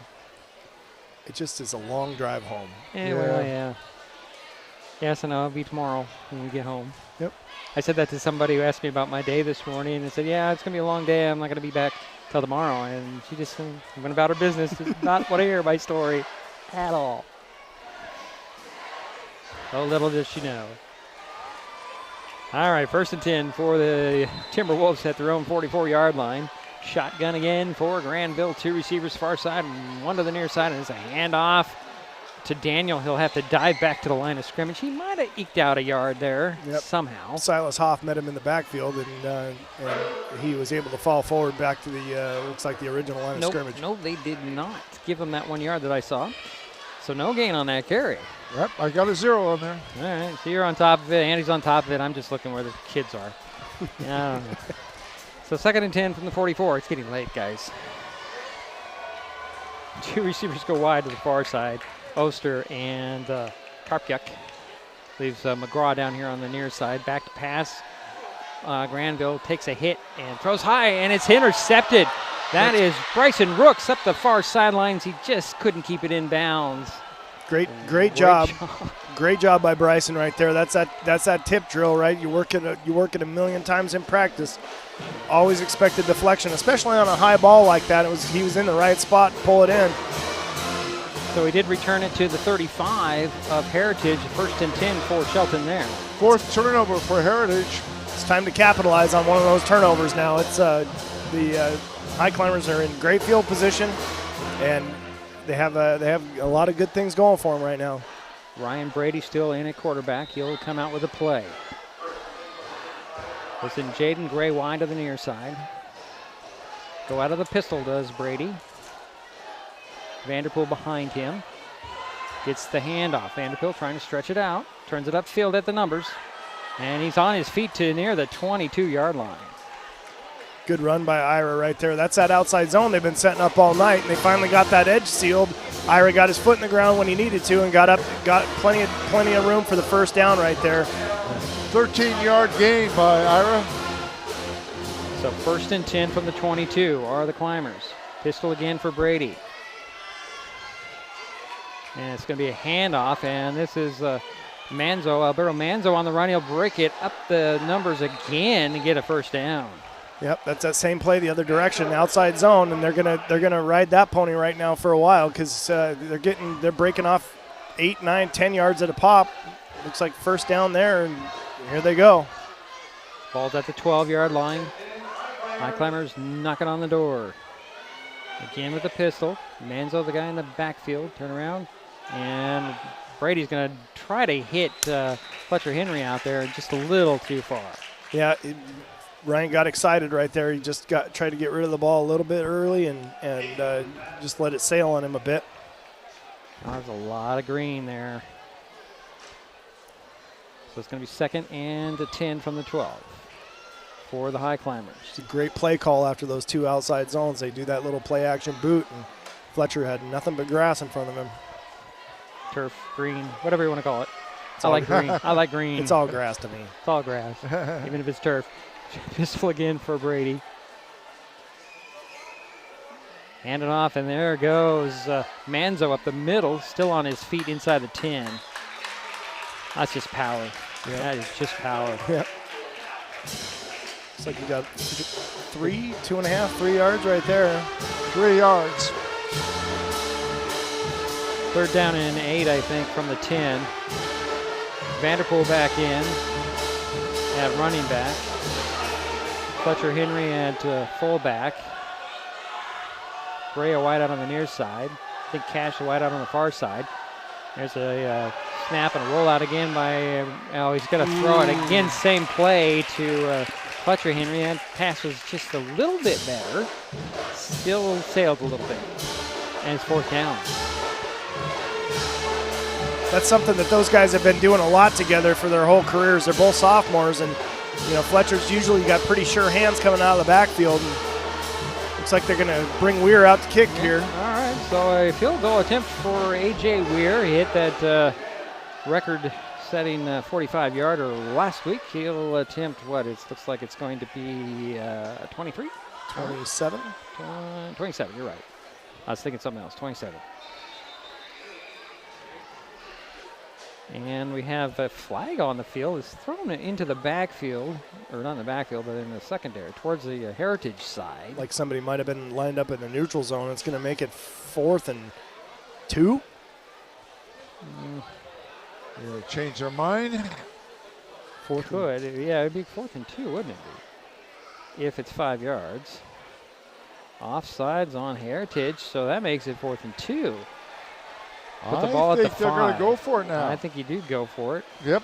B: It just is a long drive home.
A: Yeah. Yes, I know. It'll be tomorrow when we get home.
B: Yep.
A: I said that to somebody who asked me about my day this morning, and said, yeah, it's going to be a long day. I'm not going to be back till tomorrow. And she just went about her business. Did not want to hear my story at all. So little does she know. All right, 1st and 10 for the Timberwolves at their own 44-yard line. Shotgun again for Granville. 2 receivers far side, 1 to the near side, and it's a handoff to Daniel. He'll have to dive back to the line of scrimmage. He might have eked out a yard there somehow.
B: Silas Hoff met him in the backfield, and he was able to fall forward back to the, looks like the original line of scrimmage.
A: No, they did not give him that 1 yard that I saw. So no gain on that carry.
J: Yep, I got a 0 on there.
A: All right, so you're on top of it. Andy's on top of it. I'm just looking where the kids are. Yeah. So 2nd and 10 from the 44. It's getting late, guys. 2 receivers go wide to the far side. Oster and Karpyuk. Leaves McGraw down here on the near side. Back to pass. Granville takes a hit and throws high, and it's intercepted. That is Bryson Rooks up the far sidelines. He just couldn't keep it in bounds.
B: Great job. Great job by Bryson right there. That's that tip drill, right? You work it a million times in practice. Always expect a deflection, especially on a high ball like that. He was in the right spot to pull it in.
A: So he did return it to the 35 of Heritage. 1st and 10 for Shelton there.
J: 4th turnover for Heritage.
B: It's time to capitalize on one of those turnovers now. It's the Highclimbers are in great field position, and they have a lot of good things going for them right now.
A: Ryan Brady still in at quarterback. He'll come out with a play. Listen, Jaden Gray wide to the near side. Go out of the pistol does Brady. Vanderpool behind him. Gets the handoff. Vanderpool trying to stretch it out. Turns it upfield at the numbers. And he's on his feet to near the 22-yard line.
B: Good run by Ira right there. That's that outside zone they've been setting up all night, and they finally got that edge sealed. Ira got his foot in the ground when he needed to and got plenty of room for the first down right there.
J: 13-yard gain by Ira.
A: So 1st and 10 from the 22 are the Climbers. Pistol again for Brady. And it's going to be a handoff, and this is Alberto Manzo on the run. He'll break it up the numbers again and get a first down.
B: Yep, that's that same play the other direction, outside zone, and they're gonna ride that pony right now for a while because they're breaking off 8, 9, 10 yards at a pop. Looks like first down there, and here they go.
A: Ball's at the 12-yard line. Highclimbers knocking on the door. Again with the pistol. Manzo, the guy in the backfield, turn around. And Brady's going to try to hit Fletcher Henry out there just a little too far.
B: Yeah, Ryan got excited right there. He just tried to get rid of the ball a little bit early and just let it sail on him a bit.
A: Oh, there's a lot of green there. So it's going to be 2nd and 10 from the 12 for the Highclimbers.
B: It's a great play call after those 2 outside zones. They do that little play action boot, and Fletcher had nothing but grass in front of him.
A: Turf, green, whatever you want to call it. I like green. I like green.
B: It's all grass to me.
A: It's all grass, even if it's turf. Pistol again for Brady. Hand it off, and there goes Manzo up the middle, still on his feet inside the 10. That's just power.
B: Yep.
A: That is just power.
B: Yep. Looks like you got 2.5, 3 yards right there.
J: 3 yards.
A: 3rd down and 8, I think, from the 10. Vanderpool back in at running back. Fletcher Henry at fullback. Brea wide out on the near side. I think Cash wide out on the far side. There's a snap and a rollout again by, he's going to throw it again. Same play to Fletcher Henry. That pass was just a little bit better. Still sailed a little bit. And it's 4th down.
B: That's something that those guys have been doing a lot together for their whole careers. They're both sophomores, and Fletcher's usually got pretty sure hands coming out of the backfield. And looks like they're going to bring Weir out to kick here.
A: All right, so a field goal attempt for A.J. Weir. He hit that record-setting 45-yarder last week. He'll attempt what? It looks like it's going to be 23?
B: 27?
A: 27, you're right. I was thinking something else, 27. And we have a flag on the field. It's thrown into the backfield, or not in the backfield, but in the secondary, towards the Heritage side.
B: Like somebody might have been lined up in the neutral zone. It's going to make it 4th and 2.
J: They'll change their mind.
A: Could. Yeah, it'd be 4th and 2, wouldn't it be? If it's 5 yards. Offsides on Heritage, so that makes it 4th and 2. Put the ball at the 5.
J: I think they're going to go for it now.
A: I think you do go for it.
J: Yep.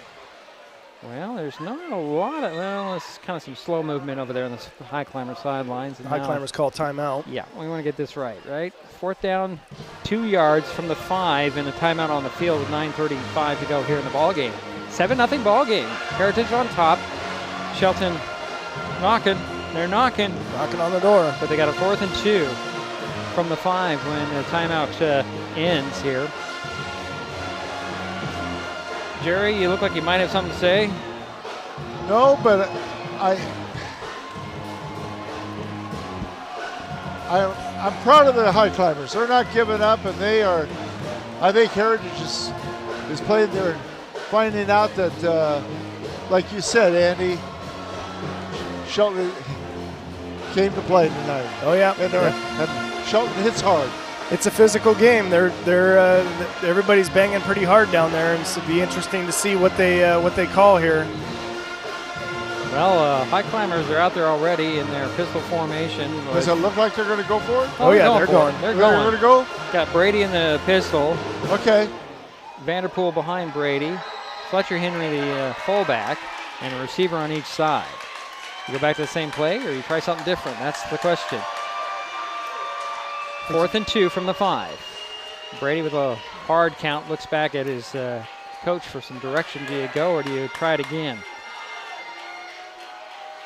A: Well, there's not a lot of, it's kind of some slow movement over there on the Highclimber sidelines.
B: The Highclimbers call timeout.
A: Yeah, we want to get this right? 4th down, 2 yards from the 5, and a timeout on the field with 9:35 to go here in the ball game. 7-0 ball game. Heritage on top. Shelton knocking. They're knocking.
B: Knocking on the door.
A: But they got a 4th and 2 from the 5 when the timeout ends here. Jerry, you look like you might have something to say.
J: No, but I'm proud of the Highclimbers. They're not giving up, and they are. I think Heritage is playing there and finding out that, like you said, Andy, Shelton came to play tonight.
B: Oh yeah,
J: and Shelton hits hard.
B: It's a physical game. Everybody's banging pretty hard down there, and it'll be interesting to see what they call here.
A: Well, Highclimbers are out there already in their pistol formation.
J: Does it look like they're going to go for it?
B: Oh yeah, they're going.
A: They're going
J: to go.
A: Got Brady in the pistol.
J: Okay.
A: Vanderpool behind Brady. Fletcher Henry, the fullback, and a receiver on each side. You go back to the same play, or you try something different? That's the question. 4th and 2 from the 5. Brady with a hard count looks back at his coach for some direction. Do you go or do you try it again?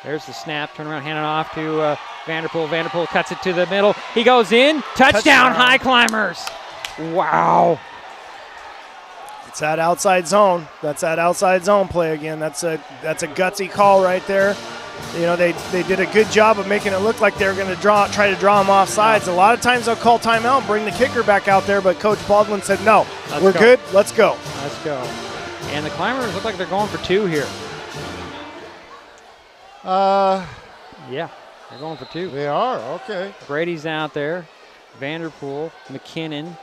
A: There's the snap. Turn around, hand it off to Vanderpool. Vanderpool cuts it to the middle. He goes in. Touchdown, Highclimbers. Wow.
B: It's that outside zone. That's that outside zone play again. That's a gutsy call right there. They did a good job of making it look like they were going to try to draw him off sides. A lot of times they'll call timeout and bring the kicker back out there, but Coach Baldwin said, no, we're good, let's go.
A: Let's go. And the Climbers look like they're going for 2 here. Yeah, they're going for 2.
J: They are, okay.
A: Brady's out there. Vanderpool, McKinnon.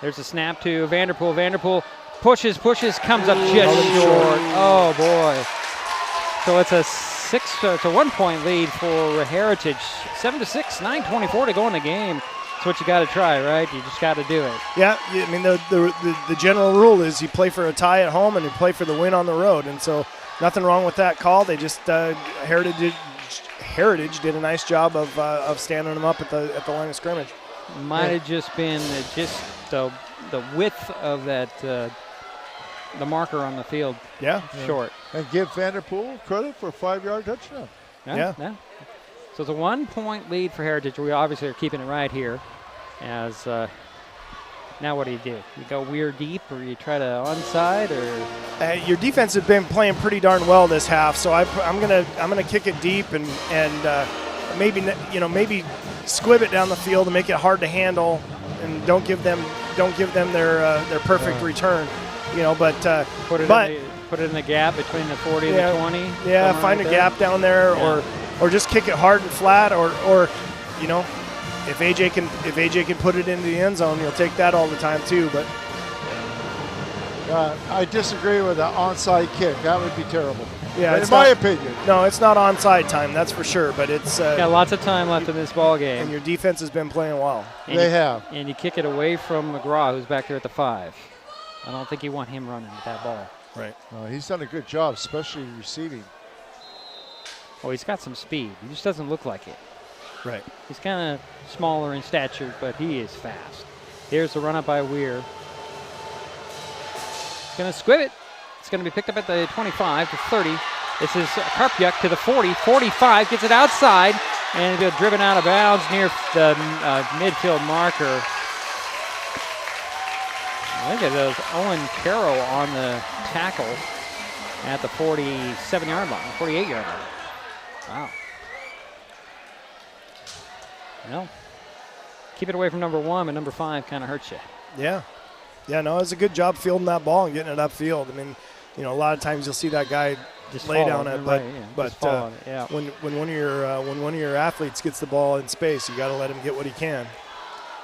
A: There's a snap to Vanderpool. Vanderpool Pushes, comes up just short. Oh, boy. So it's a 1-point lead for Heritage. 7-6, 9:24 to go in the game. That's what you got to try, right? You just got to do it.
B: Yeah, I mean, the general rule is you play for a tie at home and you play for the win on the road. And so nothing wrong with that call. They just Heritage did a nice job of standing them up at the line of scrimmage.
A: Might have just been just the width of that the marker on the field. Short.
J: And give Vanderpool credit for a 5-yard touchdown.
A: Yeah. So it's a 1-point lead for Heritage. We obviously are keeping it right here. As now, what do? You go weird deep, or you try to onside, or
B: your defense has been playing pretty darn well this half. So I'm gonna kick it deep and maybe squib it down the field and make it hard to handle, and don't give them their perfect return. But
A: put it in the gap between the 40 and the 20.
B: Yeah, find a gap down there, or just kick it hard and flat, or if AJ can put it into the end zone, he'll take that all the time too. But
J: I disagree with the onside kick. That would be terrible.
B: Yeah,
J: in my opinion.
B: No, it's not onside time, that's for sure. But it's
A: got lots of time left in this ball game,
B: and your defense has been playing well.
J: They have.
A: And you kick it away from McGraw, who's back there at the 5. I don't think you want him running with that ball.
B: Right.
J: He's done a good job, especially receiving.
A: Oh, he's got some speed. He just doesn't look like it.
B: Right.
A: He's kind of smaller in stature, but he is fast. Here's the run up by Weir. He's going to squib it. It's going to be picked up at the 25 to 30. This is Karpyuk to the 40, 45, gets it outside, and it'll be driven out of bounds near the midfield marker. I think it was Owen Carroll on the tackle at the 47-yard line, 48-yard line. Wow. Well, keep it away from number 1, but number 5 kind of hurts you.
B: Yeah. Yeah, no, it's a good job fielding that ball and getting it upfield. I mean, a lot of times you'll see that guy just lay down it, but when one of your athletes gets the ball in space, you got to let him get what he can.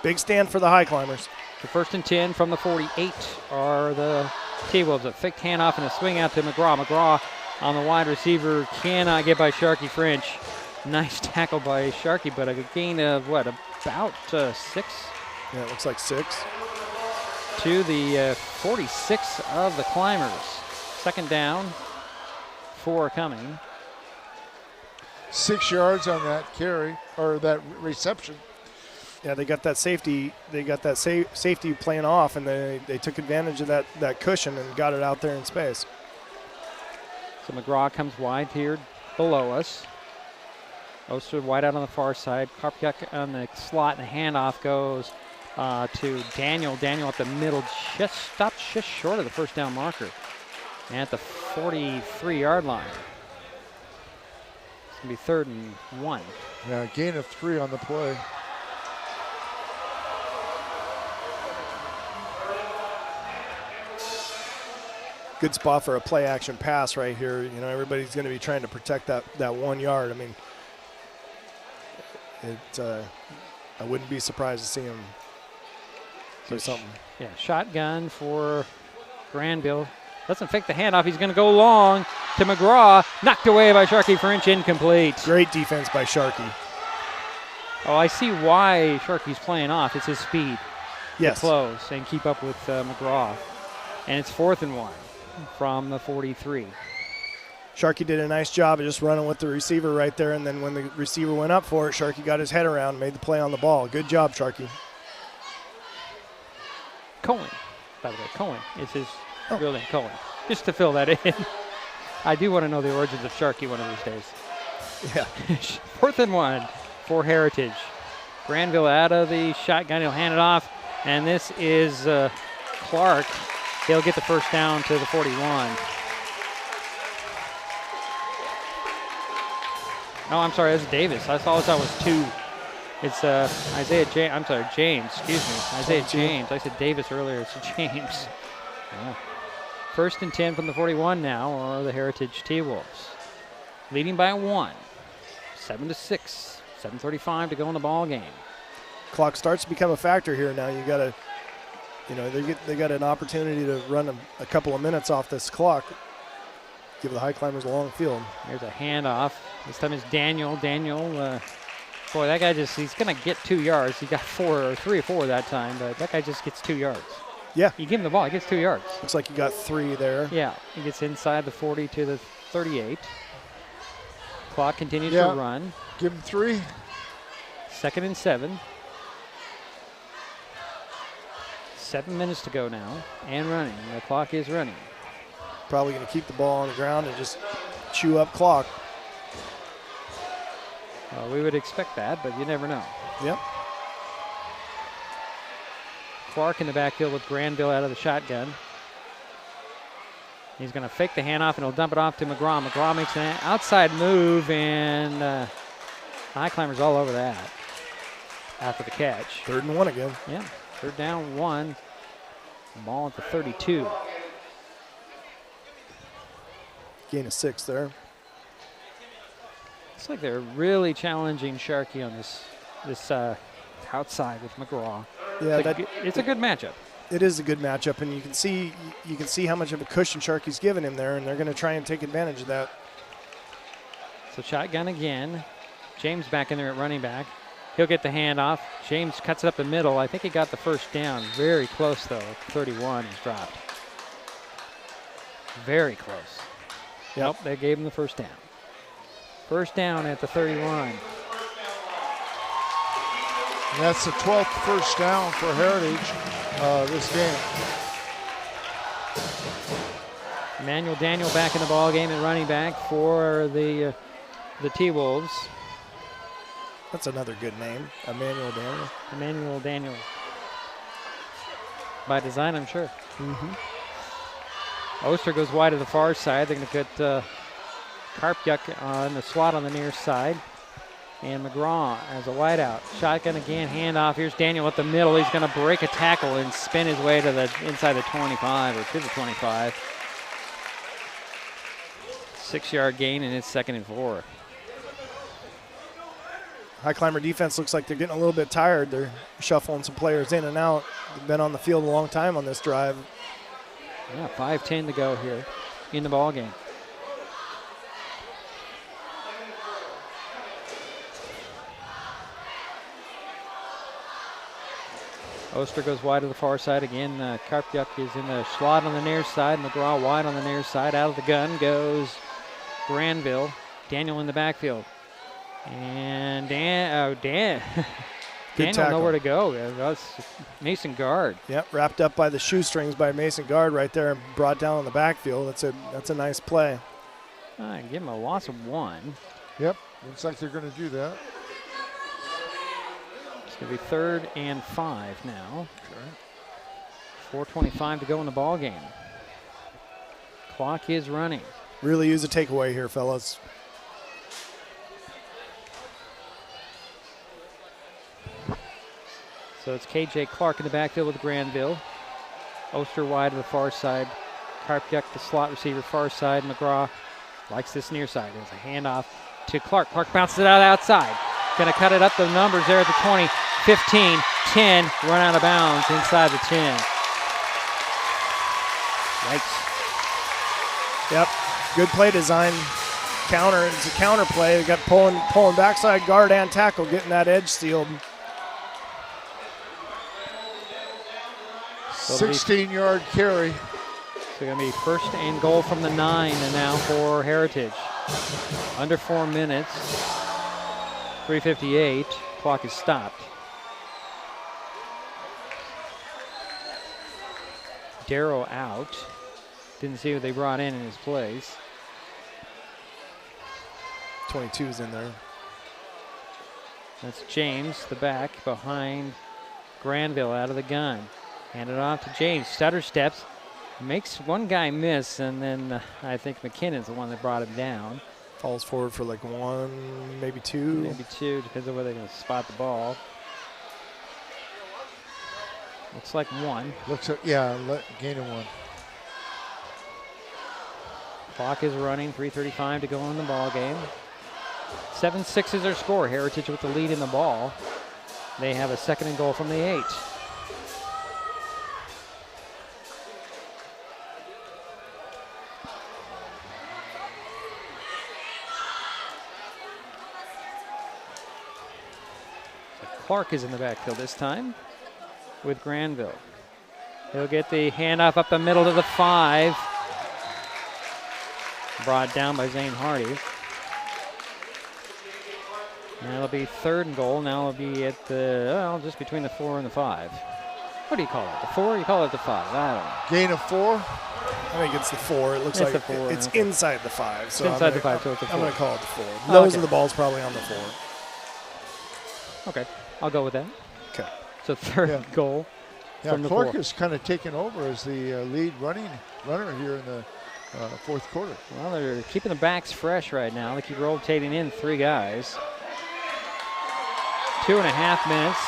B: Big stand for the Highclimbers.
A: The 1st and 10 from the 48 are the T-Wolves. A fake handoff and a swing out to McGraw. McGraw on the wide receiver cannot get by Sharky French. Nice tackle by Sharky, but a gain of about 6?
B: Yeah, it looks like 6.
A: To the 46 of the Climbers. 2nd down, 4 coming.
J: 6 yards on that carry, or that reception.
B: Yeah, they got that safety. They got that safety playing off, and they took advantage of that cushion and got it out there in space.
A: So McGraw comes wide here below us. Oster wide out on the far side. Karpyuk on the slot, and the handoff goes to Daniel. Daniel at the middle, stopped just short of the 1st down marker. And at the 43-yard line. It's going to be 3rd and 1.
J: Yeah, gain of 3 on the play.
B: Good spot for a play action pass right here. Everybody's going to be trying to protect that 1 yard. I mean, I wouldn't be surprised to see him do something.
A: Yeah, shotgun for Granville. Doesn't fake the handoff. He's going to go long to McGraw. Knocked away by Sharky French, incomplete.
B: Great defense by Sharky.
A: Oh, I see why Sharky's playing off. It's his speed.
B: Yes.
A: To close and keep up with McGraw. And it's 4th and 1 from the 43.
B: Sharky did a nice job of just running with the receiver right there, and then when the receiver went up for it, Sharky got his head around and made the play on the ball. Good job, Sharky.
A: Cohen, by the way, Cohen is his real name, Cohen. Just to fill that in. I do want to know the origins of Sharky one of these days.
B: Yeah.
A: 4th and 1 for Heritage. Granville out of the shotgun. He'll hand it off, and this is Clark. He'll get the 1st down to the 41. Oh, I'm sorry, that's Davis. I thought that was 2. It's Isaiah James. I'm sorry, James. Excuse me. Isaiah James. I said Davis earlier. It's James. Yeah. 1st and 10 from the 41 now are the Heritage T-Wolves. Leading by 1. 7-6. 7:35 to go in the ball game.
B: Clock starts to become a factor here now. You got to You know, they got an opportunity to run a couple of minutes off this clock. Give the Highclimbers a long field.
A: There's a handoff. This time it's Daniel. Boy, that guy he's going to get 2 yards. He got 3 or 4 that time, but that guy just gets 2 yards.
B: Yeah.
A: You give him the ball, he gets 2 yards.
B: Looks like he got 3 there.
A: Yeah, he gets inside the 40 to the 38. Clock continues to run.
J: Give him 3.
A: 2nd and 7. 7 minutes to go now, and running. The clock is running.
B: Probably going to keep the ball on the ground and just chew up clock.
A: Well, we would expect that, but you never know.
B: Yep.
A: Clark in the backfield with Granville out of the shotgun. He's going to fake the handoff, and he'll dump it off to McGraw. McGraw makes an outside move, and Highclimbers all over that after the catch.
B: 3rd and 1 again.
A: Yeah, 3rd down 1. Ball at the 32.
B: Gain of 6 there.
A: Looks like they're really challenging Sharkey on this outside with McGraw.
B: Yeah,
A: it's a good matchup.
B: It is a good matchup, and you can see how much of a cushion Sharkey's given him there, and they're going to try and take advantage of that.
A: So shotgun again. James back in there at running back. He'll get the handoff. James cuts it up the middle. I think he got the 1st down. Very close, though. 31 is dropped. Very close.
B: Yep.
A: Nope, they gave him the 1st down. 1st down at the 31.
J: And that's the 12th 1st down for Heritage this game.
A: Emmanuel Daniel back in the ball game at running back for the T-Wolves.
B: That's another good name, Emmanuel Daniel.
A: Emmanuel Daniel. By design, I'm sure.
B: Mm-hmm.
A: Oster goes wide to the far side. They're going to put Karpyuk on the slot on the near side. And McGraw as a wideout. Shotgun again, handoff. Here's Daniel at the middle. He's going to break a tackle and spin his way to the inside the 25 or to the 25. 6-yard gain, and it's 2nd and 4.
B: Highclimber defense looks like they're getting a little bit tired. They're shuffling some players in and out. They've been on the field a long time on this drive.
A: Yeah, 5:10 to go here in the ball game. Oster goes wide to the far side again. Karpyuk is in the slot on the near side. McGraw wide on the near side. Out of the gun goes Granville. Daniel in the backfield. And Daniel nowhere to go. That's Mason Guard.
B: Yep, wrapped up by the shoestrings by Mason Guard right there and brought down in the backfield. That's a nice play.
A: Give him a loss of 1.
J: Yep, looks like they're going to do that.
A: It's going to be 3rd and 5 now. Okay. 4:25 to go in the ball game. Clock is running.
B: Really use a takeaway here, fellas.
A: So it's KJ Clark in the backfield with Granville. Oster wide to the far side. Karpyuk, the slot receiver, far side. McGraw likes this near side. There's a handoff to Clark. Clark bounces it out outside. Going to cut it up the numbers there at the 20, 15, 10. Run out of bounds inside the 10. Yikes.
B: Yep, good play design. Counter, it's a counter play. They got pulling backside guard and tackle, getting that edge sealed.
J: 16-yard carry.
A: So going to be 1st and goal from the 9 and now for Heritage. Under 4 minutes. 3:58. Clock is stopped. Darrow out. Didn't see who they brought in his place.
B: 22's in there.
A: That's James, the back, behind Granville out of the gun. Hand it off to James. Stutter steps. Makes one guy miss, and then I think McKinnon's the one that brought him down.
B: Falls forward for like 1, maybe 2.
A: Maybe 2, depends on where they're going to spot the ball. Looks like 1.
J: Looks like, yeah, gain of 1.
A: Clock is running, 3:35 to go in the ball game. 7-6 is their score. Heritage with the lead in the ball. They have a 2nd and goal from the 8. Clark is in the backfield this time with Granville. He'll get the handoff up the middle to the 5. Brought down by Zane Hardy. Now it'll be 3rd and goal. Now it'll be at the, just between the 4 and the 5. What do you call it? The 4? You call it the 5? I don't know.
J: Gain of 4?
B: I think it's the 4. It looks like
A: the 4,
B: it's inside the 5. So
A: inside the 5, so it's the 4.
B: I'm going to call it the 4. Nose of the ball's probably on the 4.
A: Okay, I'll go with that.
B: Okay.
A: So 3rd goal.
J: Yeah,
A: from the
J: Clark
A: 4.
J: is kind of taken over as the lead runner here in the 4th quarter.
A: Well, they're keeping the backs fresh right now. They keep rotating in 3 guys. 2.5 minutes.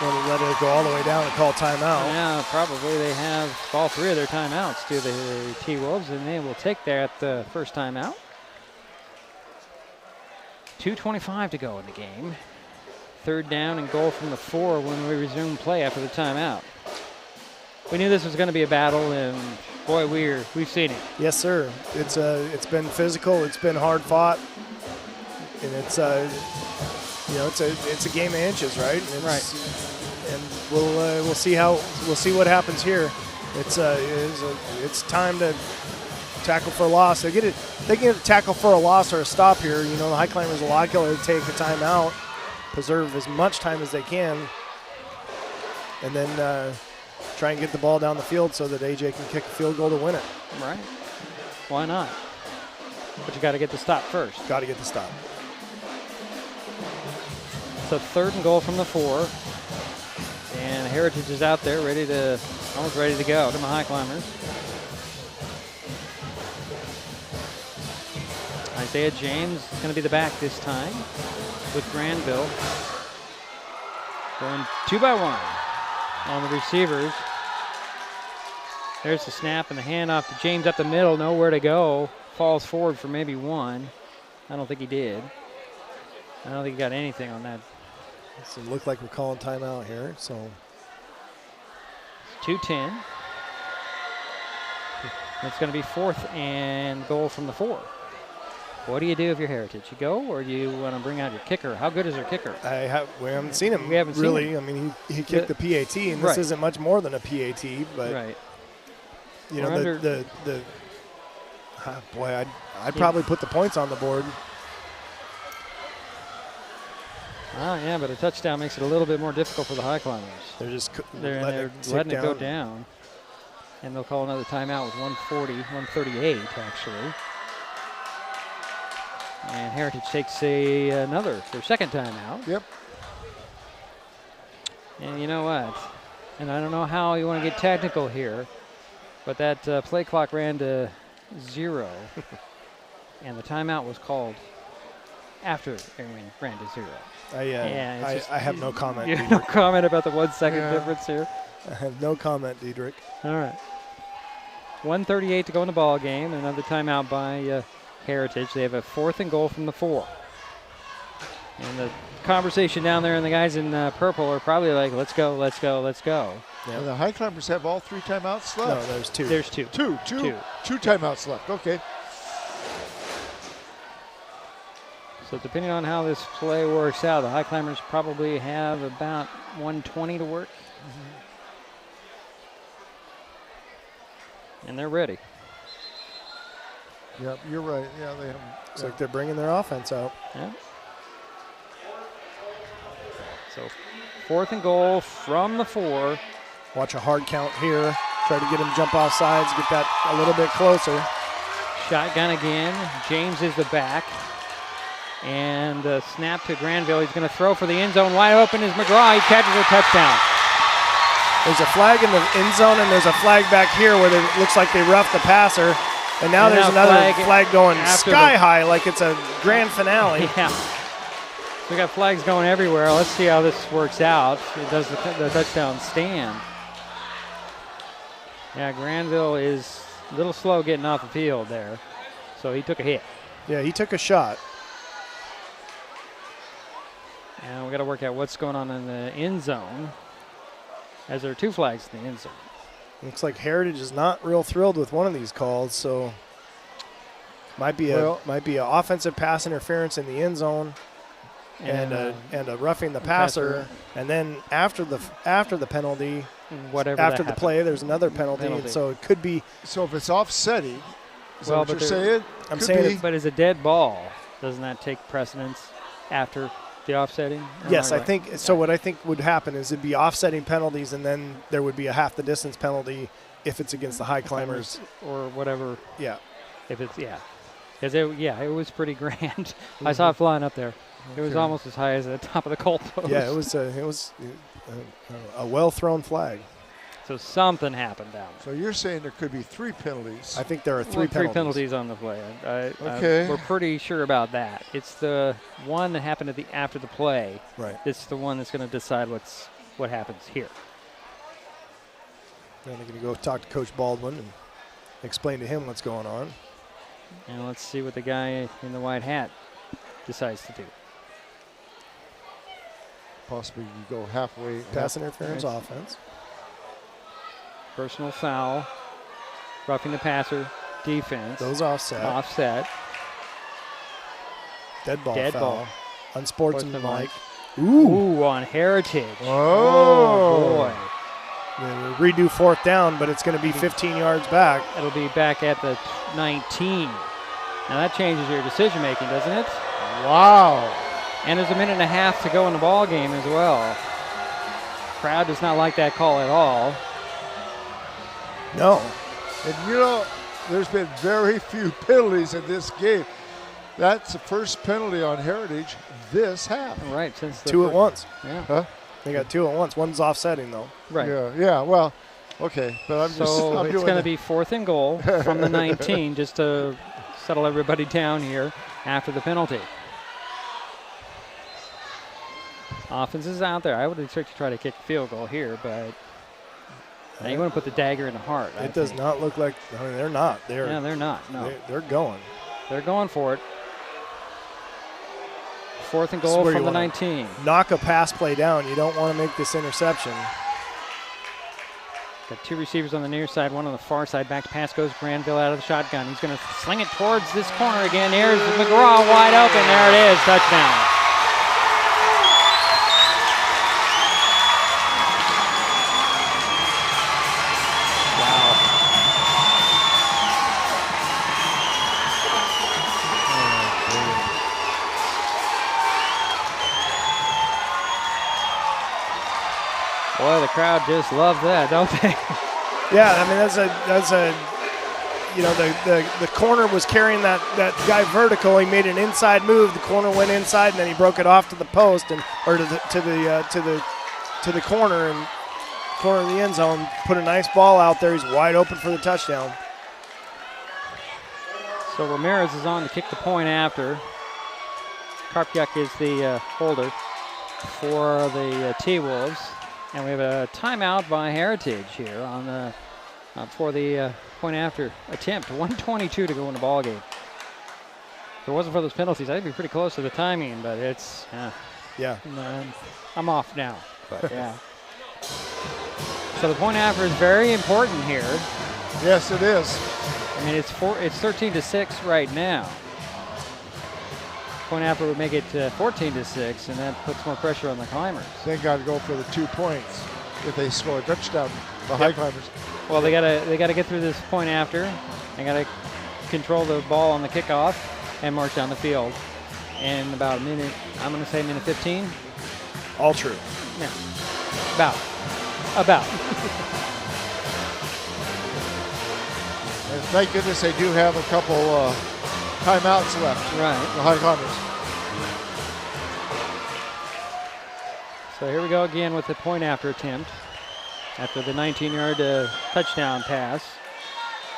B: Want to let it go all the way down and call timeout.
A: Yeah, probably they have all 3 of their timeouts to the T-Wolves, and they will take that first timeout. 2:25 to go in the game. 3rd down and goal from the 4 when we resume play after the timeout. We knew this was going to be a battle, and boy, we've seen it.
B: Yes, sir. It's been physical. It's been hard fought, and it's a game of inches, right?
A: Right.
B: And we'll see what happens here. It's time to tackle for a loss. They can get a tackle for a loss or a stop here. You know, the Highclimbers will likely take a timeout, preserve as much time as they can, and then try and get the ball down the field so that AJ can kick a field goal to win it.
A: Right. Why not? But you got to get the stop first.
B: Got to get the stop.
A: So 3rd and goal from the 4. And Heritage is out there almost ready to go to the Highclimbers. Isaiah James is going to be the back this time with Granville. Going 2 by 1 on the receivers. There's the snap and the handoff to James up the middle, nowhere to go. Falls forward for maybe 1. I don't think he did. I don't think he got anything on that.
B: So it looked like we're calling timeout here. So
A: 2:10. It's going to be 4th and goal from the 4. What do you do if you're Heritage? You go, or do you want to bring out your kicker? How good is their kicker?
B: We haven't seen him.
A: We haven't
B: really.
A: seen him.
B: I mean, he kicked the PAT, and this isn't much more than a PAT. But
A: right.
B: You know, boy, I'd probably put the points on the board.
A: Yeah, but a touchdown makes it a little bit more difficult for the Highclimbers.
B: They're just
A: letting it go down. And they'll call another timeout with 138 actually. And Heritage takes their 2nd timeout.
J: Yep.
A: And you know what? And I don't know how you want to get technical here, but that play clock ran to 0. And the timeout was called after it ran to 0.
B: I have no comment.
A: You have no comment about the 1 second difference here?
B: I have no comment, Diedrich.
A: All right. 1:38 to go in the ball game. Another timeout by Heritage. They have a 4th and goal from the 4. And the conversation down there and the guys in purple are probably like, let's go, let's go, let's go.
J: Yeah. And the Highclimbers have all 3 timeouts left.
B: No, there's 2.
A: There's 2.
J: Two timeouts left. Okay.
A: So depending on how this play works out, the Highclimbers probably have about 1:20 to work. And they're ready.
J: Yep, you're right. Yeah, they have.
B: Looks like they're bringing their offense out.
A: Yeah. So 4th and goal from the 4.
B: Watch a hard count here. Try to get him jump off sides, get that a little bit closer.
A: Shotgun again. James is the back. And snap to Granville. He's going to throw for the end zone. Wide open is McGraw. He catches a touchdown.
B: There's a flag in the end zone, and there's a flag back here where it looks like they roughed the passer. And now there's another flag going sky high like it's a grand finale.
A: Yeah. We got flags going everywhere. Let's see how this works out. Does the touchdown stand? Yeah, Granville is a little slow getting off the field there. So he took a hit.
B: Yeah, he took a shot.
A: And we got to work out what's going on in the end zone, as there are 2 flags in the end zone.
B: Looks like Heritage is not real thrilled with one of these calls, so might be an offensive pass interference in the end zone. and a roughing the passer, and then after the penalty, after the play, there's another penalty. And so it could be.
J: So if it's offsetting, is that what you're saying?
B: I'm saying,
A: but is a dead ball, doesn't that take precedence after the offsetting?
B: Yes, I think so. What I think would happen is it'd be offsetting penalties, and then there would be a half the distance penalty if it's against the Highclimbers
A: or whatever.
B: Yeah.
A: If it's because it was pretty grand. I saw it flying up there. It was almost as high as the top of the goal post.
B: Yeah, it was a well thrown flag.
A: So something happened down there.
J: So you're saying there could be 3 penalties?
B: I think there are three
A: penalties on the play.
J: Okay.
A: We're pretty sure about that. It's the one that happened after the play.
B: Right.
A: It's the one that's going to decide what happens here.
B: Then they're going to go talk to Coach Baldwin and explain to him what's going on.
A: And let's see what the guy in the white hat decides to do.
J: Possibly you go halfway.
B: Pass interference offense.
A: Personal foul. Roughing the passer. Defense.
B: Those offset. Dead ball
A: Dead
B: foul.
A: ball.
B: Unsportsmanlike.
A: Ooh, on Heritage.
J: Oh
A: boy.
B: Redo 4th down, but it's going to be 15 yards back.
A: It'll be back at the 19. Now that changes your decision making, doesn't it?
J: Wow.
A: And there's a minute and a half to go in the ball game as well. Crowd does not like that call at all.
B: No.
J: And there's been very few penalties in this game. That's the first penalty on Heritage this half.
A: Right, since the
B: 2 at once.
A: Yeah.
J: Huh?
B: They got 2 at once. One's offsetting though.
A: Right.
J: Yeah. Well, okay, but I'm
A: it's going to be 4th and goal from the 19, just to settle everybody down here after the penalty. Offense is out there. I would expect to try to kick a field goal here, but now you want to put the dagger in the heart.
B: It does not look like. I mean, they're not.
A: They're not. No,
B: they're going.
A: They're going for it. 4th and goal from the 19.
B: Knock a pass play down. You don't want to make this interception.
A: Got 2 receivers on the near side, one on the far side. Back to pass goes Granville out of the shotgun. He's going to sling it towards this corner again. There's McGraw wide open. There it is. Touchdown. Boy, the crowd just loves that, don't they?
B: Yeah, I mean the corner was carrying that guy vertical. He made an inside move. The corner went inside, and then he broke it off to the post to the corner of the end zone. Put a nice ball out there. He's wide open for the touchdown.
A: So Ramirez is on to kick the point after. Karpyuk is the holder for the T-Wolves. And we have a timeout by Heritage here on the for the point after attempt. 1:22 to go in the ball game. If it wasn't for those penalties, I'd be pretty close to the timing, but it's
B: yeah.
A: I'm off now, but yeah. So the point after is very important here.
J: Yes, it is.
A: I mean, it's 13-6 right now. Point after would make it 14-6, and that puts more pressure on the Climbers.
J: They got to go for the 2 points if they score a touchdown. The Highclimbers.
A: Well, they gotta get through this point after. They gotta control the ball on the kickoff and march down the field. In about a minute, I'm gonna say minute 15.
B: All true.
A: Yeah. About.
J: And thank goodness they do have a couple timeouts left.
A: Right.
J: The Highclimbers.
A: So here we go again with the point after attempt. After the 19-yard touchdown pass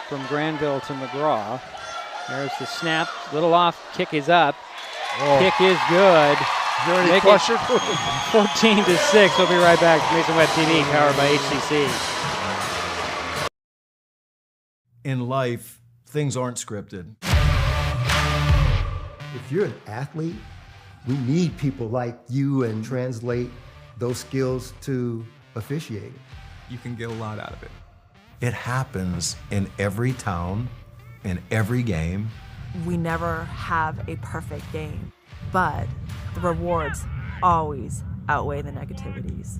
A: from Granville to McGraw. There's the snap. Little off. Kick is up.
J: Oh.
A: Kick is good.
J: Is there any
A: Make
J: question?
A: 14-6. We'll be right back. Mason Web TV, powered by HCC.
N: In life, things aren't scripted.
O: If you're an athlete, we need people like you and translate those skills to officiating.
P: You can get a lot out of it.
N: It happens in every town, in every game.
Q: We never have a perfect game, but the rewards always outweigh the negativities.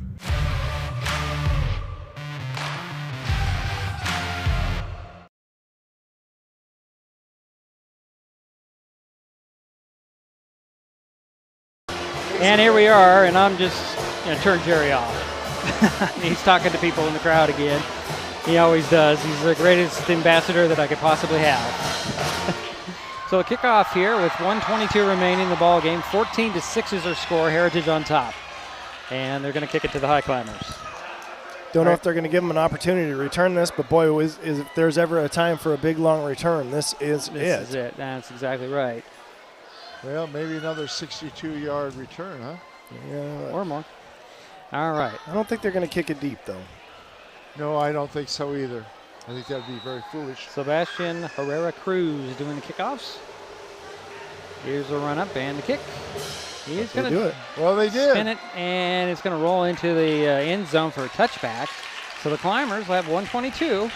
A: And here we are, and I'm just going to turn Jerry off. He's talking to people in the crowd again. He always does. He's the greatest ambassador that I could possibly have. So a kickoff here with 1:22 remaining in the ball game. 14-6 is their score. Heritage on top. And they're going to kick it to the Highclimbers.
B: Don't know if they're going to give them an opportunity to return this, but boy, if there's ever a time for a big, long return, this is it.
A: That's exactly right.
J: Well, maybe another 62-yard return, huh?
B: Yeah.
A: Or more. All right.
B: I don't think they're going to kick it deep, though.
J: No, I don't think so either. I think that would be very foolish.
A: Sebastian Herrera-Cruz doing the kickoffs. Here's the run-up and the kick. He's going to
B: do it.
J: Well, they did.
A: Spin it, and it's going to roll into the end zone for a touchback. So the Climbers will have 122.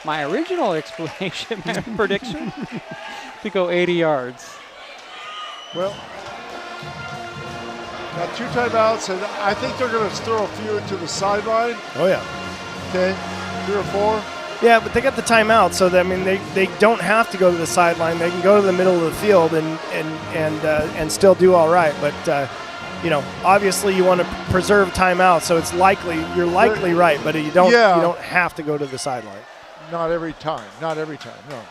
A: My original explanation, my prediction, to go 80 yards.
J: Well, got 2 timeouts, and I think they're going to throw a few into the sideline.
B: Oh, yeah.
J: Okay, 3 or 4.
B: Yeah, but they got the timeout, so that, I mean, they don't have to go to the sideline. They can go to the middle of the field and still do all right. But obviously you want to preserve timeout, so it's you're likely right, but you don't have to go to the sideline.
J: Not every time. No,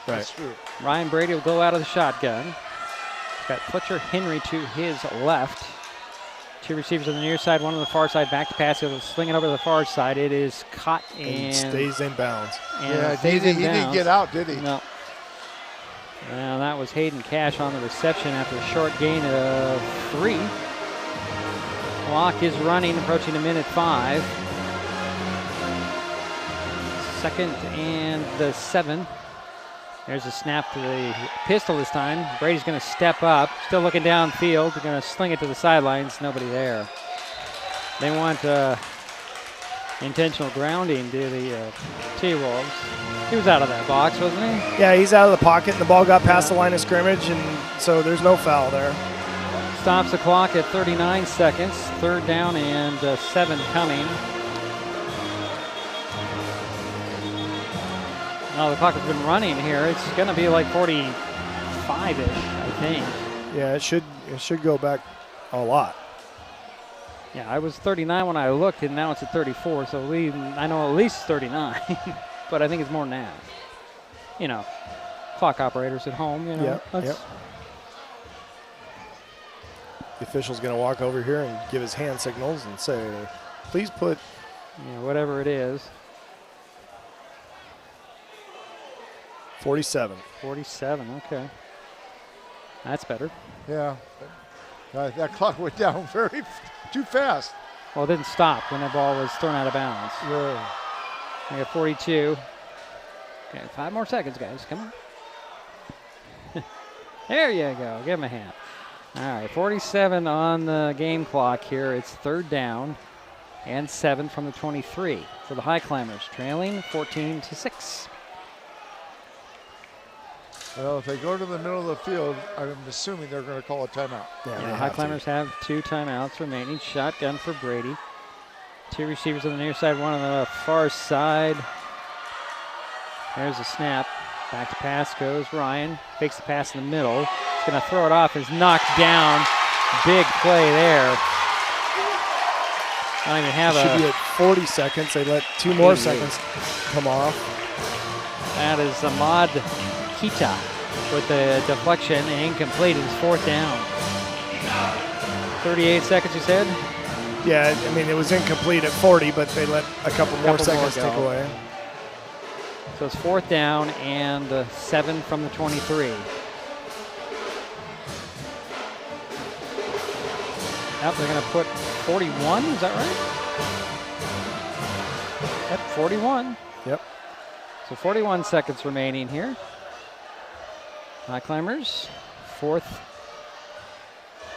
J: that's true.
A: Ryan Brady will go out of the shotgun. Got Fletcher Henry to his left. 2 receivers on the near side, 1 on the far side. Back to pass. He'll swing it over to the far side. It is caught and
B: stays in bounds.
J: He didn't get out, did he?
A: No. Well, that was Hayden Cash on the reception after a short gain of 3. Clock is running, approaching a minute 5. 2nd and 7. There's a snap to the pistol this time. Brady's going to step up, still looking downfield. They're going to sling it to the sidelines. Nobody there. They want intentional grounding to the T-Wolves. He was out of that box, wasn't he?
B: Yeah, he's out of the pocket, and the ball got past the line of scrimmage, and so there's no foul there.
A: Stops the clock at 39 seconds. 3rd down and 7 coming. Oh, the clock has been running here. It's going to be like 45-ish, I think.
B: Yeah, it should go back a lot.
A: Yeah, I was 39 when I looked, and now it's at 34, so I know at least 39. But I think it's more than that. Clock operators at home,
B: Yep. The official's going to walk over here and give his hand signals and say, please put...
A: whatever it is.
B: 47.
A: 47, okay. That's better.
J: Yeah. That clock went down too fast.
A: Well, it didn't stop when the ball was thrown out of bounds.
J: Yeah.
A: We got 42. Okay, 5 more seconds, guys. Come on. There you go. Give him a hand. All right, 47 on the game clock here. It's 3rd down and 7 from the 23 for the Highclimbers, trailing 14-6.
J: Well, if they go to the middle of the field, I'm assuming they're going to call a timeout.
A: Yeah, Highclimbers have 2 timeouts remaining. Shotgun for Brady. 2 receivers on the near side, 1 on the far side. There's a snap. Back to pass goes Ryan. Fakes the pass in the middle. He's going to throw it off. It's knocked down. Big play there. I don't even have
B: should be at 40 seconds. They let 2 more seconds come off.
A: That is Ahmad Kita with the deflection and incomplete. It's 4th down. 38 seconds, you said?
B: Yeah, I mean, it was incomplete at 40, but they let a couple more seconds take away.
A: So it's 4th down and 7 from the 23. Yep, they're going to put 41, is that right? Yep, 41.
B: Yep.
A: So 41 seconds remaining here. Highclimbers, 4th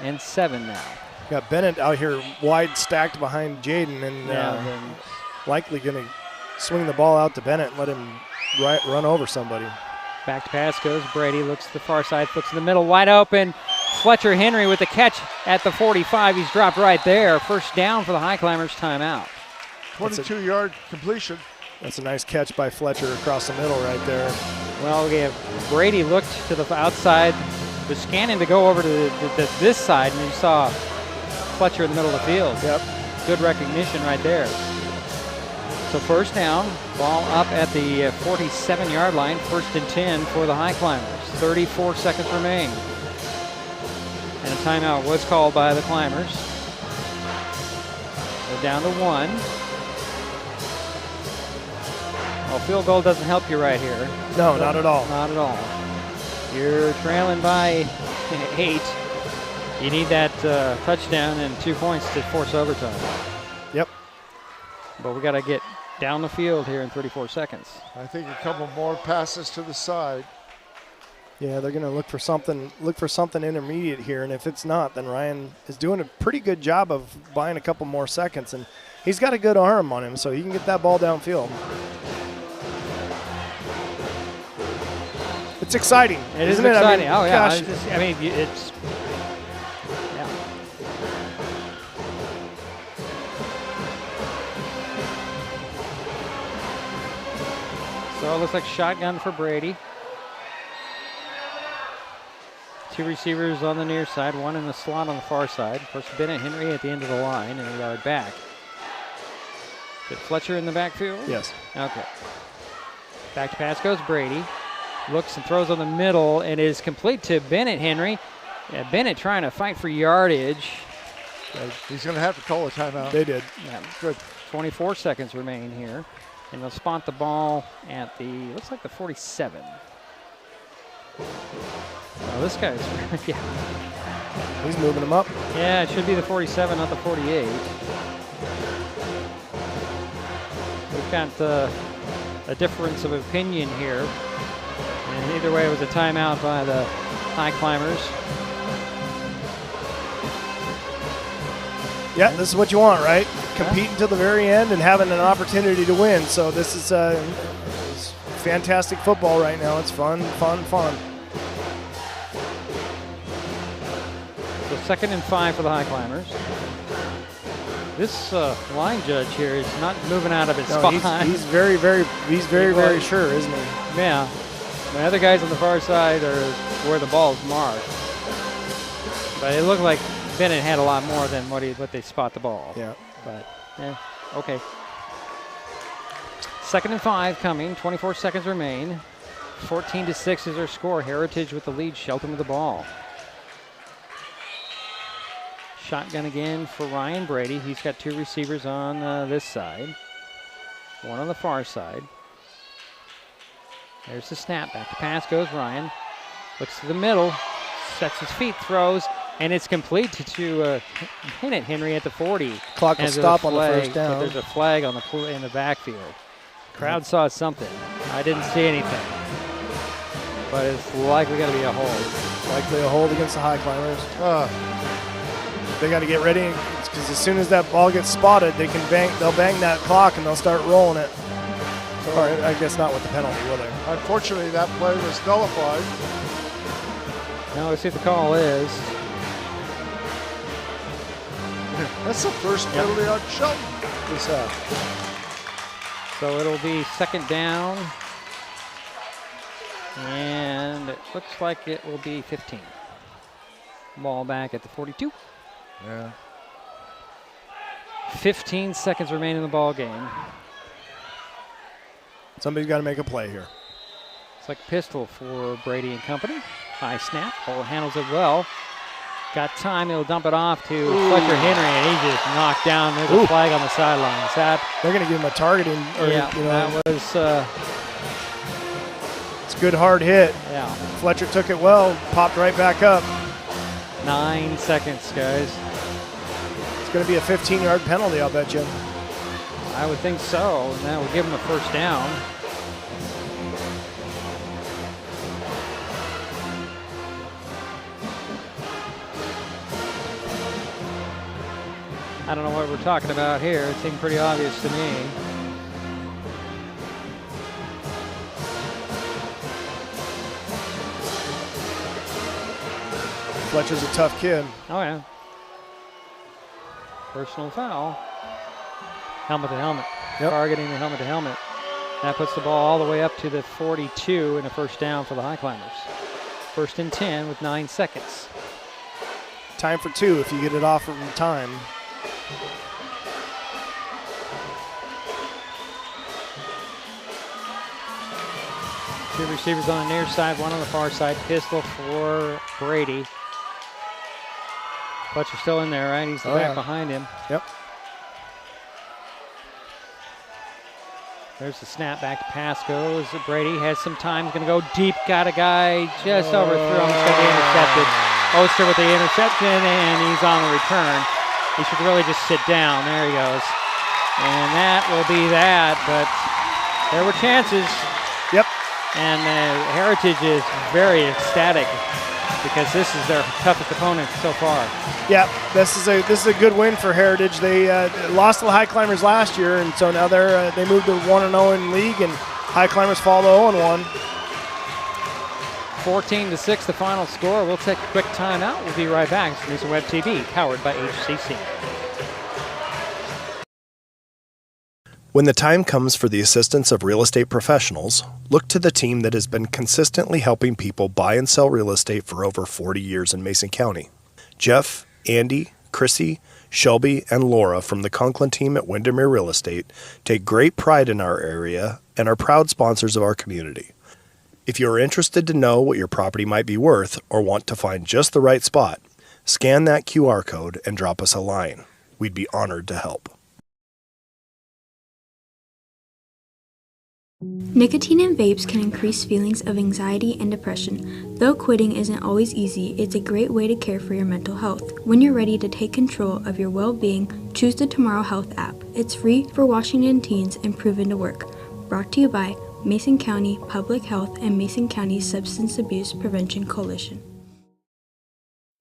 A: and 7 now.
B: Got Bennett out here wide stacked behind Jaden, and likely going to swing the ball out to Bennett and let him run over somebody.
A: Back to pass goes Brady, looks to the far side, flips in the middle, wide open. Fletcher Henry with the catch at the 45. He's dropped right there. First down for the Highclimbers, timeout.
J: 22-yard completion.
B: That's a nice catch by Fletcher across the middle right there.
A: Well, Brady looked to the outside, was scanning to go over to this side, and you saw Fletcher in the middle of the field.
B: Yep.
A: Good recognition right there. So first down, ball up at the 47-yard line, 1st and 10 for the Highclimbers. 34 seconds remain. And a timeout was called by the Climbers. They're down to 1. Well, field goal doesn't help you right here.
B: No, not at all.
A: Not at all. You're trailing by 8. You need that touchdown and 2 points to force overtime.
B: Yep.
A: But we got to get down the field here in 34 seconds.
J: I think a couple more passes to the side.
B: Yeah, they're going to look for something intermediate here, and if it's not, then Ryan is doing a pretty good job of buying a couple more seconds, and he's got a good arm on him, so he can get that ball downfield. It's exciting.
A: Isn't it exciting? I mean, oh, yeah. I mean, it's. Yeah. So it looks like shotgun for Brady. 2 receivers on the near side, 1 in the slot on the far side. Of course, Bennett Henry at the end of the line and a yard back. Is it Fletcher in the backfield?
B: Yes.
A: Okay. Back to pass goes Brady. Looks and throws on the middle and is complete to Bennett Henry. Yeah, Bennett trying to fight for yardage.
J: He's going to have to call a timeout.
B: They did.
A: Yeah,
J: good.
A: 24 seconds remain here. And they'll spot the ball at the, looks like the 47. Oh, this guy's, yeah.
B: He's moving him up.
A: Yeah, it should be the 47, not the 48. We've got a difference of opinion here. And either way, it was a timeout by the Highclimbers.
B: Yeah, this is what you want, right? Competing to the very end and having an opportunity to win. So this is it's fantastic football right now. It's fun, fun, fun.
A: So 2nd and 5 for the Highclimbers. This line judge here is not moving out of his spot.
B: He's very sure, isn't he?
A: Yeah. The other guys on the far side are where the ball is marked. But it looked like Bennett had a lot more than what they spot the ball.
B: Yeah.
A: But, yeah, okay. 2nd and 5 coming. 24 seconds remain. 14-6 is their score. Heritage with the lead. Shelton with the ball. Shotgun again for Ryan Brady. He's got 2 receivers on this side. 1 on the far side. There's the snap. Back to pass goes Ryan. Looks to the middle. Sets his feet. Throws. And it's complete to Bennett Henry at the 40.
B: Clock will stop on the first down.
A: But there's a flag on in the backfield. Crowd saw something. I didn't see anything. But it's likely going to be a hold.
B: Likely a hold against the Highclimbers. They got to get ready because as soon as that ball gets spotted, they'll bang that clock and they'll start rolling it. Or I guess not with the penalty, will they?
J: Unfortunately, that play was nullified.
A: Now let's see what the call is.
J: That's the first penalty on Shelton this half.
A: So it'll be 2nd down. And it looks like it will be 15. Ball back at the 42.
J: Yeah.
A: 15 seconds remain in the ball game.
B: Somebody's got to make a play here.
A: It's like a pistol for Brady and company. High snap. Cole handles it well. Got time. He'll dump it off to Fletcher Henry, and he just knocked down. There's a flag on the sidelines.
B: They're going to give him a targeting.
A: That was.
B: It's a good hard hit.
A: Yeah.
B: Fletcher took it well. Popped right back up.
A: 9 seconds, guys.
B: It's going to be a 15-yard penalty, I'll bet you.
A: I would think so, and that would give him a first down. I don't know what we're talking about here. It seemed pretty obvious to me.
B: Fletcher's a tough kid.
A: Oh, yeah. Personal foul. Helmet to helmet.
B: Yep.
A: Targeting the helmet to helmet. That puts the ball all the way up to the 42 and a first down for the Highclimbers. 1st and 10 with 9 seconds.
B: Time for 2 if you get it off from time.
A: Two receivers on the near side, one on the far side. Pistol for Brady. Fletcher's still in there, right? He's the back behind him.
B: Yep.
A: There's the snap, back to pass goes. Brady has some time, he's going to go deep. Got a guy just overthrew him. He's going to be intercepted. Oster with the interception, and he's on the return. He should really just sit down. There he goes. And that will be that, but there were chances.
B: Yep.
A: And Heritage is very ecstatic because this is their toughest opponent so far.
B: Yeah, this is a good win for Heritage. They lost to the Highclimbers last year, and so now they moved to 1-0 in league, and Highclimbers fall to 0-1.
A: 14-6, the final score. We'll take a quick timeout. We'll be right back. It's Mason Web TV, powered by HCC.
R: When the time comes for the assistance of real estate professionals, look to the team that has been consistently helping people buy and sell real estate for over 40 years in Mason County. Jeff, Andy, Chrissy, Shelby, and Laura from the Conklin team at Windermere Real Estate take great pride in our area and are proud sponsors of our community. If you are interested to know what your property might be worth or want to find just the right spot, scan that QR code and drop us a line. We'd be honored to help.
E: Nicotine in vapes can increase feelings of anxiety and depression. Though quitting isn't always easy, it's a great way to care for your mental health. When you're ready to take control of your well-being, choose the Tomorrow Health app. It's free for Washington teens and proven to work. Brought to you by Mason County Public Health and Mason County Substance Abuse Prevention Coalition.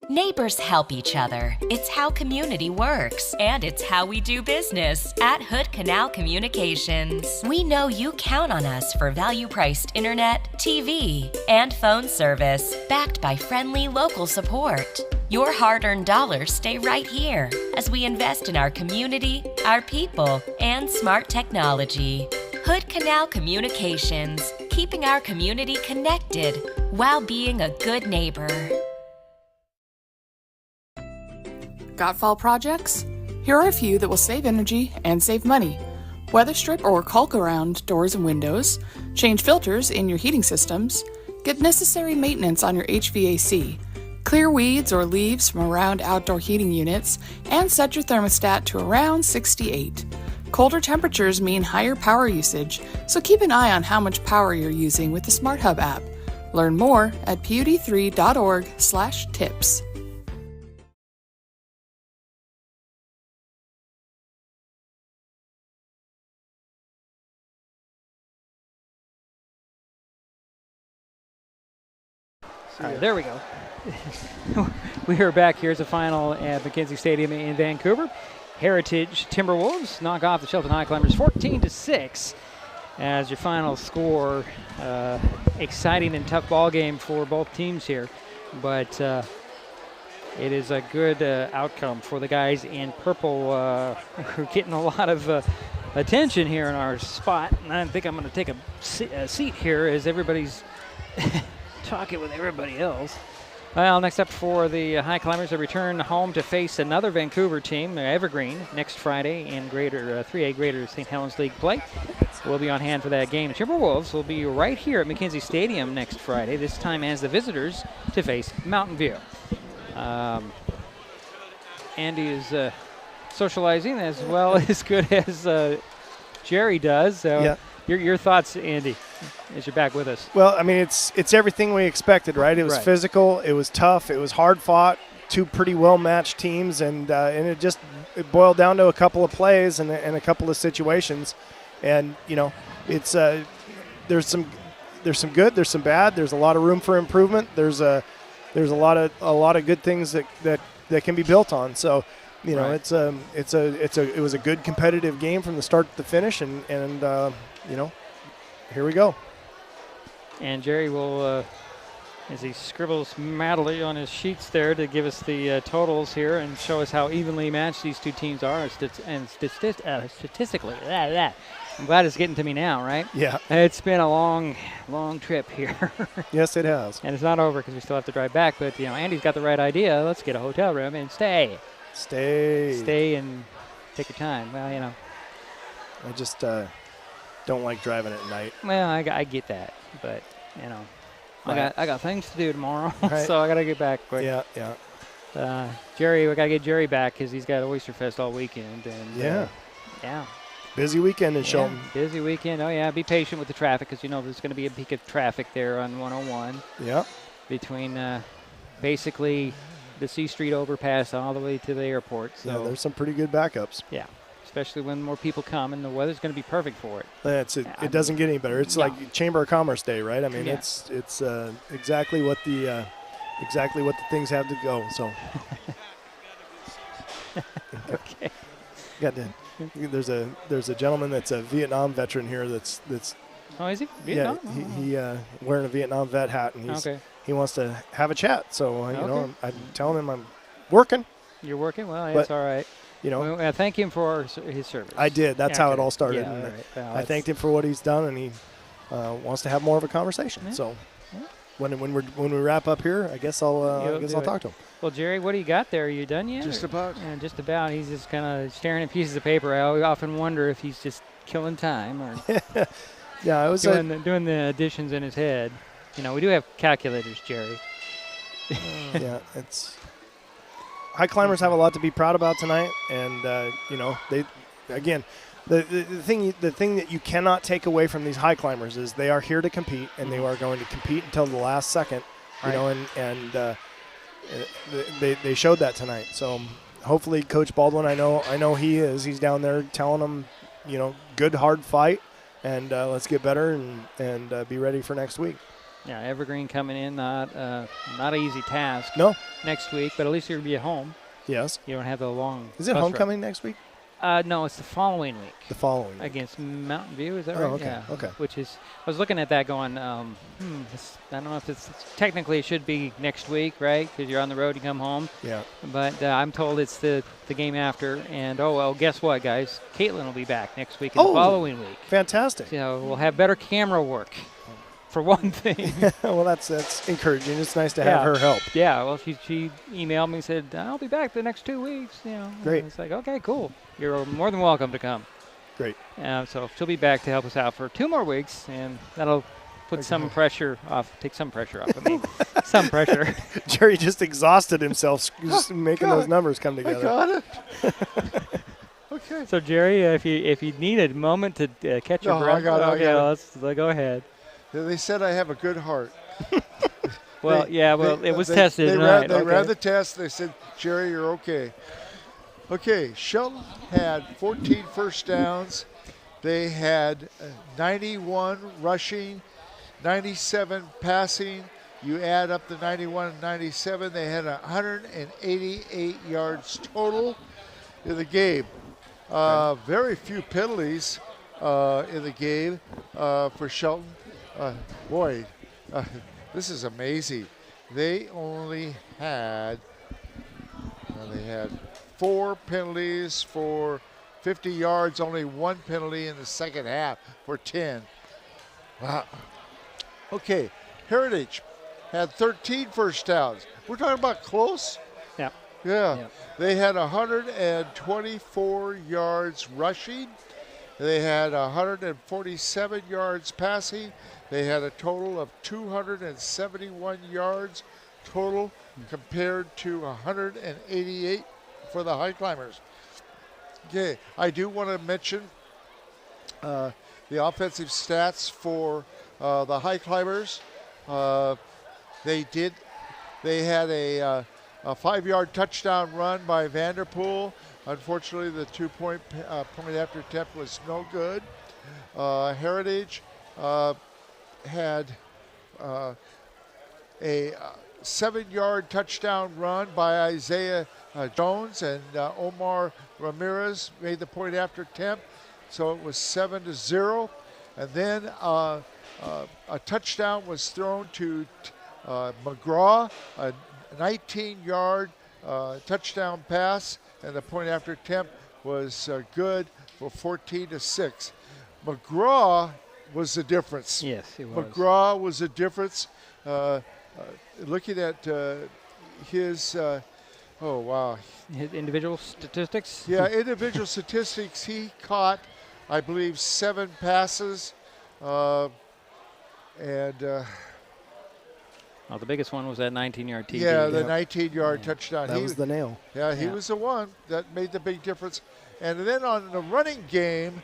K: Neighbors help each other. It's how community works, and it's how we do business at Hood Canal Communications. We know you count on us for value-priced internet, TV, and phone service, backed by friendly local support. Your hard-earned dollars stay right here as we invest in our community, our people, and smart technology. Hood Canal Communications, keeping our community connected while being a good neighbor.
G: Got fall projects? Here are a few that will save energy and save money. Weather strip or caulk around doors and windows, change filters in your heating systems, get necessary maintenance on your HVAC, clear weeds or leaves from around outdoor heating units, and set your thermostat to around 68. Colder temperatures mean higher power usage, so keep an eye on how much power you're using with the Smart Hub app. Learn more at pud3.org/tips.
A: All right, there we go. We are back. Here's the final at McKenzie Stadium in Vancouver. Heritage Timberwolves knock off the Shelton Highclimbers 14-6 as your final score. Exciting and tough ball game for both teams here, but it is a good outcome for the guys in purple. We're getting a lot of attention here in our spot, and I think I'm going to take a seat here as everybody's talking with everybody else. Well, next up for the Highclimbers, they return home to face another Vancouver team, Evergreen, next Friday in 3A Greater St. Helens League play. We'll be on hand for that game. The Timberwolves will be right here at McKenzie Stadium next Friday, this time as the visitors to face Mountain View. Andy is socializing as well as good as Jerry does. So
B: yeah.
A: Your thoughts, Andy, as you're back with us?
B: Well, I mean, it's everything we expected, right? It was physical, it was tough, it was hard fought, two pretty well-matched teams, and it boiled down to a couple of plays and a couple of situations. And, you know, it's there's some good, there's some bad, there's a lot of room for improvement. There's a lot of good things that can be built on. So, you know, it was a good competitive game from the start to the finish, and you know, here we go.
A: And Jerry will as he scribbles madly on his sheets there to give us the totals here and show us how evenly matched these two teams are. Statistically, I'm glad it's getting to me now, right?
B: Yeah.
A: It's been a long trip here.
B: Yes, it has.
A: And it's not over because we still have to drive back. But, Andy's got the right idea. Let's get a hotel room and stay. Stay and take your time. Well,
B: I just don't like driving at night.
A: Well, I get that. But, I got things to do tomorrow,
B: right.
A: So I got to get back quick.
B: Yeah.
A: Jerry, we got to get Jerry back because he's got Oyster Fest all weekend. And yeah.
B: Busy weekend in Shelton.
A: Busy weekend. Oh, yeah. Be patient with the traffic because, there's going to be a peak of traffic there on 101.
B: Yeah.
A: Between basically the C Street overpass all the way to the airport. So
B: yeah, there's some pretty good backups.
A: Yeah. Especially when more people come, and the weather's going to be perfect for it.
B: That's it. It doesn't get any better. It's like Chamber of Commerce Day, right? I mean, it's exactly what the things have to go. So,
A: okay.
B: There's a gentleman that's a Vietnam veteran here. That's.
A: Oh, is he? Vietnam?
B: Yeah, he wearing a Vietnam vet hat, and he wants to have a chat. So I'm telling him I'm working.
A: You're working? Well, that's all right. I thank him for his service.
B: I did. That's how it all started.
A: Yeah, all right. Well,
B: I thanked him for what he's done, and he wants to have more of a conversation. Yeah. So when we wrap up here, I guess I'll talk to him.
A: Well, Jerry, what do you got there? Are you done yet?
J: Just about.
A: Yeah, just about. He's just kind of staring at pieces of paper. I often wonder if he's just killing time or
B: I was
A: doing the additions in his head. We do have calculators, Jerry.
B: It's. Highclimbers have a lot to be proud about tonight, and they, again, the thing that you cannot take away from these Highclimbers is they are here to compete, and they are going to compete until the last second, and they showed that tonight. So hopefully, Coach Baldwin, I know he's down there telling them, good hard fight, and let's get better and be ready for next week.
A: Yeah, Evergreen coming in, not an easy task.
B: No.
A: Next week, but at least you'll be at home.
B: Yes.
A: You don't have the long.
B: Is it homecoming next week?
A: No, it's the following week.
B: The following week.
A: Against Mountain View, is that right?
B: Okay.
A: Yeah.
B: Okay.
A: Which is, I was looking at that going, I don't know if it's technically it should be next week, right? Because you're on the road, you come home.
B: Yeah.
A: But I'm told it's the game after, and guess what, guys? Caitlin will be back next week and the following week.
B: Fantastic.
A: So we'll have better camera work. For one thing.
B: Well, that's encouraging. It's nice to have her help.
A: Yeah, well, she emailed me and said, I'll be back the next 2 weeks.
B: Great.
A: And it's like, okay, cool. You're more than welcome to come.
B: Great.
A: So she'll be back to help us out for 2 more weeks, and that'll put some pressure off, take some pressure off of me. Some pressure.
B: Jerry just exhausted himself just making those numbers come together.
J: I got it. Okay.
A: So, Jerry, if you need a moment to catch your breath.
J: I got it.
A: Let's go ahead.
J: They said I have a good heart.
A: Well, it was tested tonight.
J: They ran the test. They said, Jerry, you're okay. Okay, Shelton had 14 first downs. They had 91 rushing, 97 passing. You add up the 91 and 97, they had 188 yards total in the game. Very few penalties in the game for Shelton. This is amazing. They only had 4 penalties for 50 yards, only 1 penalty in the second half for 10. Wow. Okay, Heritage had 13 first downs. We're talking about close? Yeah. They had 124 yards rushing. They had 147 yards passing. They had a total of 271 yards total compared to 188 for the Highclimbers. Okay, I do want to mention the offensive stats for the Highclimbers. They had a 5-yard touchdown run by Vanderpool. Unfortunately, the 2-point point after attempt was no good. Heritage had a 7-yard touchdown run by Isaiah Jones, and Omar Ramirez made the point after attempt, so it was 7-0. And then a touchdown was thrown to McGraw, a 19-yard touchdown pass, and the point after attempt was good for 14-6. McGraw was the difference.
A: Yes, he was.
J: McGraw was the difference. Looking at his,
A: his individual statistics?
J: Yeah, individual statistics. He caught, I believe, 7 passes.
A: Well, the biggest one was that 19-yard TD.
J: Yeah, the 19-yard touchdown.
B: That was the nail.
J: Yeah, he was the one that made the big difference. And then on the running game,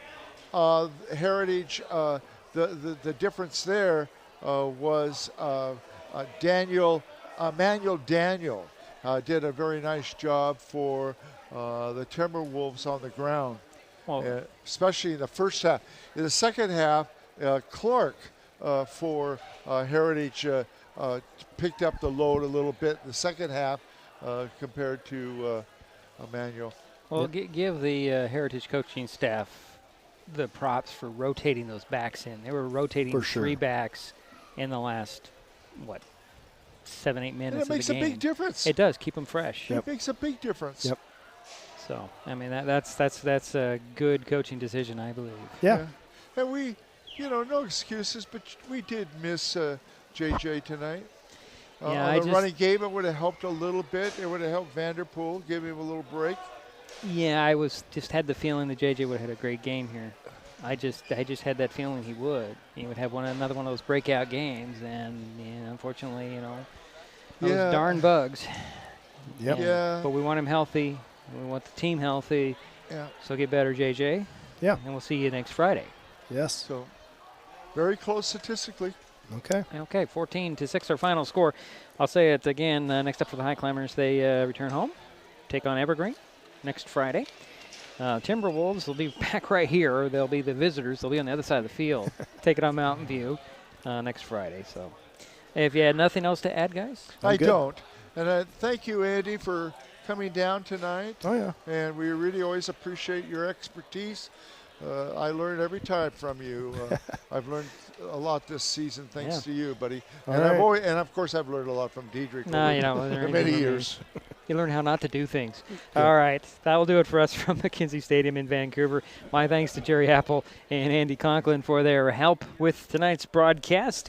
J: Heritage, the difference there was Emmanuel Daniel did a very nice job for the Timberwolves on the ground, especially in the first half. In the second half, Clark for Heritage picked up the load a little bit in the second half compared to Emmanuel.
A: Well, give the Heritage coaching staff the props for rotating those backs in. They were rotating 3 backs in the last, 7-8 minutes of the game.
J: It makes a big difference.
A: It does. Keep them fresh.
J: It makes a big difference.
B: Yep.
A: So, I mean, that's a good coaching decision, I believe.
B: Yeah.
J: And we, no excuses, but we did miss JJ tonight. On the running game, it would have helped a little bit. It would have helped Vanderpool, give him a little break.
A: Yeah, I just had the feeling that JJ would have had a great game here. I just had that feeling he would. He would have another one of those breakout games, and unfortunately, those darn bugs.
B: Yep.
J: Yeah.
A: But we want him healthy. We want the team healthy.
J: Yeah.
A: So get better, JJ.
B: Yeah.
A: And we'll see you next Friday.
B: Yes.
J: So very close statistically.
B: Okay.
A: 14-6 our final score. I'll say it again. Next up for the Highclimbers, they return home, take on Evergreen next Friday. Timberwolves will be back right here. They'll be the visitors. They'll be on the other side of the field, take it on Mountain View next Friday. So if you had nothing else to add, guys?
J: I don't. And thank you, Andy, for coming down tonight.
B: Oh, yeah.
J: And we really always appreciate your expertise. I learn every time from you. I've learned a lot this season thanks to you, buddy. And of course, I've learned a lot from Diedrich over many years.
A: You learn how not to do things. All right. That will do it for us from McKenzie Stadium in Vancouver. My thanks to Jerry Apple and Andy Conklin for their help with tonight's broadcast.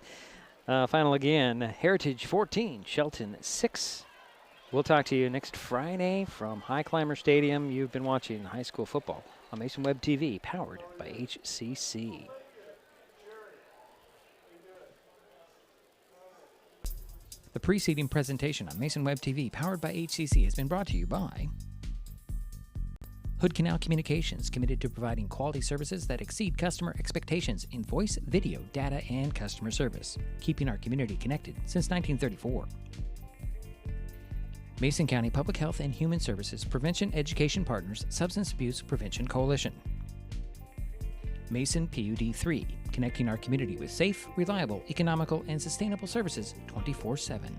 A: Final again, Heritage 14, Shelton 6. We'll talk to you next Friday from Highclimber Stadium. You've been watching high school football on Mason Web TV, powered by HCC.
D: The preceding presentation on Mason Web TV, powered by HCC, has been brought to you by Hood Canal Communications, committed to providing quality services that exceed customer expectations in voice, video, data, and customer service, keeping our community connected since 1934. Mason County Public Health and Human Services Prevention Education Partners Substance Abuse Prevention Coalition. Mason PUD 3, connecting our community with safe, reliable, economical, and sustainable services 24/7.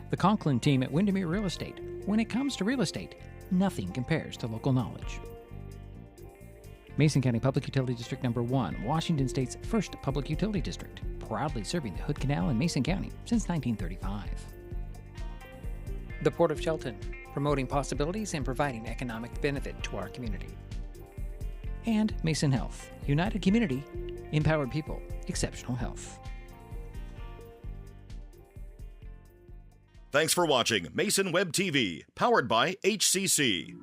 D: The Conklin team at Windermere Real Estate. When it comes to real estate, nothing compares to local knowledge. Mason County Public Utility District Number 1, Washington State's first public utility district, proudly serving the Hood Canal in Mason County since 1935. The Port of Shelton, promoting possibilities and providing economic benefit to our community. And Mason Health, united community, empowered people, exceptional health.
C: Thanks for watching Mason Web TV, powered by HCC.